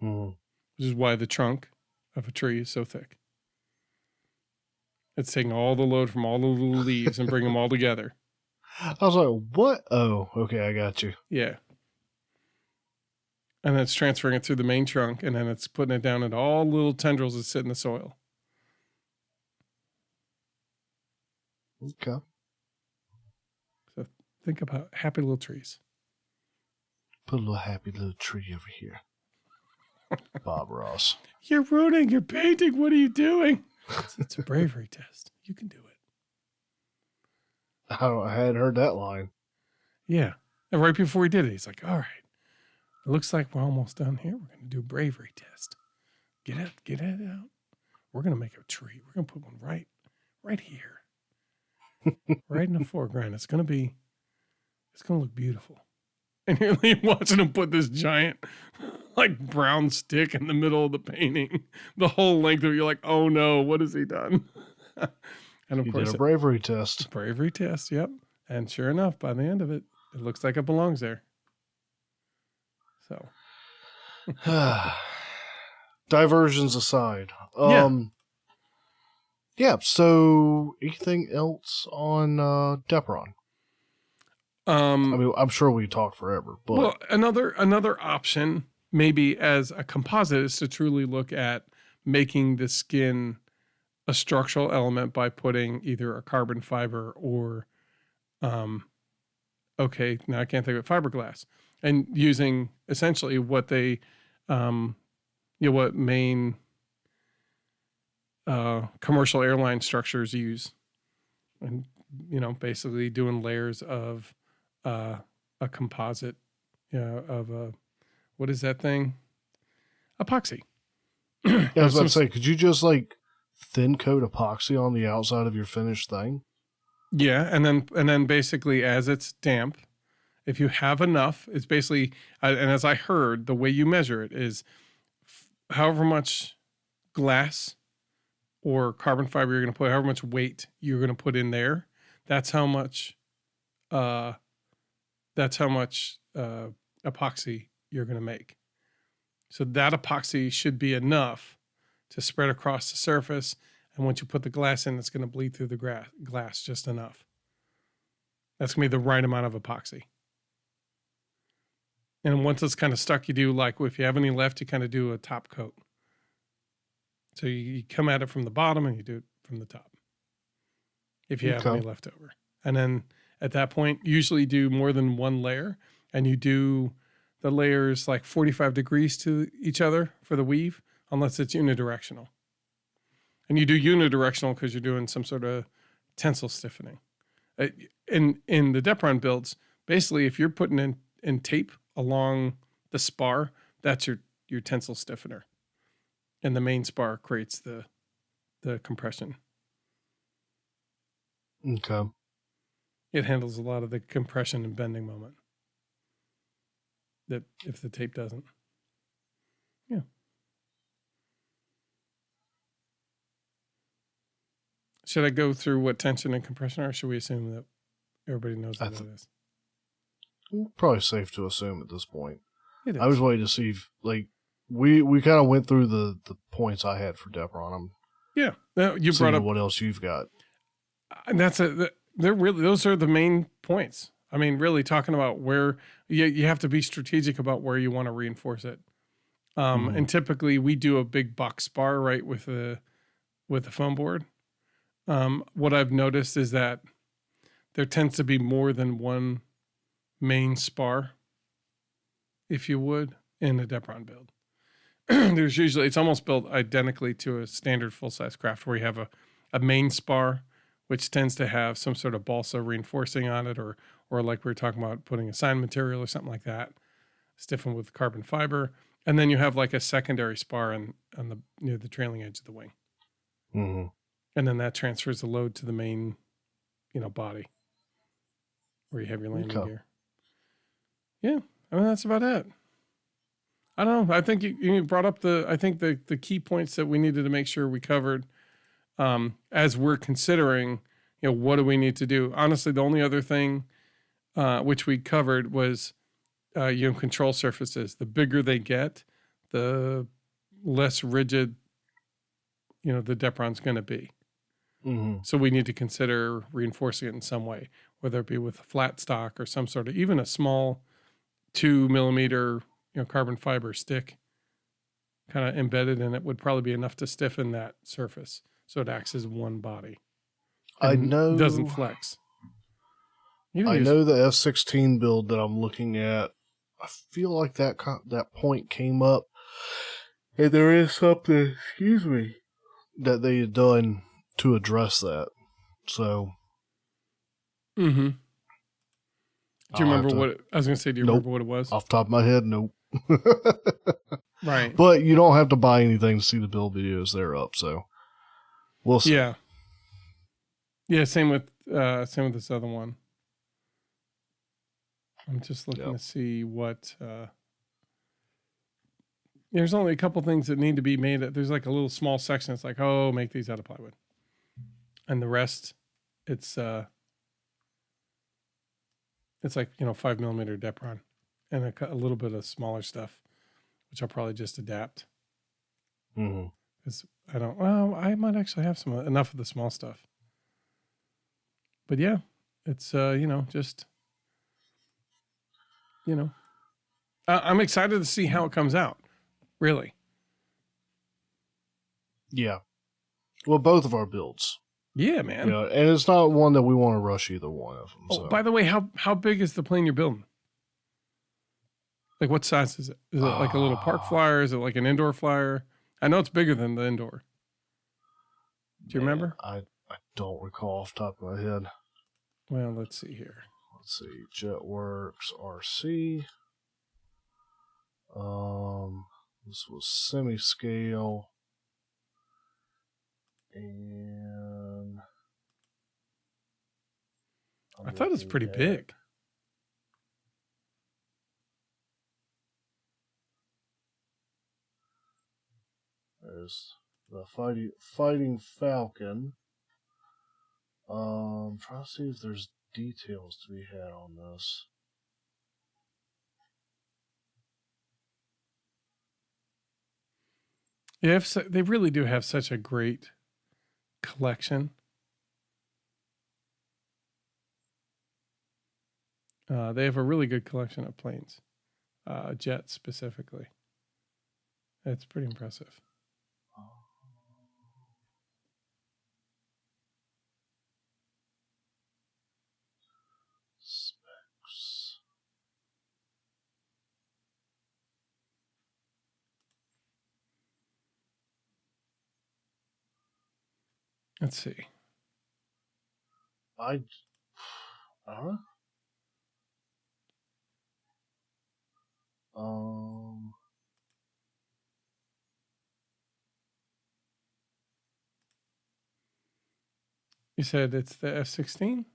Which is why the trunk of a tree is so thick. It's taking all the load from all the little leaves and bring them all together. I was like, what? Oh, okay, I got you. Yeah. And then it's transferring it through the main trunk, and then it's putting it down into all little tendrils that sit in the soil. Okay. So think about happy little trees. Put a little happy little tree over here. Bob Ross. You're ruining your painting. What are you doing? It's a bravery test. You can do it. I hadn't heard that line. Yeah. And right before he did it, he's like, all right, it looks like we're almost done here. We're going to do a bravery test. Get it out. We're going to make a tree. We're going to put one right here. Right in the foreground. It's going to look beautiful. And you're watching him put this giant, like, brown stick in the middle of the painting. The whole length of it, you're like, oh no, what has he done? And of course, did a bravery test. Bravery test, yep. And sure enough, by the end of it, it looks like it belongs there. So. Diversions aside. Yeah, so anything else on Depron? I mean, I'm sure we talked forever, but well, another option, maybe as a composite, is to truly look at making the skin a structural element by putting either a carbon fiber or, okay, now I can't think of it, fiberglass, and using essentially what they, what main commercial airline structures use, and basically doing layers of a composite, of a, what is that thing? Epoxy. Yeah, I was about to say, could you just like thin coat epoxy on the outside of your finished thing? Yeah, and then basically as it's damp, if you have enough, it's basically, and as I heard, the way you measure it is however much glass or carbon fiber you're going to put, however much weight you're going to put in there, that's how much epoxy you're going to make. So that epoxy should be enough to spread across the surface. And once you put the glass in, it's going to bleed through the glass just enough. That's going to be the right amount of epoxy. And once it's kind of stuck, you do like, if you have any left, you kind of do a top coat. So you come at it from the bottom and you do it from the top, if you have any left over. And then at that point, usually do more than one layer, and you do the layers like 45 degrees to each other for the weave, unless it's unidirectional. And you do unidirectional because you're doing some sort of tensile stiffening. In the Depron builds, basically, if you're putting in tape along the spar, that's your tensile stiffener. And the main spar creates the compression. Okay. It handles a lot of the compression and bending moment that if the tape doesn't. Yeah. Should I go through what tension and compression are, or should we assume that everybody knows what it is? Probably safe to assume at this point. It is. I was waiting to see if, like, we kind of went through the points I had for Depron. Yeah. You brought up what else you've got. And those are the main points. I mean, really talking about where you have to be strategic about where you want to reinforce it. And typically we do a big box spar, right, with the foam board. What I've noticed is that there tends to be more than one main spar, if you would, in a Depron build. There's usually, it's almost built identically to a standard full-size craft where you have a main spar, which tends to have some sort of balsa reinforcing on it, or like we were talking about, putting a sign material or something like that, stiffened with carbon fiber. And then you have like a secondary spar near the trailing edge of the wing. Mm-hmm. And then that transfers the load to the main, body where you have your landing gear. Yeah. I mean, that's about it. I don't know. I think you brought up the key points that we needed to make sure we covered, as we're considering, what do we need to do? Honestly, the only other thing, which we covered was, control surfaces. The bigger they get, the less rigid, the Depron's going to be. Mm-hmm. So we need to consider reinforcing it in some way, whether it be with a flat stock or some sort of, even a small 2 millimeter, carbon fiber stick kind of embedded in it would probably be enough to stiffen that surface. So it acts as one body. I know. It doesn't flex. I know the F-16 build that I'm looking at. I feel like that point came up, and there is something, that they had done to address that. So, mm-hmm. Do you remember what I was going to say? Do you remember what it was? Off the top of my head, nope. Right. But you don't have to buy anything to see the build videos. They're up, so we'll see. Yeah. Yeah. Same with this other one. I'm just looking to see what. There's only a couple things that need to be made. There's like a little small section. It's like, make these out of plywood, and the rest, it's like 5 millimeter Depron, and a little bit of smaller stuff, which I'll probably just adapt. Mm-hmm. Because I might actually have enough of the small stuff. But yeah, it's just. I'm excited to see how it comes out. Really. Yeah. Well, both of our builds. Yeah, man. Yeah, and it's not one that we want to rush either one of them. Oh, by the way, how big is the plane you're building? Like, what size is it? Is it like a little park flyer? Is it like an indoor flyer? I know it's bigger than the indoor. Do you remember? I don't recall off the top of my head. Well, let's see here. Let's see. Jetworks RC. This was semi-scale. And I thought it was pretty big. There's the Fighting Falcon. Trying to see if there's details to be had on this. Yeah, they really do have such a great collection. They have a really good collection of planes, jets specifically. It's pretty impressive. Specs. Let's see. Uh-huh. You said it's the F-16?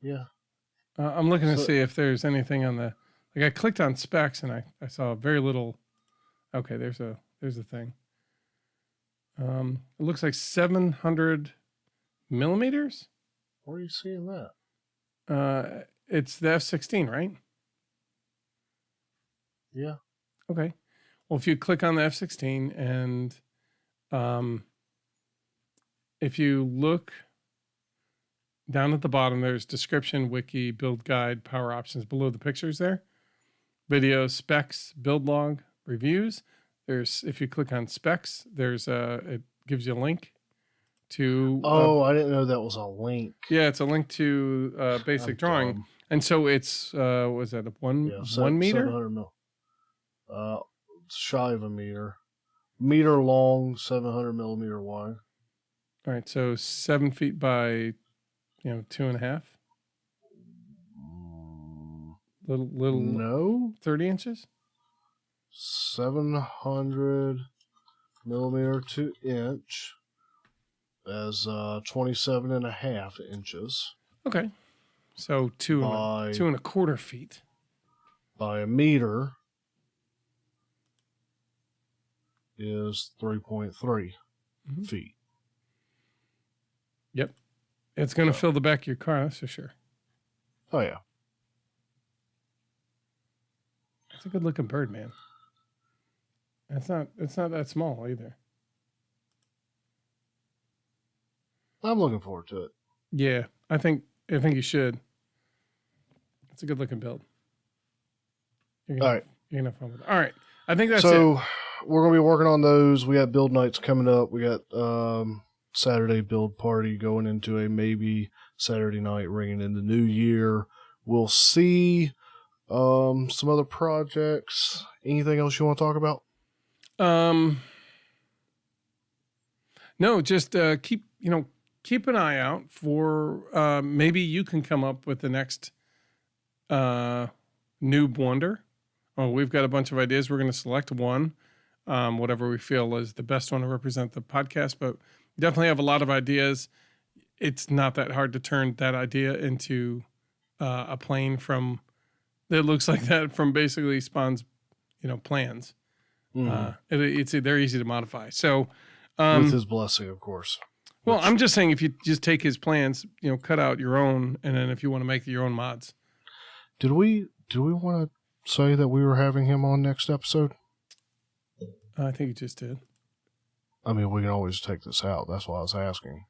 Yeah. I'm looking to see if there's anything on the. Like I clicked on specs and I saw very little. Okay, there's a thing. It looks like 700 millimeters. Where are you seeing that? It's the F-16, right? Yeah. Okay. Well, if you click on the F-16 and if you look down at the bottom, there's description, wiki, build guide, power options below the pictures there. Video, specs, build log, reviews. There's, if you click on specs, it gives you a link to. I didn't know that was a link. Yeah, it's a link to basic drawing. Dumb. And so it's, was that 1 meter? 700 mil. Shy of a meter. Meter long, 700 millimeter wide. All right, so 7 feet by, 2.5. Little. No. 30 inches. 700 millimeter to inch as 27 and a half inches. Okay, so 2.25 feet by a meter is 3.3 feet. Yep. It's going to fill the back of your car, that's for sure. Oh, yeah. It's a good looking bird, man. It's not that small either. I'm looking forward to it. Yeah, I think you should. It's a good looking build. All right. You're going to have fun with it. All right. I think that's it. So we're going to be working on those. We got build nights coming up. We got Saturday build party going into a maybe Saturday night ringing in the new year. We'll see some other projects. Anything else you want to talk about? No, just keep an eye out for maybe you can come up with the next noob wonder. Oh, we've got a bunch of ideas. We're going to select one, whatever we feel is the best one to represent the podcast, but definitely have a lot of ideas. It's not that hard to turn that idea into a plane from that looks like that from basically Spawn's, plans. Mm-hmm. They're easy to modify. So, with his blessing, of course. Well, I'm just saying if you just take his plans, cut out your own, and then if you want to make your own mods. Did we want to say that we were having him on next episode? I think you just did. I mean, we can always take this out. That's why I was asking.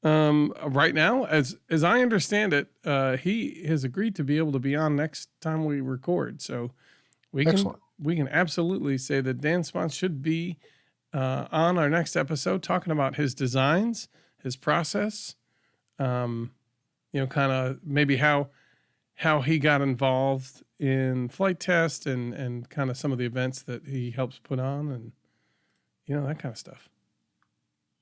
Right now, as I understand it, he has agreed to be able to be on next time we record. So we can absolutely say that Dan Spons should be on our next episode talking about his designs, his process, kind of maybe how he got involved in flight test and kind of some of the events that he helps put on and, that kind of stuff.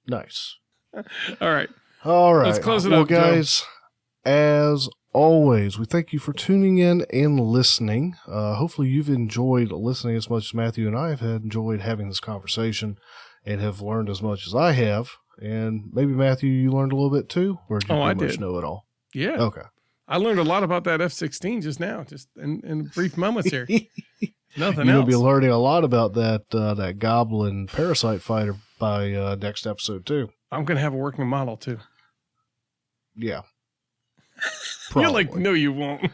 Nice. All right. Let's close it up, guys. Joe. As always, we thank you for tuning in and listening. Hopefully you've enjoyed listening as much as Matthew and I have enjoyed having this conversation and have learned as much as I have. And maybe, Matthew, you learned a little bit too? Or did you pretty much know it all? Yeah. Okay. I learned a lot about that F-16 just now, just in brief moments here. Nothing else. You'll be learning a lot about that Goblin Parasite fighter by next episode too. I'm going to have a working model too. Yeah. You're like, no, you won't.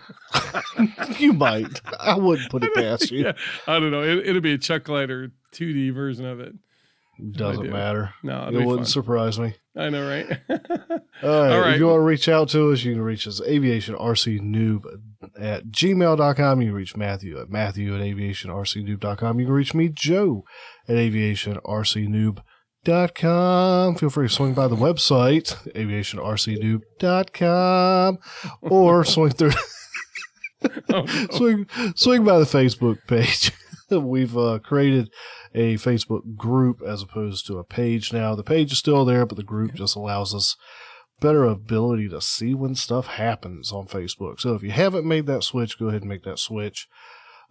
You might. I wouldn't put it past you. Yeah, I don't know. It'll be a Chuck Glider 2D version of it. Doesn't matter. No, it wouldn't surprise me. I know, right? All right. If you want to reach out to us, you can reach us aviationrcnoob@gmail.com. You can reach Matthew at aviationrcnoob.com. You can reach me, Joe, at aviationrcnoob.com. Feel free to swing by the website, aviationrcnoob.com, or swing through swing by the Facebook page. We've created a Facebook group as opposed to a page now. The page is still there, but the group just allows us better ability to see when stuff happens on Facebook. So if you haven't made that switch, go ahead and make that switch.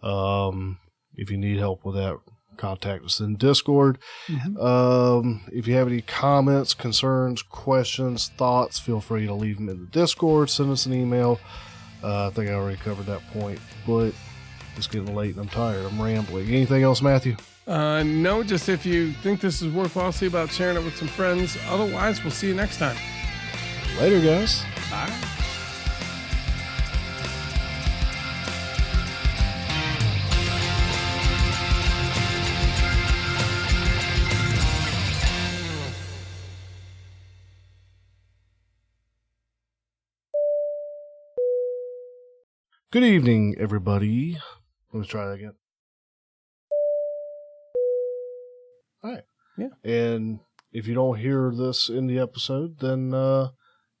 If you need help with that, contact us in Discord. If you have any comments, concerns, questions, thoughts, feel free to leave them in the Discord. Send us an email. I think I already covered that point, but it's getting late and I'm tired. I'm rambling. Anything else, Matthew? No, just if you think this is worthwhile, see about sharing it with some friends. Otherwise, we'll see you next time. Later, guys. Bye. Good evening, everybody. Let me try that again. All right. Yeah. And if you don't hear this in the episode, then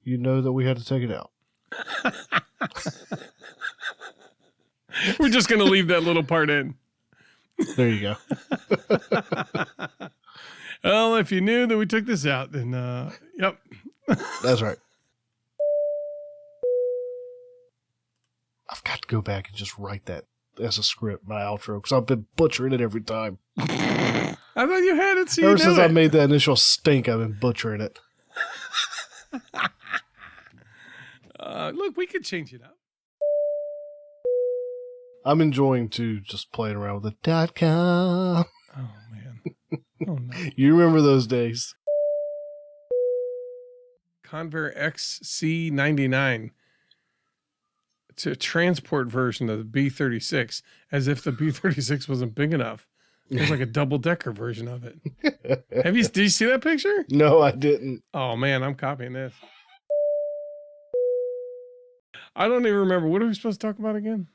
you know that we had to take it out. We're just going to leave that little part in. There you go. Well, if you knew that we took this out, then, yep. That's right. I've got to go back and just write that as a script, my outro, because I've been butchering it every time. I thought you had it, so Ever since I made that initial stink, I've been butchering it. Look, we could change it up. I'm enjoying just playing around with the .com. Oh, man. Oh, no. You remember those days. Convair XC99. It's a transport version of the B-36, as if the B-36 wasn't big enough. It was like a double-decker version of it. Did you see that picture? No, I didn't. Oh, man, I'm copying this. I don't even remember. What are we supposed to talk about again?